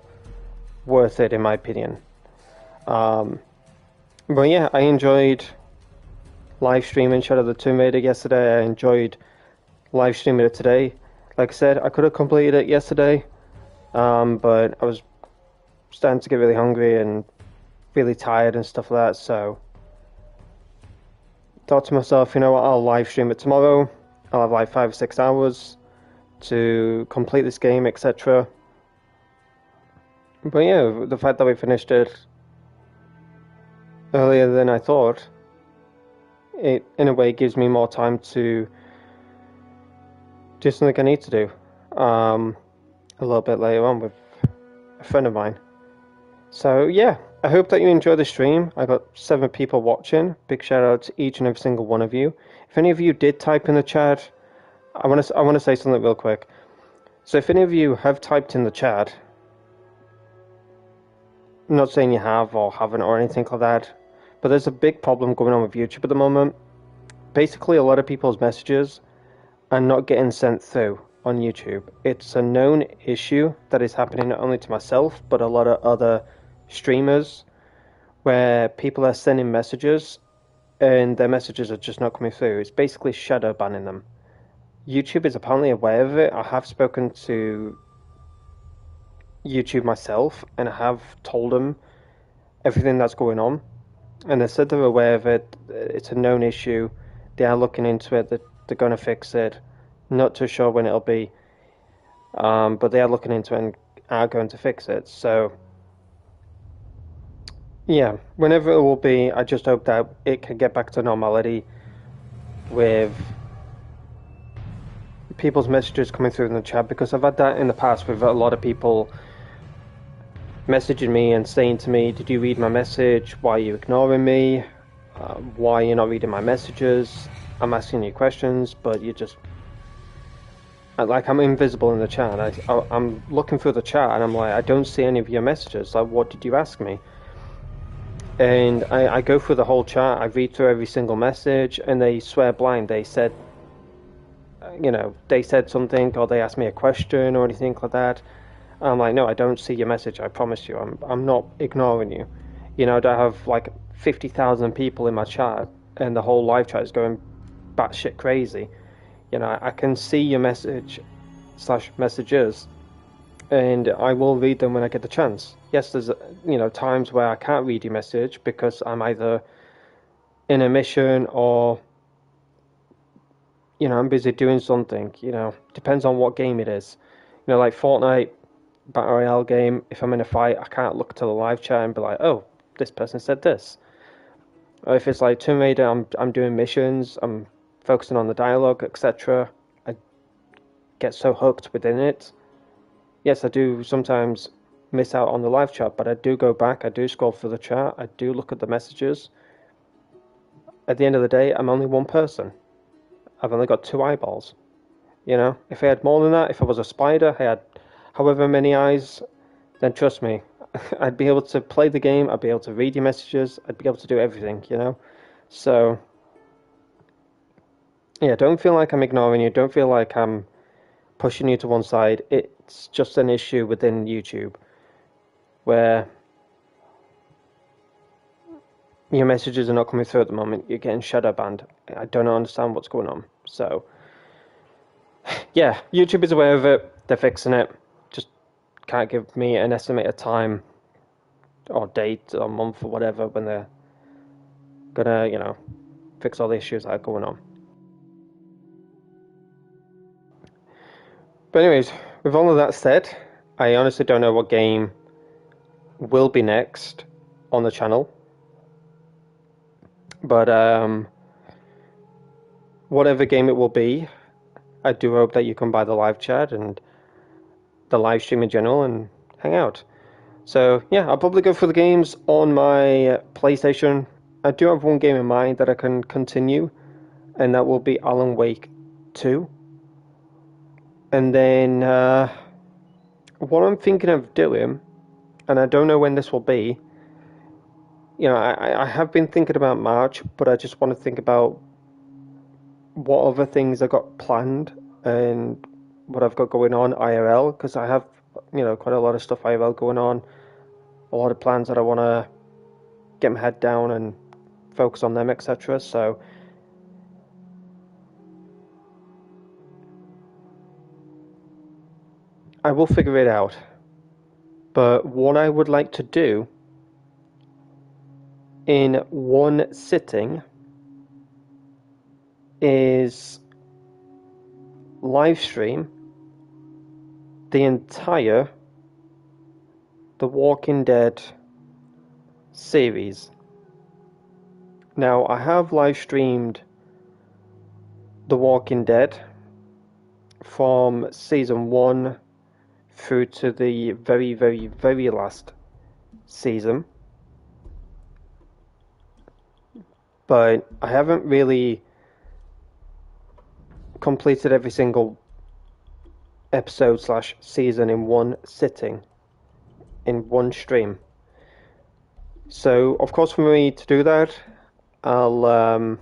worth it, in my opinion. But yeah, I enjoyed live streaming Shadow of the Tomb Raider yesterday. I enjoyed live streaming it today. Like I said, I could have completed it yesterday, but I was starting to get really hungry and really tired and stuff like that, so thought to myself, you know what, I'll live stream it tomorrow. I'll have like 5 or 6 hours to complete this game, etc. But yeah, the fact that we finished it earlier than I thought, it in a way gives me more time to do something I need to do a little bit later on with a friend of mine. So yeah, I hope that you enjoy the stream. I got 7 people watching. Big shout out to each and every single one of you. If any of you did type in the chat, I want to say something real quick. So if any of you have typed in the chat, I'm not saying you have or haven't or anything like that, But there's a big problem going on with YouTube at the moment. Basically, a lot of people's messages are not getting sent through on YouTube. It's a known issue that is happening not only to myself, but a lot of other streamers, where people are sending messages and their messages are just not coming through. It's basically shadow banning them. YouTube is apparently aware of it. I have spoken to YouTube myself and I have told them everything that's going on, and they said they're aware of it. It's a known issue. They are looking into it. They're going to fix it. Not too sure when it'll be, but they are looking into it and are going to fix it. So yeah, whenever it will be, I just hope that it can get back to normality with people's messages coming through in the chat, because I've had that in the past with a lot of people messaging me and saying to me, did you read my message? Why are you ignoring me? Why are you not reading my messages? I'm asking you questions, but you just... Like, I'm invisible in the chat. I'm looking through the chat and I'm like, I don't see any of your messages. Like, what did you ask me? And I go through the whole chat, I read through every single message, and they swear blind. They said, they said something, or they asked me a question or anything like that. I'm like, no, I don't see your message. I promise you, I'm not ignoring you. I have like 50,000 people in my chat, and the whole live chat is going batshit crazy. I can see your messages, and I will read them when I get the chance. Yes, there's times where I can't read your message because I'm either in a mission or I'm busy doing something. Depends on what game it is. Like Fortnite Battle Royale game, if I'm in a fight, I can't look to the live chat and be like, oh, this person said this. Or if it's like Tomb Raider, I'm doing missions, I'm focusing on the dialogue, etc. I get so hooked within it. Yes, I do sometimes miss out on the live chat, but I do go back, I do scroll through the chat, I do look at the messages. At the end of the day, I'm only one person. I've only got 2 eyeballs. If I had more than that, if I was a spider, I had however many eyes, then trust me, I'd be able to play the game, I'd be able to read your messages, I'd be able to do everything, So, yeah, don't feel like I'm ignoring you, don't feel like I'm pushing you to one side. It's just an issue within YouTube where your messages are not coming through at the moment. You're getting shadow banned. I don't understand what's going on. So, yeah, YouTube is aware of it. They're fixing it. Just can't give me an estimated time or date or month or whatever when they're gonna, fix all the issues that are going on. But anyways, with all of that said, I honestly don't know what game will be next on the channel. But whatever game it will be, I do hope that you come by the live chat and the live stream in general and hang out. So yeah, I'll probably go for the games on my PlayStation. I do have one game in mind that I can continue, and that will be Alan Wake 2. And then what I'm thinking of doing, and I don't know when this will be, I have been thinking about March, but I just want to think about what other things I got planned and what I've got going on IRL, because I have, quite a lot of stuff IRL going on, a lot of plans that I want to get my head down and focus on them, etc. So I will figure it out. But what I would like to do in one sitting is live stream the entire The Walking Dead series. Now, I have live streamed The Walking Dead from season 1 through to the very, very, very last season. But I haven't really completed every single episode / season in one sitting, in one stream. So, of course, for me to do that, I'll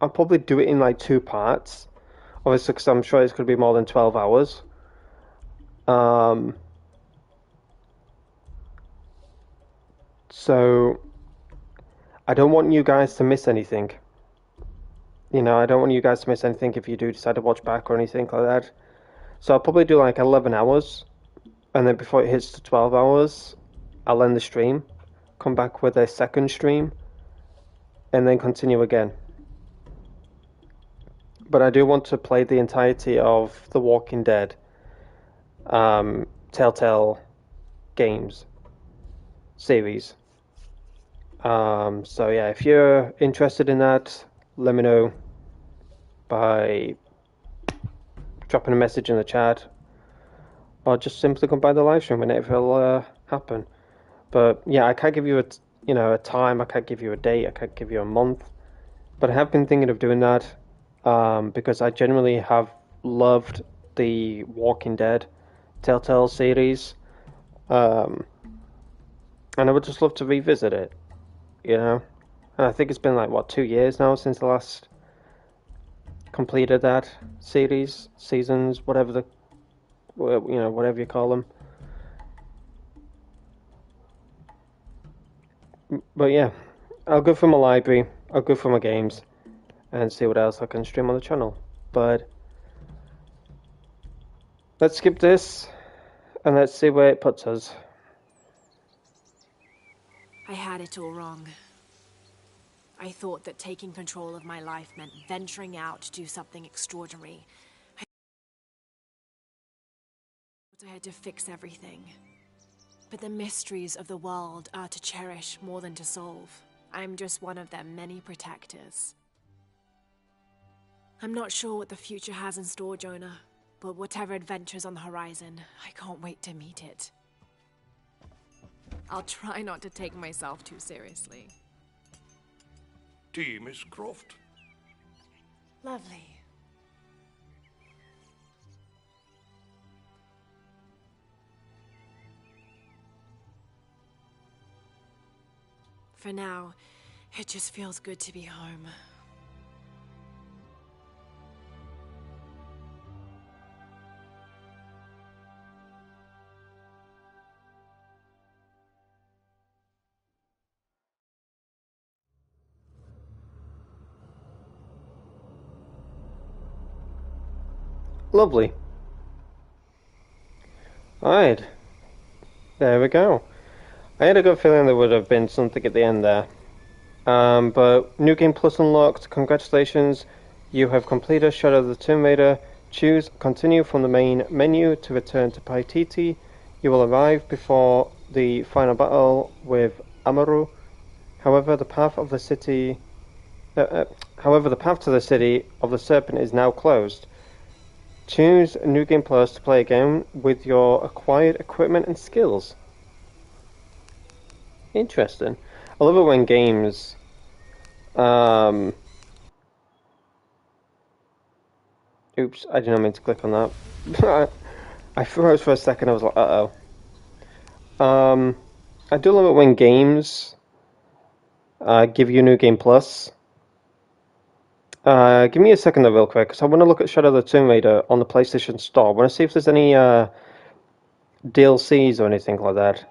probably do it in like 2 parts. Obviously, because I'm sure it's going to be more than 12 hours. So I don't want you guys to miss anything. You know, I don't want you guys to miss anything if you do decide to watch back or anything like that. So I'll probably do like 11 hours, and then before it hits to 12 hours, I'll end the stream, come back with a second stream, and then continue again. But I do want to play the entirety of The Walking Dead Telltale games series. So yeah, if you're interested in that, let me know by dropping a message in the chat, or just simply come by the live stream whenever it'll happen. But yeah, I can't give you a time. I can't give you a date. I can't give you a month. But I have been thinking of doing that because I generally have loved the Walking Dead Telltale series, and I would just love to revisit it. You know, and I think it's been like what 2 years now since the last completed that seasons, whatever whatever you call them. But yeah, I'll go through my library, I'll go through my games, and see what else I can stream on the channel. But let's skip this, and let's see where it puts us. I had it all wrong. I thought that taking control of my life meant venturing out to do something extraordinary. I thought I had to fix everything. But the mysteries of the world are to cherish more than to solve. I'm just one of their many protectors. I'm not sure what the future has in store, Jonah, but whatever adventure's on the horizon, I can't wait to meet it. I'll try not to take myself too seriously. Tea, Miss Croft? Lovely. For now, it just feels good to be home. Lovely. Alright. There we go. I had a good feeling there would have been something at the end there. But New Game Plus unlocked. Congratulations. You have completed Shadow of the Tomb Raider. Choose Continue from the main menu to return to Paititi. You will arrive before the final battle with Amaru. However, the path to the city of the Serpent is now closed. Choose New Game Plus to play a game with your acquired equipment and skills. Interesting. I love it when games oops, I did not mean to click on that. I froze for a second, I was like, uh-oh. I do love it when games give you New Game Plus. Give me a second though, real quick, because I want to look at Shadow of the Tomb Raider on the PlayStation Store. I want to see if there's any DLCs or anything like that.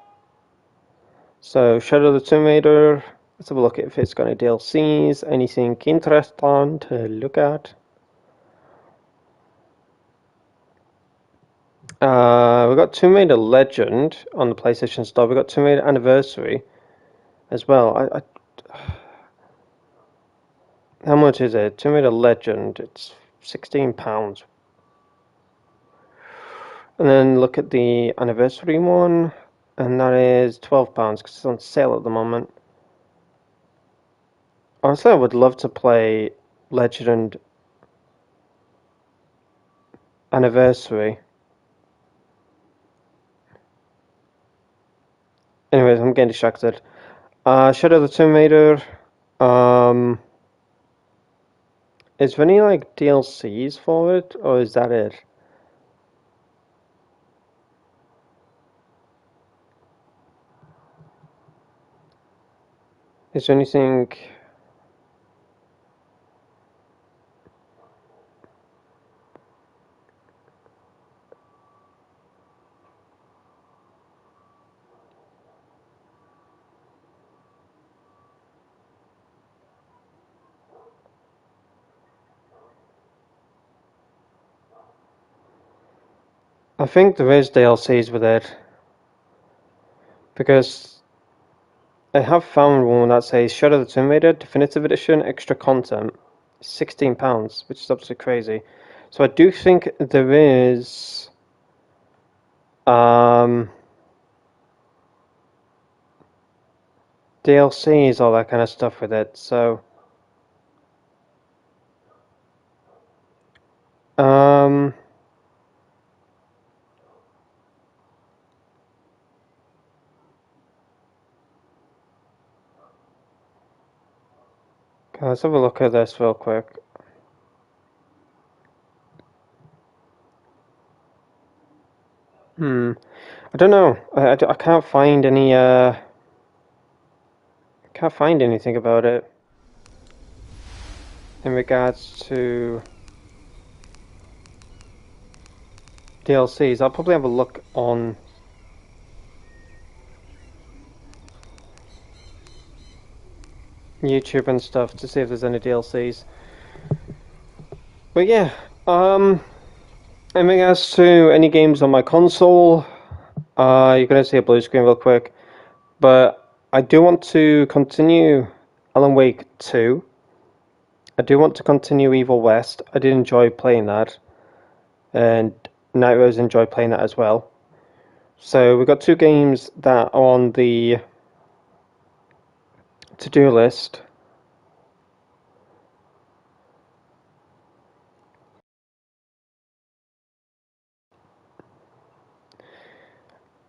So, Shadow of the Tomb Raider, let's have a look if it's got any DLCs, anything interesting to look at. We got Tomb Raider Legend on the PlayStation Store. We got Tomb Raider Anniversary as well. How much is it? Tomb Raider Legend. It's £16. And then look at the Anniversary one, and that is £12 because it's on sale at the moment. Honestly, I would love to play Legend Anniversary. Anyways, I'm getting distracted. Shadow of the Tomb Raider. Is there any like DLCs for it, or is that it? Is there anything... I think there is DLCs with it, because I have found one that says Shadow of the Tomb Raider Definitive Edition Extra Content, £16, which is absolutely crazy. So I do think there is DLCs, all that kind of stuff with it. So okay, let's have a look at this real quick. I don't know. I can't find any. Can't find anything about it in regards to DLCs. I'll probably have a look on YouTube and stuff to see if there's any DLCs. But yeah, in regards to any games on my console, you're gonna see a blue screen real quick. But I do want to continue Alan Wake 2. I do want to continue Evil West. I did enjoy playing that. And Night Rose enjoyed playing that as well. So we've got 2 games that are on the to-do list.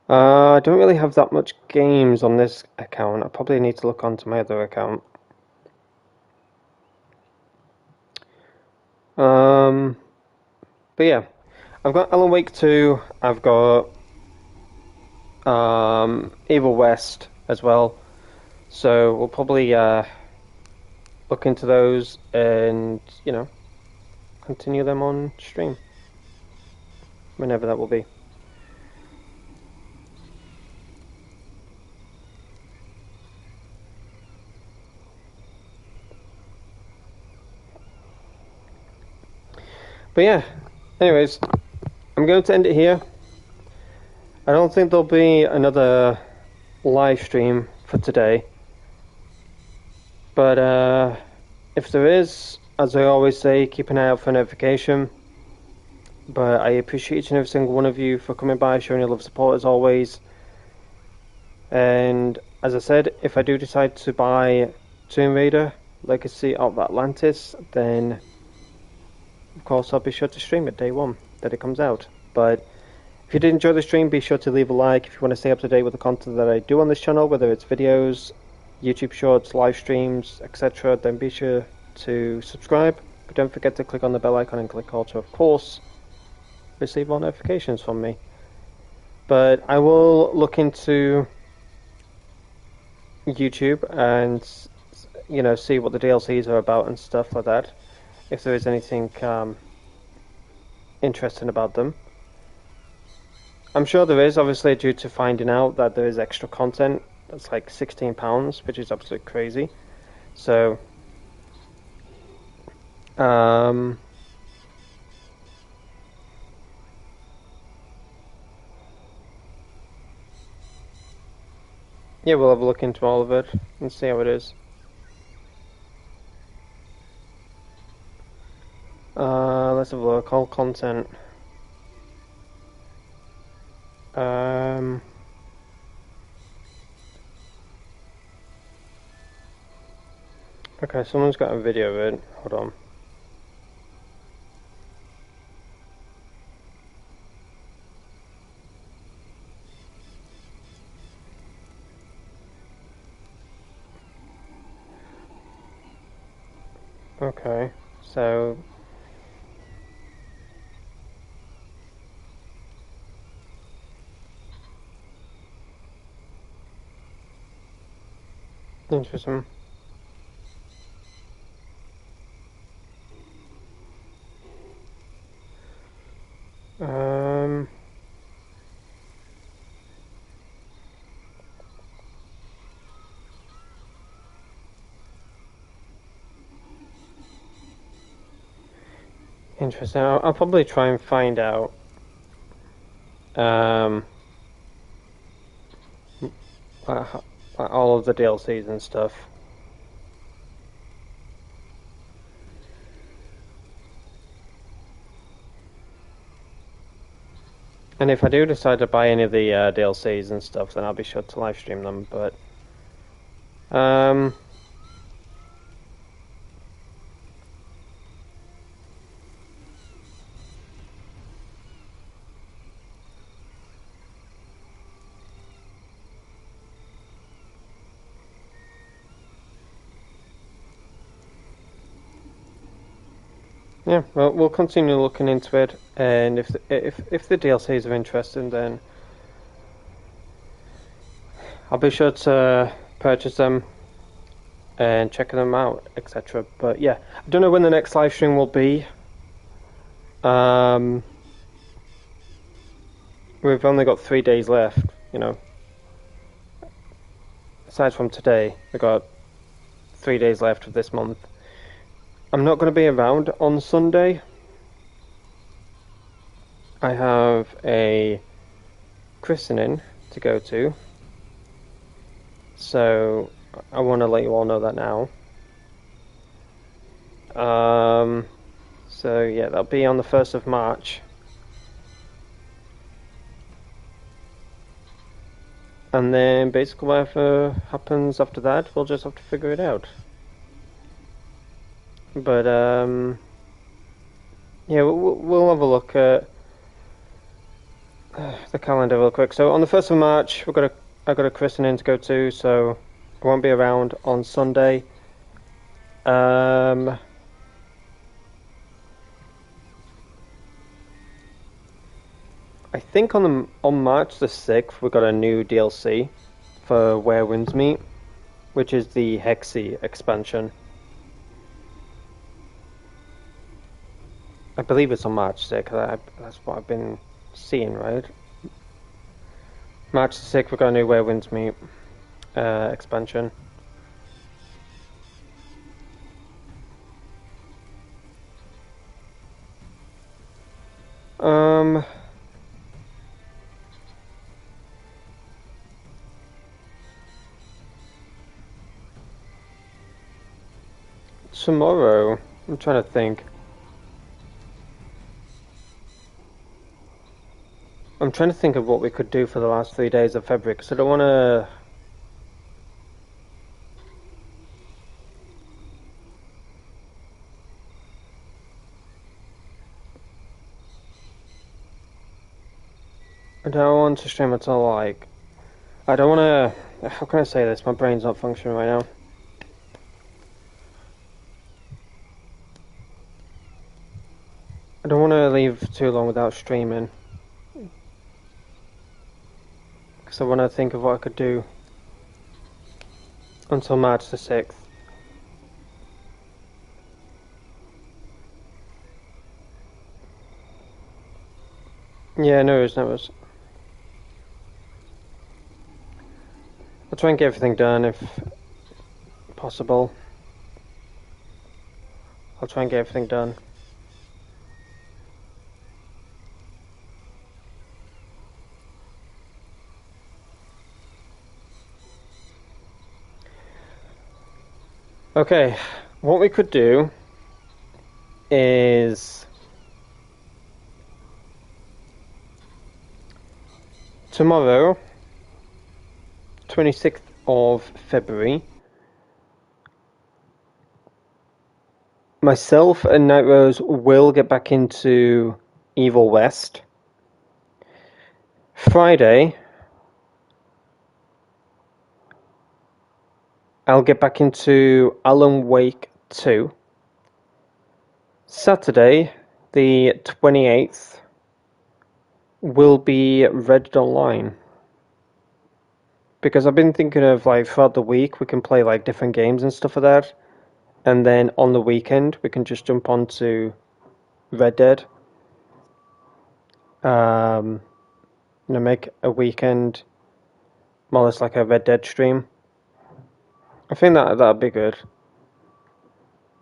I don't really have that much games on this account. I probably need to look onto my other account. But yeah, I've got Alan Wake 2. I've got Evil West as well. So we'll probably look into those and, you know, continue them on stream. Whenever that will be. But yeah, anyways, I'm going to end it here. I don't think there'll be another live stream for today. But if there is, as I always say, keep an eye out for a notification. But I appreciate each and every single one of you for coming by, showing your love and support as always. And as I said, if I do decide to buy Tomb Raider Legacy of Atlantis, then of course I'll be sure to stream it day one that it comes out. But if you did enjoy the stream, be sure to leave a like. If you want to stay up to date with the content that I do on this channel, whether it's videos, YouTube shorts, live streams, etc., then be sure to subscribe. But don't forget to click on the bell icon and click all to, of course, receive all notifications from me. But I will look into YouTube and, you know, see what the DLCs are about and stuff like that. If there is anything interesting about them. I'm sure there is, obviously, due to finding out that there is extra content. That's like £16, which is absolutely crazy. So, yeah, we'll have a look into all of it and see how it is. Let's have a look. All content. Okay, someone's got a video of it. Hold on. Okay, so Interesting. Um. Interesting. I'll probably try and find out. All of the DLCs and stuff. And if I do decide to buy any of the DLCs and stuff, then I'll be sure to live stream them. But yeah, well, we'll continue looking into it, and if the DLCs are interesting, then I'll be sure to purchase them and check them out, etc. But yeah, I don't know when the next live stream will be. We've only got 3 days left, you know. Aside from today, we've got 3 days left of this month. I'm not going to be around on Sunday. I have a christening to go to, so I want to let you all know that now. So yeah, that'll be on the 1st of March. And then basically whatever happens after that, we'll just have to figure it out. But yeah, we'll have a look at the calendar real quick. So on the 1st of March, I've got a christening to go to, so I won't be around on Sunday. I think on March the 6th we got a new DLC for Where Winds Meet, which is the Hexy expansion. I believe it's on March 6th. That's what I've been seeing, right? March the 6th we got a new Where Winds Meet expansion. Tomorrow, I'm trying to think. I'm trying to think of what we could do for the last 3 days of February, because I don't want to... I don't want to stream until, like... I don't want to... How can I say this? My brain's not functioning right now. I don't want to leave too long without streaming. Because I want to think of what I could do until March the 6th. Yeah, no worries. I'll try and get everything done if possible. I'll try and get everything done. Okay, what we could do is tomorrow, 26th of February, myself and Night Rose will get back into Evil West. Friday, I'll get back into Alan Wake 2. Saturday, the 28th, will be Red Dead Online. because I've been thinking of like throughout the week we can play like different games and stuff like that, and then on the weekend we can just jump onto Red Dead. Make a weekend more or less like a Red Dead stream. I think that'd be good.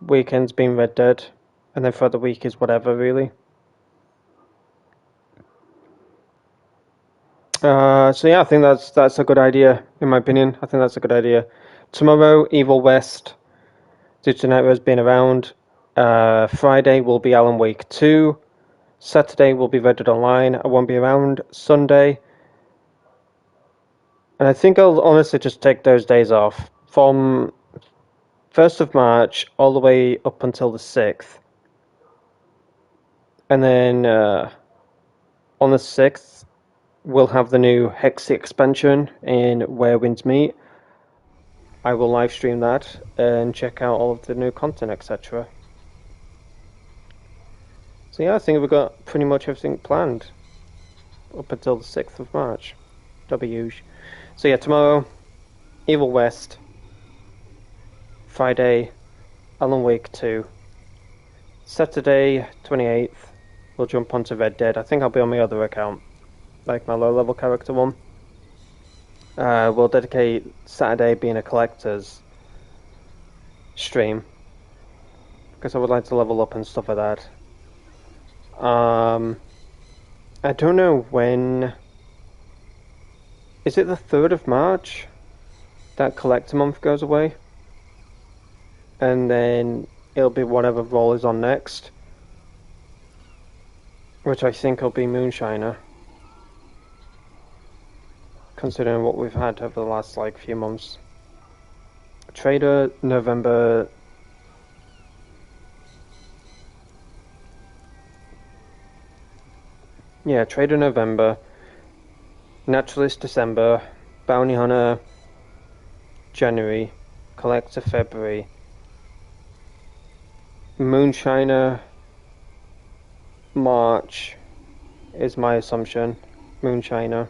Weekends being Red Dead, and then for the week is whatever really. So yeah, I think that's a good idea in my opinion. I think that's a good idea. Tomorrow, Evil West, due to Nightmares being around. Friday will be Alan Wake 2. Saturday will be Red Dead Online. I won't be around. Sunday. And I think I'll honestly just take those days off. From 1st of March all the way up until the 6th. And then on the 6th, we'll have the new Hexy expansion in Where Winds Meet. I will live stream that and check out all of the new content, etc. So yeah, I think we've got pretty much everything planned up until the 6th of March. W. So yeah, tomorrow, Evil West. Friday, Alan Wake 2. Saturday, 28th, we'll jump onto Red Dead. I think I'll be on my other account, like my low-level character one. We'll dedicate Saturday being a collector's stream, because I would like to level up and stuff like that. I don't know when. Is it the 3rd of March that collector month goes away? And then it'll be whatever role is on next, which I think will be Moonshiner, considering what we've had over the last like few months. Trader November. Yeah, Trader November, Naturalist December, Bounty Hunter January, Collector February, Moonshiner March is my assumption. Moonshiner.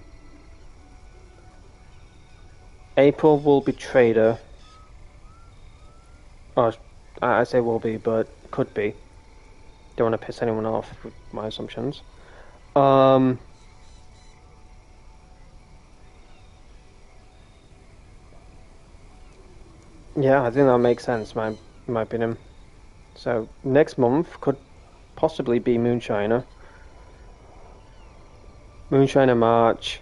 April will be Trader. Or I say will be, but could be. Don't want to piss anyone off with my assumptions. Yeah, I think that makes sense, in my opinion. So next month could possibly be Moonshiner. Moonshiner March.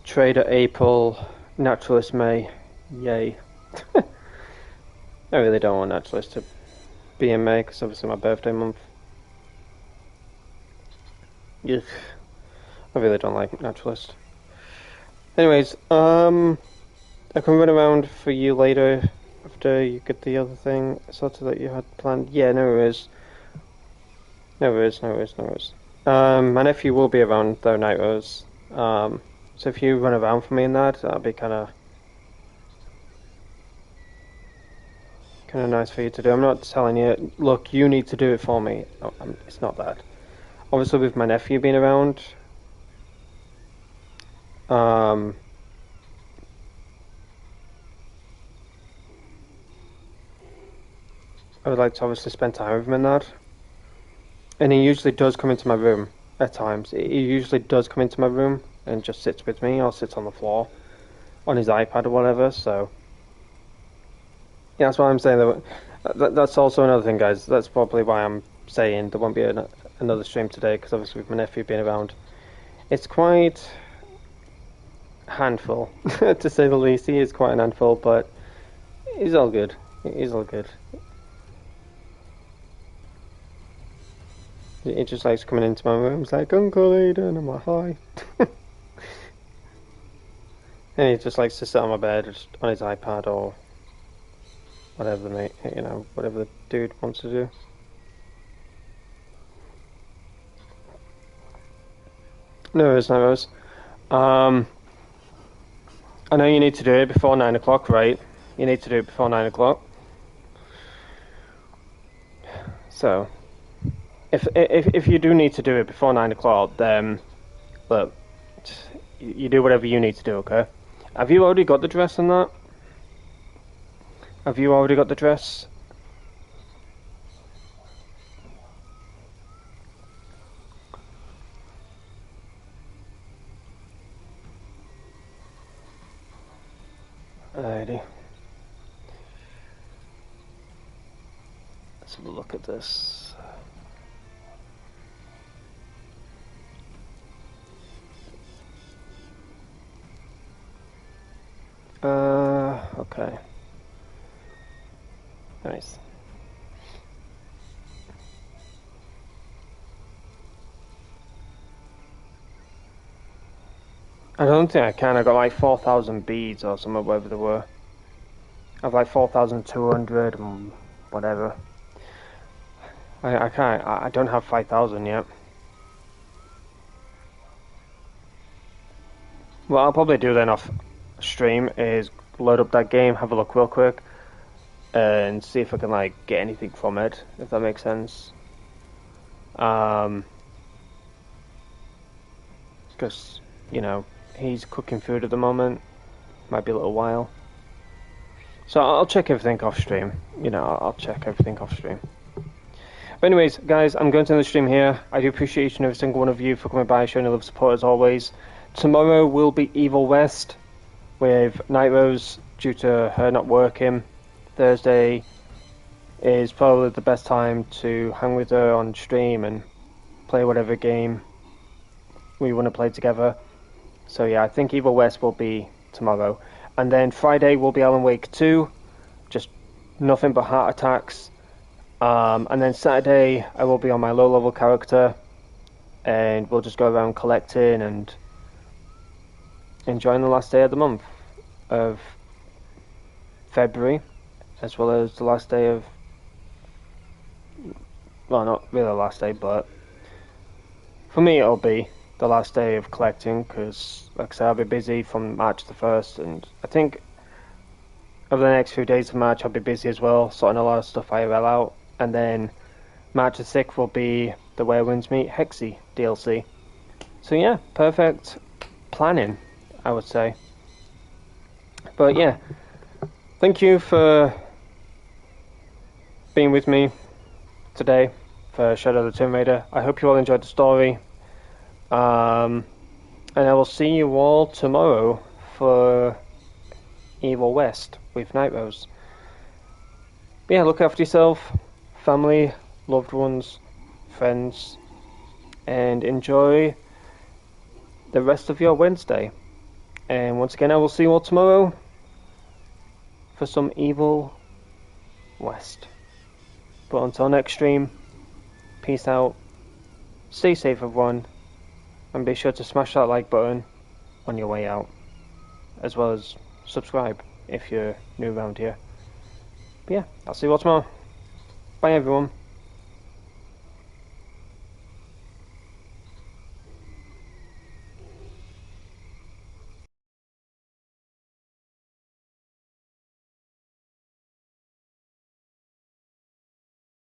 Trader April. Naturalist May. Yay. I really don't want Naturalist to be in May, because obviously my birthday month. Ugh. I really don't like Naturalist. Anyways, I can run around for you later after you get the other thing sorted that you had planned. Yeah, no worries. No worries. My nephew will be around though, Night Rose. So if you run around for me in that'd be kind of nice for you to do. I'm not telling you, look, you need to do it for me. It's not that. Obviously, with my nephew being around, I would like to obviously spend time with him in that. And he usually does come into my room at times. He usually does come into my room and just sits with me, or sits on the floor on his iPad or whatever, so yeah, that's why I'm saying that's also another thing, guys. That's probably why I'm saying there won't be another stream today, because obviously with my nephew being around, it's quite a handful, to say the least. He is quite an handful, but he's all good. He's all good. He just likes coming into my room. He's like, Uncle Aidan, I'm like, hi. And he just likes to sit on my bed on his iPad or whatever whatever the dude wants to do. No worries. I know you need to do it before 9 o'clock, right? You need to do it before 9 o'clock. So, if you do need to do it before 9 o'clock, then look, you do whatever you need to do, okay? Have you already got the dress on that? Have you already got the dress? Alrighty. Let's have a look at this. Okay. Nice. I don't think I can. I got like 4,000 beads or something, whatever they were. I've like 4,200 and whatever. I can't. I don't have 5,000 yet. What I'll probably do then off stream is load up that game, have a look real quick, and see if I can like get anything from it, if that makes sense. Because, you know, he's cooking food at the moment. Might be a little while. So I'll check everything off stream. You know, I'll check everything off stream. But anyways, guys, I'm going to end the stream here. I do appreciate each and every single one of you for coming by, showing your love support as always. Tomorrow will be Evil West with Night Rose due to her not working. Thursday is probably the best time to hang with her on stream and play whatever game we want to play together. So yeah, I think Evil West will be tomorrow. And then Friday will be Alan Wake 2. Just nothing but heart attacks. And then Saturday I will be on my low level character. And we'll just go around collecting and enjoying the last day of the month of February, as well as the last day of, well, not really the last day, but for me it'll be the last day of collecting, because like I said, I'll be busy from March the 1st, and I think over the next few days of March I'll be busy as well, sorting a lot of stuff IRL out, and then March the 6th will be the Where Winds Meet Hexy DLC. So yeah, perfect planning, I would say. But yeah, thank you for being with me today for Shadow of the Tomb Raider. I hope you all enjoyed the story. And I will see you all tomorrow for Evil West with Night Rose. But yeah, look after yourself, family, loved ones, friends, and enjoy the rest of your Wednesday. And once again, I will see you all tomorrow for some Evil West. But until next stream, peace out, stay safe everyone, and be sure to smash that like button on your way out, as well as subscribe if you're new around here. But yeah, I'll see you all tomorrow. Bye everyone.